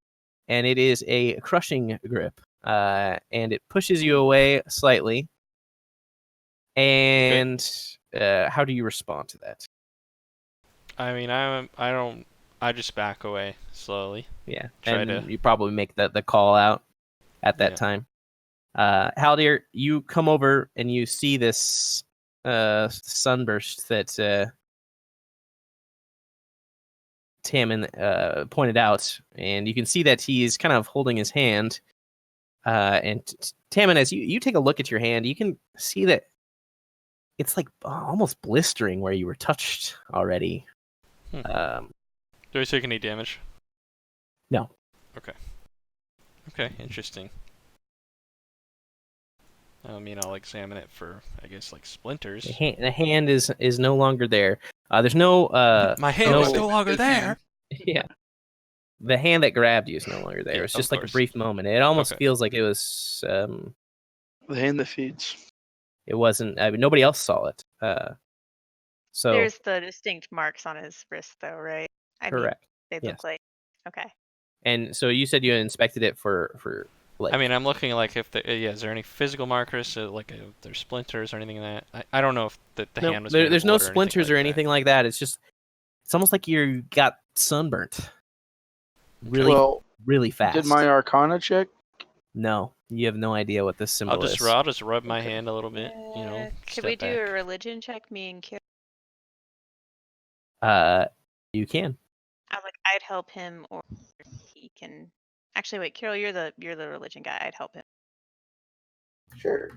and it is a crushing grip, and it pushes you away slightly. And how do you respond to that? I mean, I just back away slowly. Yeah, Try and to- you probably make the call out at that Yeah. time. Haldir, you come over and you see this sunburst that Tammin pointed out, and you can see that he's kind of holding his hand. And Tammin, as you take a look at your hand, you can see that it's like almost blistering where you were touched already. Do I take any damage? No. Okay, interesting. I mean, I'll examine it for, I guess, like splinters. The hand is no longer there. There's no My hand no, is no longer there. yeah. The hand that grabbed you is no longer there. Yeah, It's just of like a course. brief moment. It almost Okay. feels like it was. The hand that feeds. It wasn't. I mean, nobody else saw it. So There's the distinct marks on his wrist, though, right? I mean, correct. they Yes. look like. Okay. And so you said you inspected it for like. I mean, I'm looking like if the, is there any physical markers, like if there's splinters or anything like that? I don't know if the no, hand was made of there's no wood or anything splinters like or anything like that. It's just. It's almost like you got sunburnt. Really, Well, really fast. did my Arcana check? No, you have no idea what this symbol is. I'll just rub my Okay. hand a little bit, you know. Should step we do back. a religion check, me and Kira? You can. I'd help him, or he can. Actually, wait, Carol, you're the religion guy. I'd help him. Sure.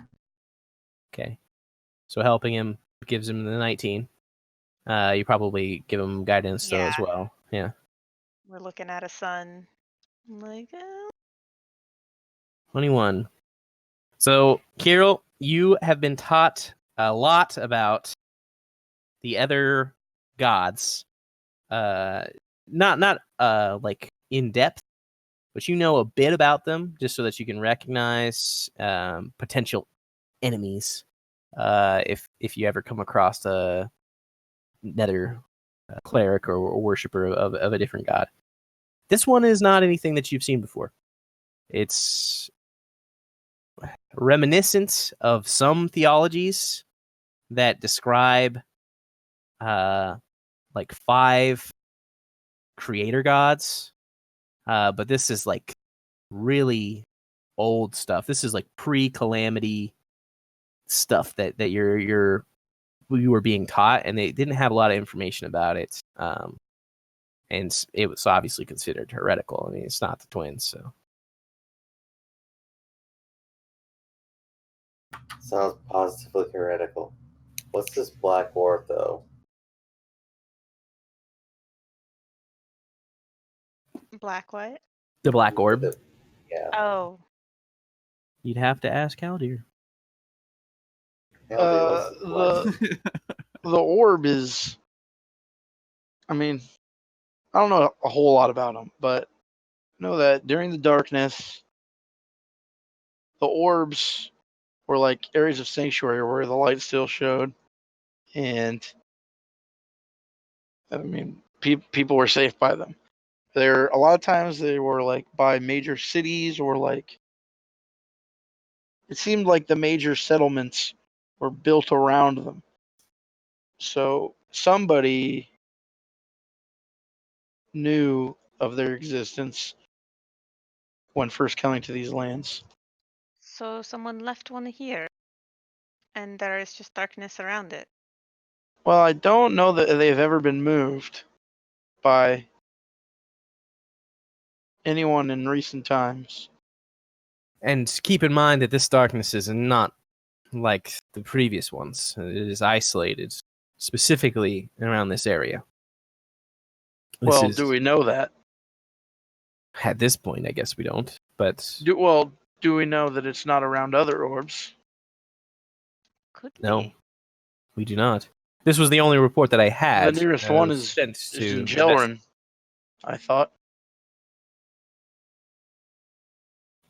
Okay. So helping him gives him the 19. You probably give him guidance though as Yeah. well. Yeah. We're looking at a sun. Like, 21. So, Kirill, you have been taught a lot about the other gods. Not like in depth, but you know a bit about them just so that you can recognize potential enemies if you ever come across another cleric or worshiper of a different god. This one is not anything that you've seen before. It's reminiscent of some theologies that describe like 5 creator gods, but this is like really old stuff. This is like pre-calamity stuff that you were being taught, and they didn't have a lot of information about it. and it was obviously considered heretical. I mean, it's not the twins, so. Sounds positively heretical. What's this black orb, though? Black what? The black orb. Yeah. Oh, You'd have to ask Haldir. Hell, dude, what's this black- The orb is. I mean, I don't know a whole lot about them, but I know that during the darkness, the orbs were like areas of sanctuary where the light still showed, and I mean, people were safe by them. There, a lot of times they were like by major cities or like. It seemed like the major settlements were built around them. So somebody knew of their existence when first coming to these lands. so someone left one here, and there is just darkness around it. Well, I don't know that they've ever been moved by anyone in recent times. And keep in mind that this darkness is not like the previous ones. It is isolated specifically around this area. Well, do we know that? At this point, I guess we don't. But Do we know that it's not around other orbs? Could no, be. we do not. This was the only report that I had. The nearest one is sent to in Jelrin, I thought.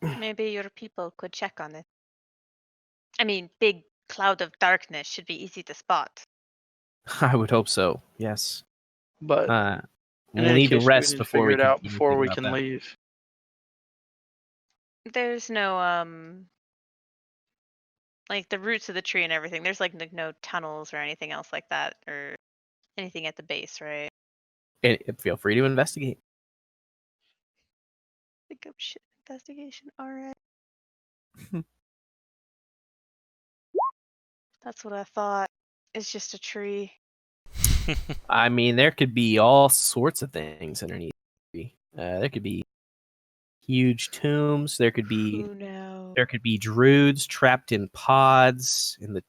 Maybe your people could check on it. I mean, big cloud of darkness should be easy to spot. I would hope so. Yes. But in We'll any need to case, rest we need to before figure we it can out do before anything we about can that. leave. There's no like the roots of the tree and everything. There's like no tunnels or anything else like that, or anything at the base, right? And feel free to investigate. Pick up shit investigation. All right. That's what I thought. It's just a tree. I mean, there could be all sorts of things underneath the tree. There could be huge tombs. There could be Who knows? druids trapped in pods, and the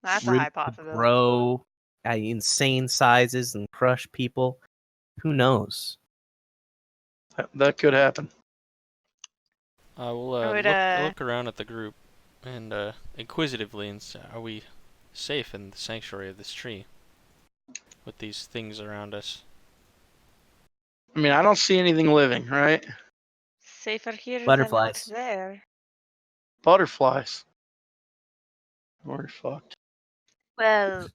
That's a roots high could possibility. grow at insane sizes and crush people. Who knows? That could happen. I will I would, look around at the group and inquisitively, and are we safe in the sanctuary of this tree with these things around us? I mean, I don't see anything living, right? Safer here Butterflies. than out there. Butterflies. We're fucked. Well,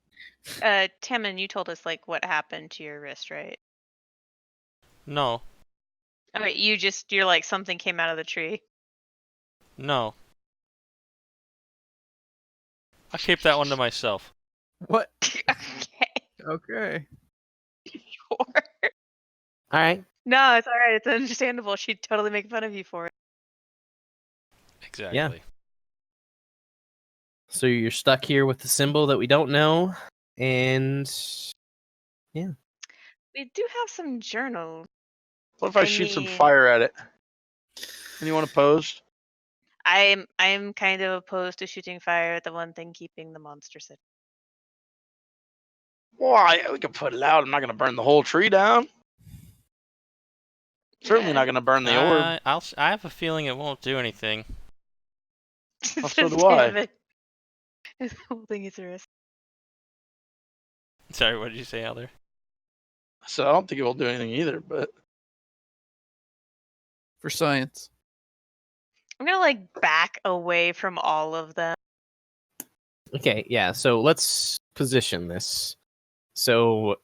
Tammin, you told us like what happened to your wrist, right? No, All right, you're like something came out of the tree. no. I'll keep that one to myself. What? Okay. Okay. Sure. All right. No, it's all right. It's understandable. She'd totally make fun of you for it. Exactly. So you're stuck here with the symbol that we don't know, and We do have some journals. What if I shoot some fire at it? Anyone opposed? I'm kind of opposed to shooting fire at the one thing keeping the monster sit. Why? We can put it out. I'm not going to burn the whole tree down. Certainly Yeah. not going to burn the orb. I have a feeling it won't do anything. Well, so do I. Damn it. This whole thing is a risk. Sorry, what did you say, Elder? So I don't think it will do anything either, but For science. I'm gonna like back away from all of them. okay, yeah. So let's position this. So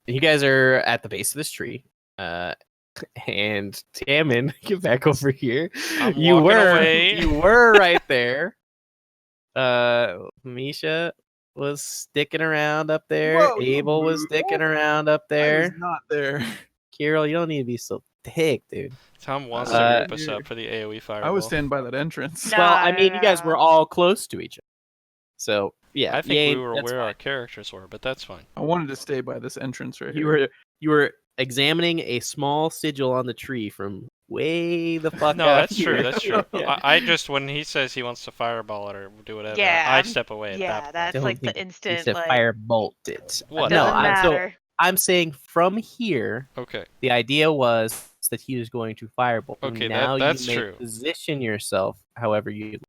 you guys are at the base of this tree, and Tammin, get back over here. I'm you walking were away. you were right there. Misha was sticking around up there. Whoa, Abel was sticking around up I there. was not there. Kirill, you don't need to be so thick, dude. Tom wants Uh, to group us up for the AoE fireball. I was standing by that entrance. No. Well, I mean, you guys were all close to each other. So, yeah. I think yay, we were that's where our fine. characters were, but that's fine. I wanted to stay by this entrance right You here. were examining a small sigil on the tree from way the fuck No, out that's true. here. That's true. Yeah. I just when he says he wants to fireball it or do whatever, Yeah, I step away at that yeah, point. that's Don't like think the he instant said like firebolt it. What? No, doesn't matter. I'm saying from here, Okay. the idea was that he was going to firebolt. Okay, Now that's you may true. position yourself however you.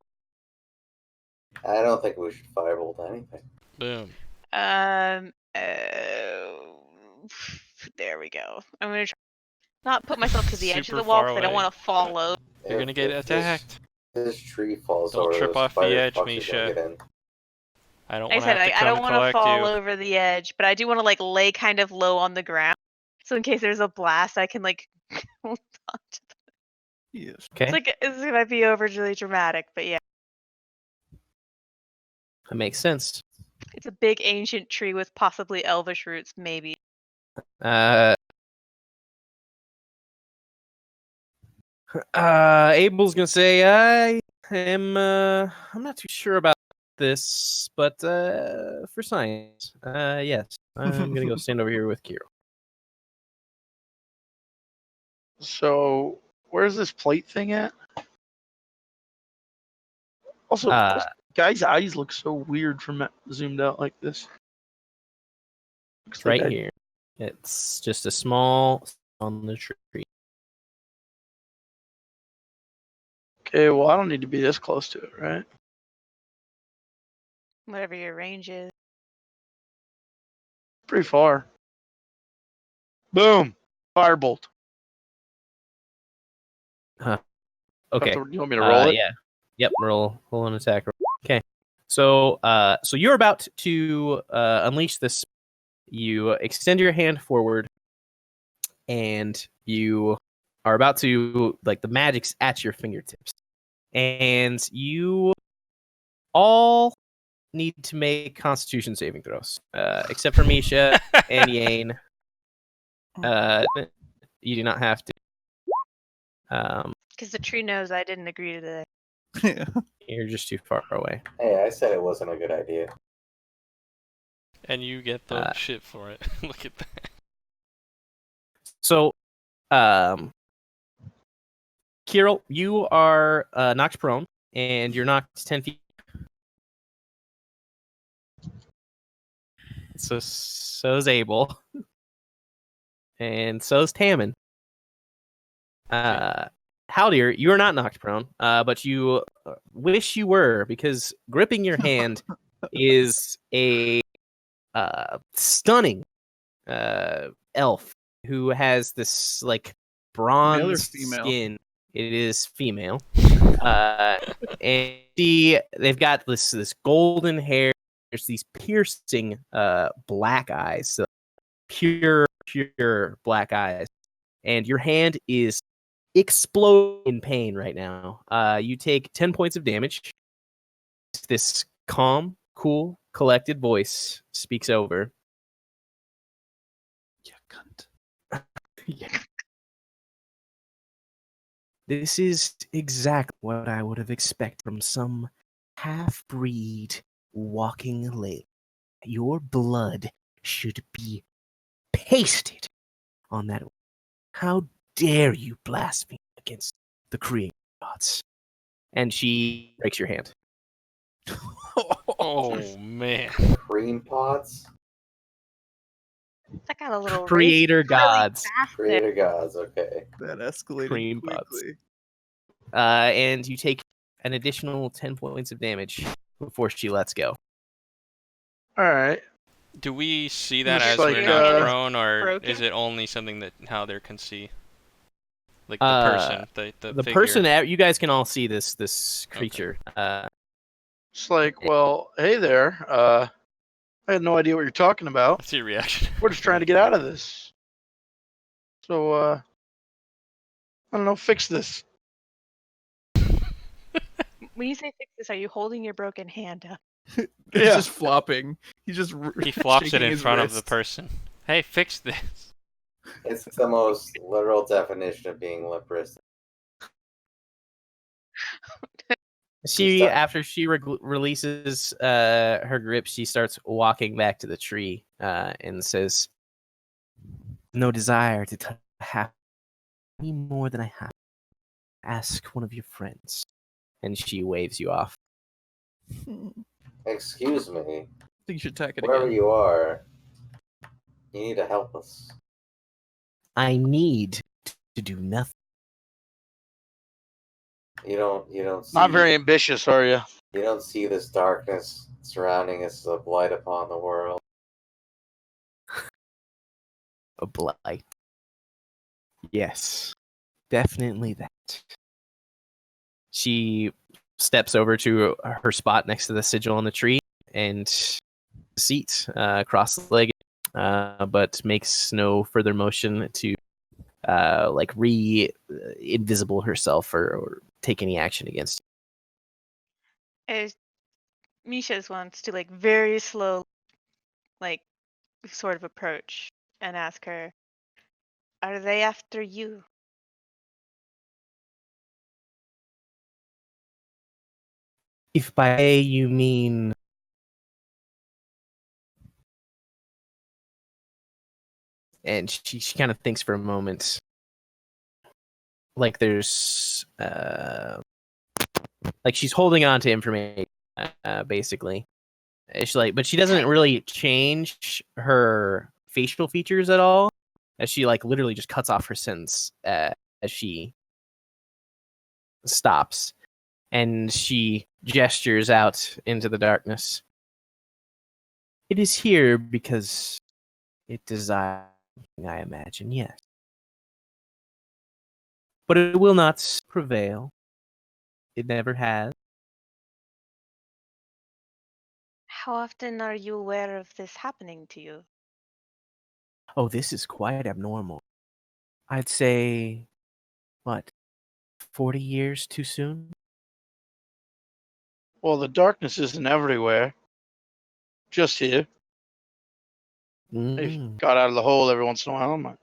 I don't think we should firebolt anything. Boom. There we go. I'm gonna try not put myself to the edge of Super the wall far because I don't away. want to fall over. You're gonna get attacked. This tree falls Don't over. trip those off the spider edge, fuckers gonna Misha. get in. I don't Like I want to said, have to I come don't want to collect fall you. over the edge, but I do want to like lay kind of low on the ground, so in case there's a blast, I can like hold on to Yes. Okay, It's like this might be overly dramatic, but yeah, that makes sense. it's a big ancient tree with possibly elvish roots, maybe. Abel's gonna say, I'm not too sure about this, but for science, yes, I'm gonna go stand over here with Kiro. So, where's this plate thing at? Also, Uh, guy's eyes look so weird from zoomed out like this. Looks It's like right here. It's just a small on the tree. Okay, well, I don't need to be this close to it, right? Whatever your range is. Pretty far. Boom! Firebolt. Okay. You want me to roll it? Yeah. Yep. Roll an attack. Okay. So you're about to unleash this. You extend your hand forward, and you are about to the magic's at your fingertips, and you all need to make Constitution saving throws, except for Misha and Yane. You do not have to. Because the tree knows I didn't agree to that. Yeah. You're just too far away. Hey, I said it wasn't a good idea. And you get the shit for it. Look at that. So, Kirill, you are knocked prone, and you're knocked 10 feet. So's Abel. And so's Tammin. Haldir, you are not knocked prone, but you wish you were, because gripping your hand is a stunning elf who has this bronze skin. It is female. And they've got this golden hair. There's these piercing black eyes, so pure black eyes, and your hand is exploding in pain right now. You take 10 points of damage. This calm, cool, collected voice speaks over. Yeah, cunt. Yeah. This is exactly what I would have expected from some half-breed walking lake. Your blood should be pasted on that. How dare you blaspheme against the creator gods? And she breaks your hand. Oh man. Cream pots? That got a little Creator really gods. fast there. Creator gods, okay. That escalated Cream pots. quickly. And you take an additional 10 points of damage before she lets go. Alright. Do we see that Looks as like, we're not uh, prone, or broken? is it only something that Haldir can see? Like the person, the figure. Person, you guys can all see this creature. It's like, well, hey there. I had no idea what you're talking about. What's your reaction? We're just trying to get out of this. So, I don't know, fix this. When you say fix this, are you holding your broken hand up? He's Yeah. just flopping. He just He flops it shaking in his front of the wrist. person. Hey, fix this. It's the most literal definition of being leprous. She, after she releases her grip, she starts walking back to the tree and says, no desire to have any more than I have. Ask one of your friends. And she waves you off. Excuse me, I think you should attack it wherever again. you are, you need to help us. I need to do nothing. You don't see. Not very ambitious, are you? You don't see this darkness surrounding us as a blight upon the world. A blight. Yes, definitely that. She steps over to her spot next to the sigil on the tree and seat cross-legged, but makes no further motion to like invisible herself or take any action against you. As Misha's wants to like very slow, like sort of approach and ask her, "Are they after you?" If by A you mean and she kind of thinks for a moment, like there's like she's holding on to information, basically. She like, but she doesn't Okay. really change her facial features at all, as she like literally just cuts off her sentence as she stops, and she gestures out into the darkness. It is here because it desires, I imagine, yes. But it will not prevail. It never has. How often are you aware of this happening to you? Oh, this is quite abnormal. I'd say, what, 40 years too soon? Well, the darkness isn't everywhere. Just here. They've got out of the hole every once in a while.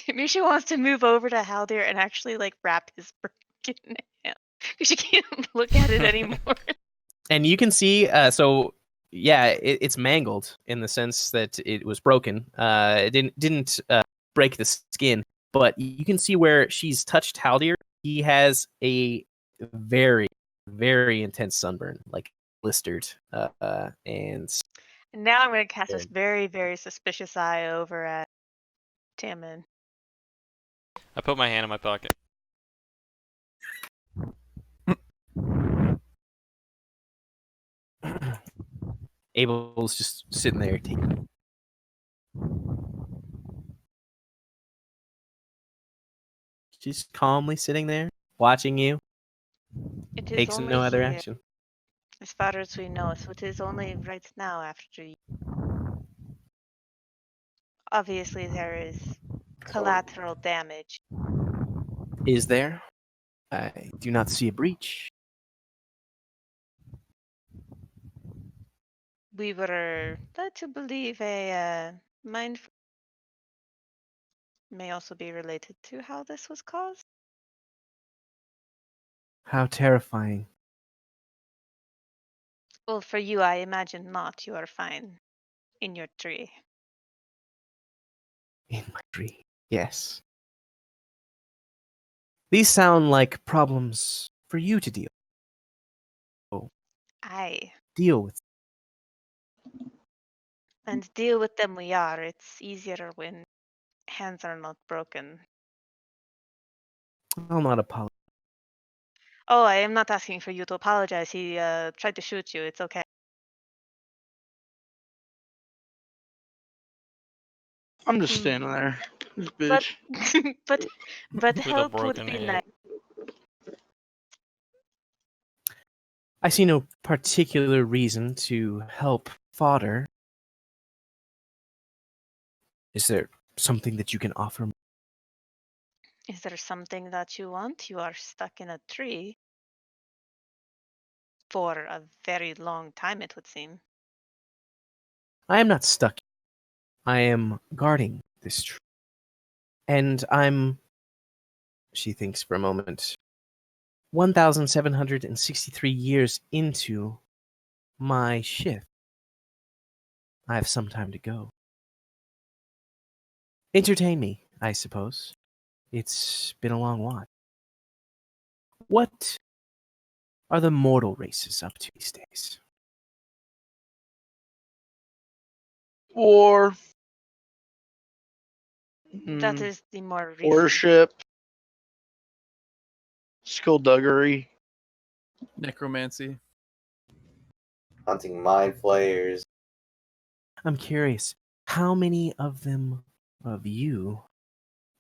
Misha wants to move over to Haldir and actually like wrap his broken hand. She can't look at it anymore. And you can see, so yeah, it's mangled in the sense that it was broken. It didn't break the skin, but you can see where she's touched Haldir. He has a very, very intense sunburn, like blistered, and Now I'm going to cast this very, very suspicious eye over at Tammin. I put my hand in my pocket. Abel's just sitting there taking. She's calmly sitting there, watching you. It is Takes only no other here, action. as far as we know, so it is only right now after you. Obviously, there is collateral damage. Is there? I do not see a breach. We were led to believe a mindful may also be related to how this was caused. How terrifying. Well, for you, I imagine not. You are fine in your tree. In my tree. Yes. These sound like problems for you to Aye. deal with. And deal with them we are. It's easier when hands are not broken. I'll not apologize. Oh, I am not asking for you to apologize. He tried to shoot you. It's okay. I'm just standing there. This But bitch. but With a help would broken be hand. nice. I see no particular reason to help fodder. Is there something that you can offer me? Is there something that you want? You are stuck in a tree for a very long time, it would seem. I am not stuck. I am guarding this tree. And I'm, she thinks for a moment, 1,763 years into my shift. I have some time to go. Entertain me, I suppose. It's been a long while. What are the mortal races up to these days? War. That mm, is the more recent. Worship. Skullduggery. Necromancy. Hunting mind flayers. I'm curious, how many of them, of you,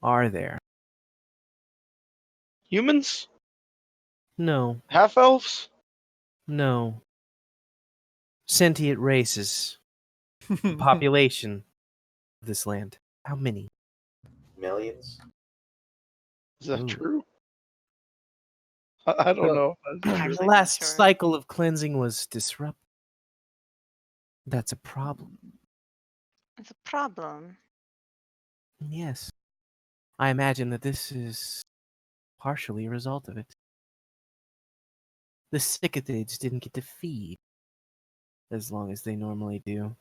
are there? Humans? No, Half elves? no. Sentient races. The population of this land. How many? Millions. Is that Ooh. true? I don't Well, know if that's true. Actually The not last sure. cycle of cleansing was disrupted. That's a problem. It's a problem. Yes. I imagine that this is partially a result of it. The Sikathids didn't get to feed as long as they normally do.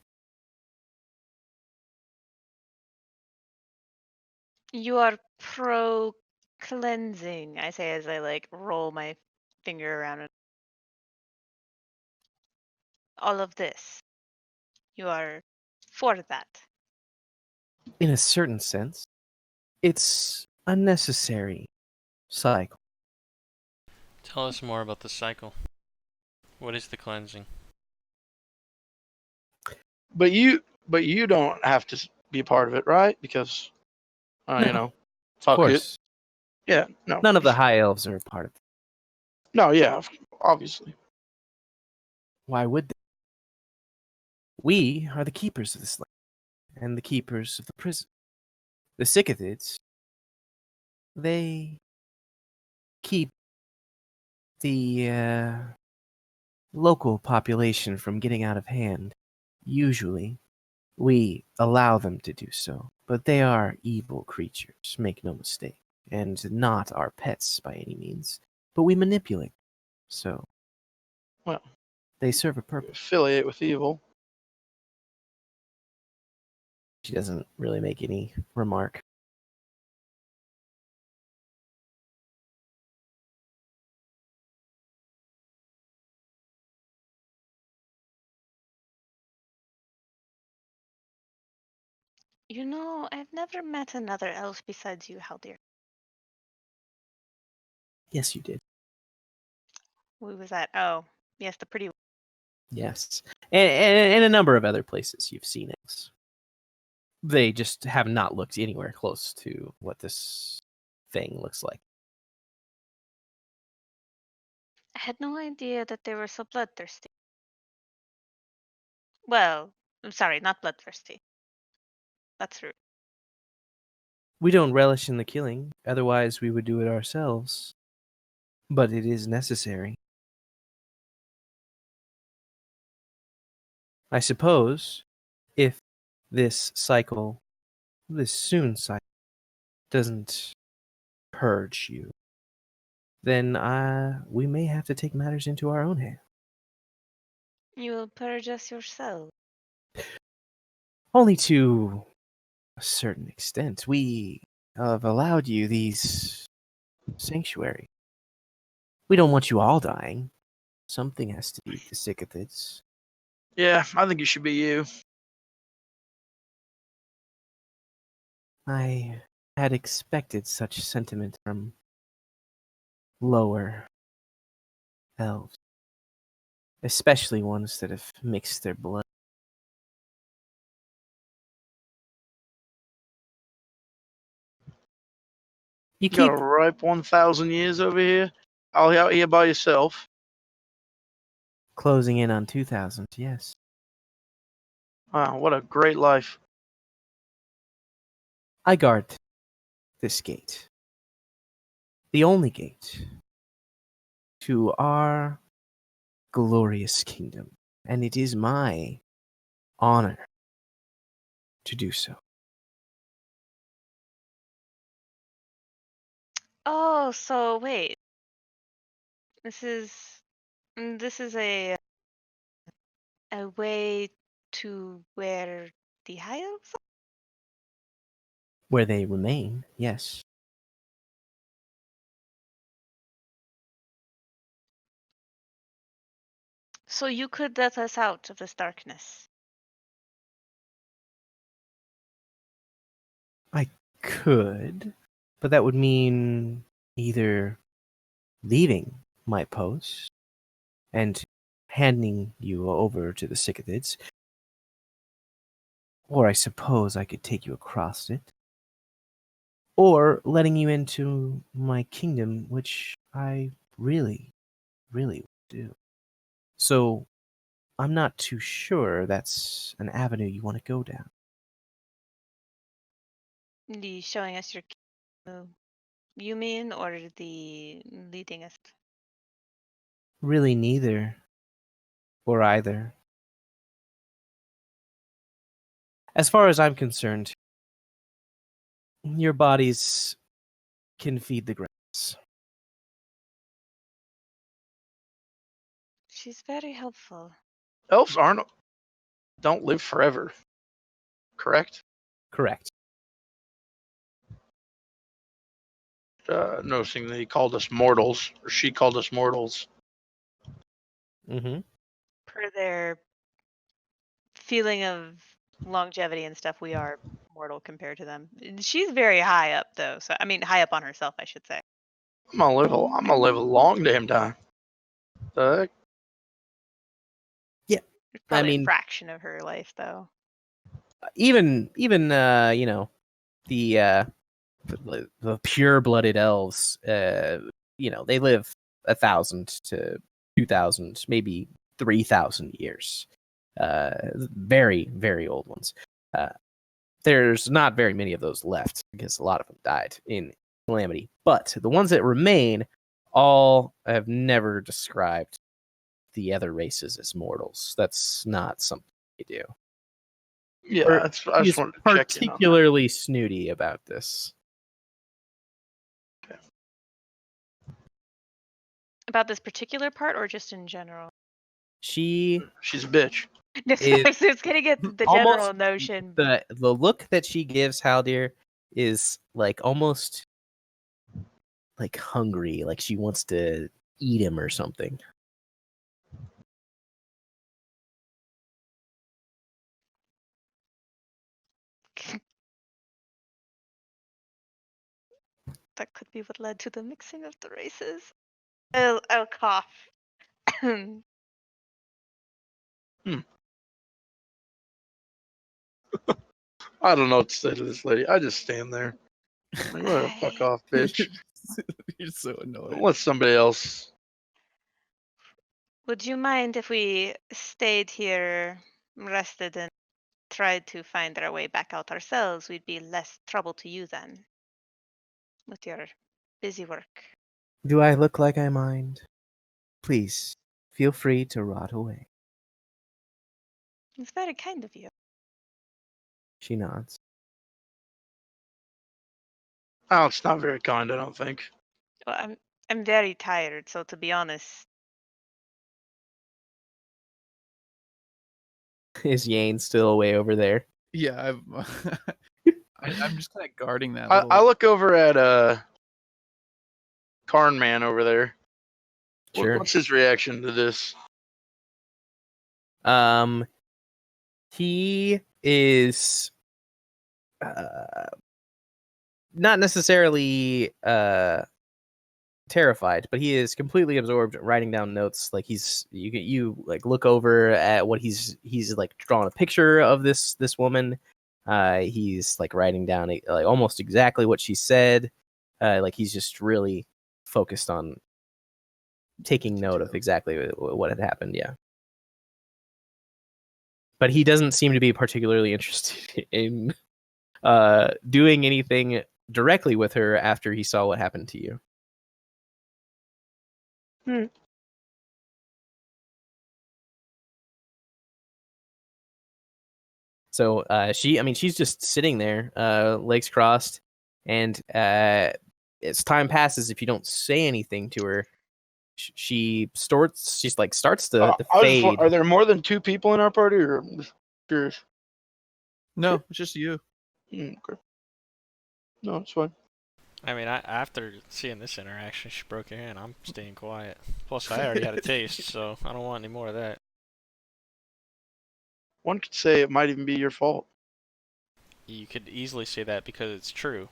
You are pro cleansing, I say as I like roll my finger around it. All of this. You are for that. In a certain sense, it's a necessary cycle. Tell us more about the cycle. What is the cleansing? But you don't have to be a part of it, right? Because No, you know, Of fuck it. course, Yeah, no. none of the high elves are a part of it. No, yeah, obviously. Why would they? We are the keepers of this land, and the keepers of the prison. The Sikathids, they keep the local population from getting out of hand. Usually, we allow them to do so, but they are evil creatures, make no mistake, and not our pets by any means. But we manipulate them, so Well, they serve a purpose. affiliate with evil. She doesn't really make any remark. You know, I've never met another elf besides you, Haldir. Yes, you did. Who was that? Oh, yes, the pretty one. Yes, and a number of other places you've seen it. They just have not looked anywhere close to what this thing looks like. I had no idea that they were so bloodthirsty. Well, I'm sorry, not bloodthirsty. That's rude. We don't relish in the killing, otherwise we would do it ourselves. But it is necessary. I suppose if this soon cycle, doesn't purge you, then we may have to take matters into our own hands. You will purge us yourself. Only to a certain extent. We have allowed you these sanctuary. We don't want you all dying. Something has to be the Sikathids. Yeah, I think it should be you. I had expected such sentiment from lower elves, especially ones that have mixed their blood. You You got keep a ripe 1,000 years over here. All out here by yourself. closing in on 2,000, yes. Wow, what a great life. I guard this gate. The only gate to our glorious kingdom. And it is my honor to do so. Oh, so wait. This is a way to where the high elves are? Where they remain, yes. So you could let us out of this darkness. I could, but that would mean either leaving my post and handing you over to the Sikathids, or I suppose I could take you across it, or letting you into my kingdom, which I really, really do. So I'm not too sure that's an avenue you want to go down. The showing us your kingdom, you mean, or the leading us? Really, neither or either. As far as I'm concerned, your bodies can feed the grass. She's very helpful. Elves don't live forever, correct? Correct. Noticing that he called us mortals, or she called us mortals. Mm-hmm. Per their feeling of longevity and stuff, we are mortal compared to them. She's very high up, though. So I mean, high up on herself, I should say. I'm gonna live a long damn time. The heck? It's probably mean- a fraction of her life, though. Even you know, the pure-blooded elves, they live 1,000 to 2,000, maybe 3,000 years. Very, very old ones. There's not very many of those left because a lot of them died in Calamity. But the ones that remain all have never described the other races as mortals. That's not something they do. Yeah, Or I just wanted to check in on that. particularly snooty about this. About this particular part, or just in general? She She's a bitch. No, Is I was getting at the almost general notion. the look that she gives Haldir is like almost like hungry, like she wants to eat him or something. That could be what led to the mixing of the races. I'll cough. I don't know what to say to this lady. I just stand there. Like, what the fuck off, bitch. You're so annoyed. Let somebody else. Would you mind if we stayed here, rested, and tried to find our way back out ourselves? We'd be less trouble to you then, with your busy work. Do I look like I mind? Please feel free to rot away. It's very kind of you. She nods. Oh, it's not very kind, I don't think. Well, I'm very tired, so to be honest, Is Yane still way over there? Yeah, I'm just kind of guarding that. I Little... look over at Karn Man over there. Sure. What's his reaction to this? He is not necessarily terrified, but he is completely absorbed writing down notes. Like you like look over at what he's like drawing a picture of this woman. He's like writing down like almost exactly what she said. Like he's just really focused on taking note of exactly what had happened. Yeah. But he doesn't seem to be particularly interested in doing anything directly with her after he saw what happened to you. So she's just sitting there, legs crossed, and as time passes, if you don't say anything to her, she starts to fade. Are there more than 2 people in our party, or I'm just curious? No, it's just you. Okay. No, it's fine. I mean, after seeing this interaction, she broke your hand. I'm staying quiet. Plus, I already had a taste, so I don't want any more of that. One could say it might even be your fault. You could easily say that because it's true,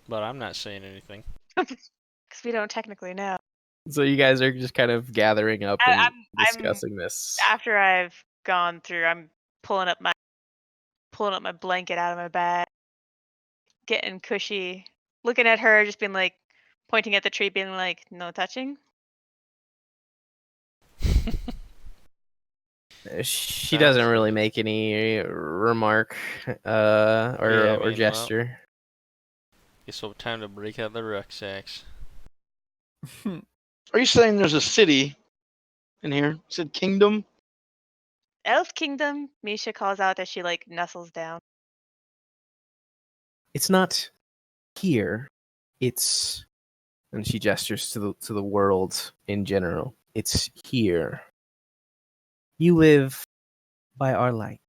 but I'm not saying anything. Because we don't technically know. So you guys are just kind of gathering up and I'm discussing this. after I've gone through. I'm pulling up my blanket out of my bag, getting cushy, looking at her, just being like, pointing at the tree, being like, "No touching." She Sounds doesn't really good. make any remark Yeah, I or mean, gesture. Guess it's time to break out the rucksacks. Are you saying there's a city in here? You said kingdom? Elf Kingdom, Misha calls out as she like nestles down. It's not here. It's, and she gestures to the world in general. It's here. You live by our light.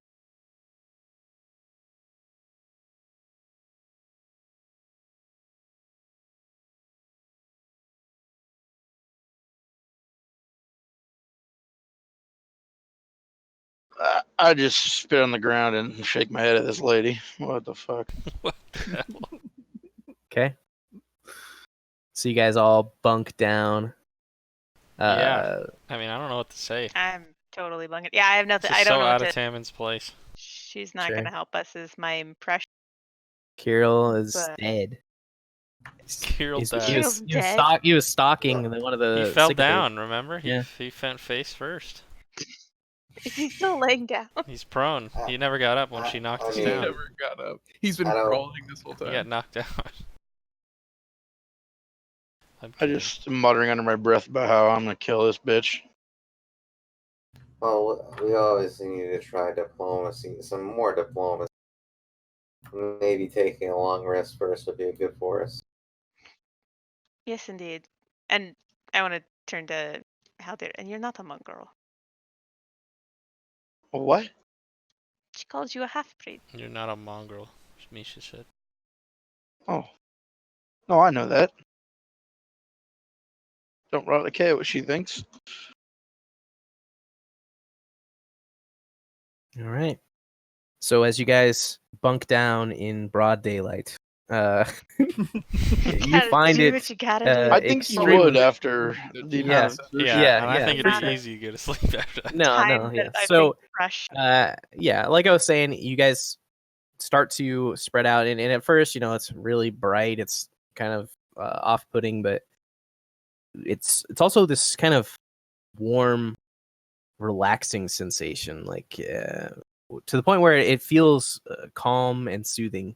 I just spit on the ground and shake my head at this lady. What the fuck? What the hell? Okay. So you guys all bunk down. Yeah. I mean, I don't know what to say. I'm totally bunking. Yeah, I have nothing. This I is don't so know out what of to. Tammons' place. She's not Sure. gonna help us. Is my impression. Kirill is But- dead. Kirill He's- died. he, was, Kirill's he, was dead? he was stalking one of the. He fell Sikathids. down, remember? Yeah. He went face first. He's still laying down. He's prone. He never got up when she knocked us mean- He down. never got up. He's been I don't- crawling this whole He time. got knocked out. I'm I kidding. just am muttering under my breath about how I'm gonna kill this bitch. Well, we always need to try diplomacy, some more diplomacy. Maybe taking a long rest first would be good for us. Yes, indeed. And I want to turn to Haldir. And you're not a monk girl. What? She calls you a half breed. You're not a mongrel, Misha said. Oh. No, I know that. Don't really care what she thinks. All right. So as you guys bunk down in broad daylight, you Gotta find do it. what you gotta do. I think you extremely- would after the Yeah. amount of Yeah, Yeah, and I yeah, think for it'd be sure. easy to go to sleep after that. No, Time yeah. that I've So, been crushed. yeah, like I was saying, you guys start to spread out, and at first, it's really bright. It's kind of off-putting, but it's also this kind of warm, relaxing sensation, like to the point where it feels calm and soothing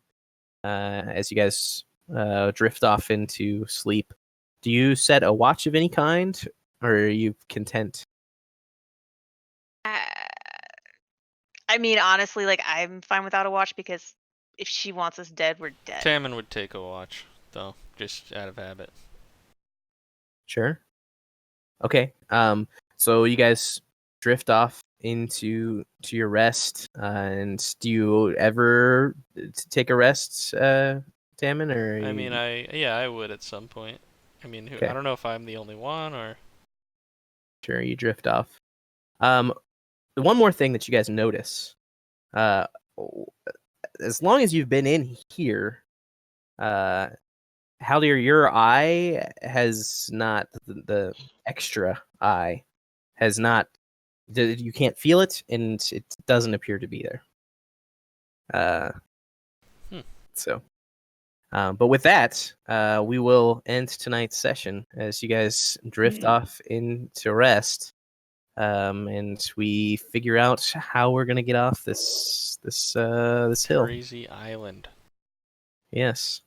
as you guys drift off into sleep. Do you set a watch of any kind, or are you content? I mean, honestly, like I'm fine without a watch because if she wants us dead, we're dead. Tammon would take a watch, though, just out of habit. Sure. Okay. So you guys drift off into your rest, and do you ever take a rest, Tammin, or I you- mean, I would at some point. I mean, Okay. I don't know if I'm the only one or. Sure, you drift off. The one more thing that you guys notice, as long as you've been in here, Haldir, your eye has not, the extra eye has not, you can't feel it, and it doesn't appear to be there. So, but with that, we will end tonight's session as you guys drift off into rest, and we figure out how we're gonna get off this hill. Crazy island. Yes.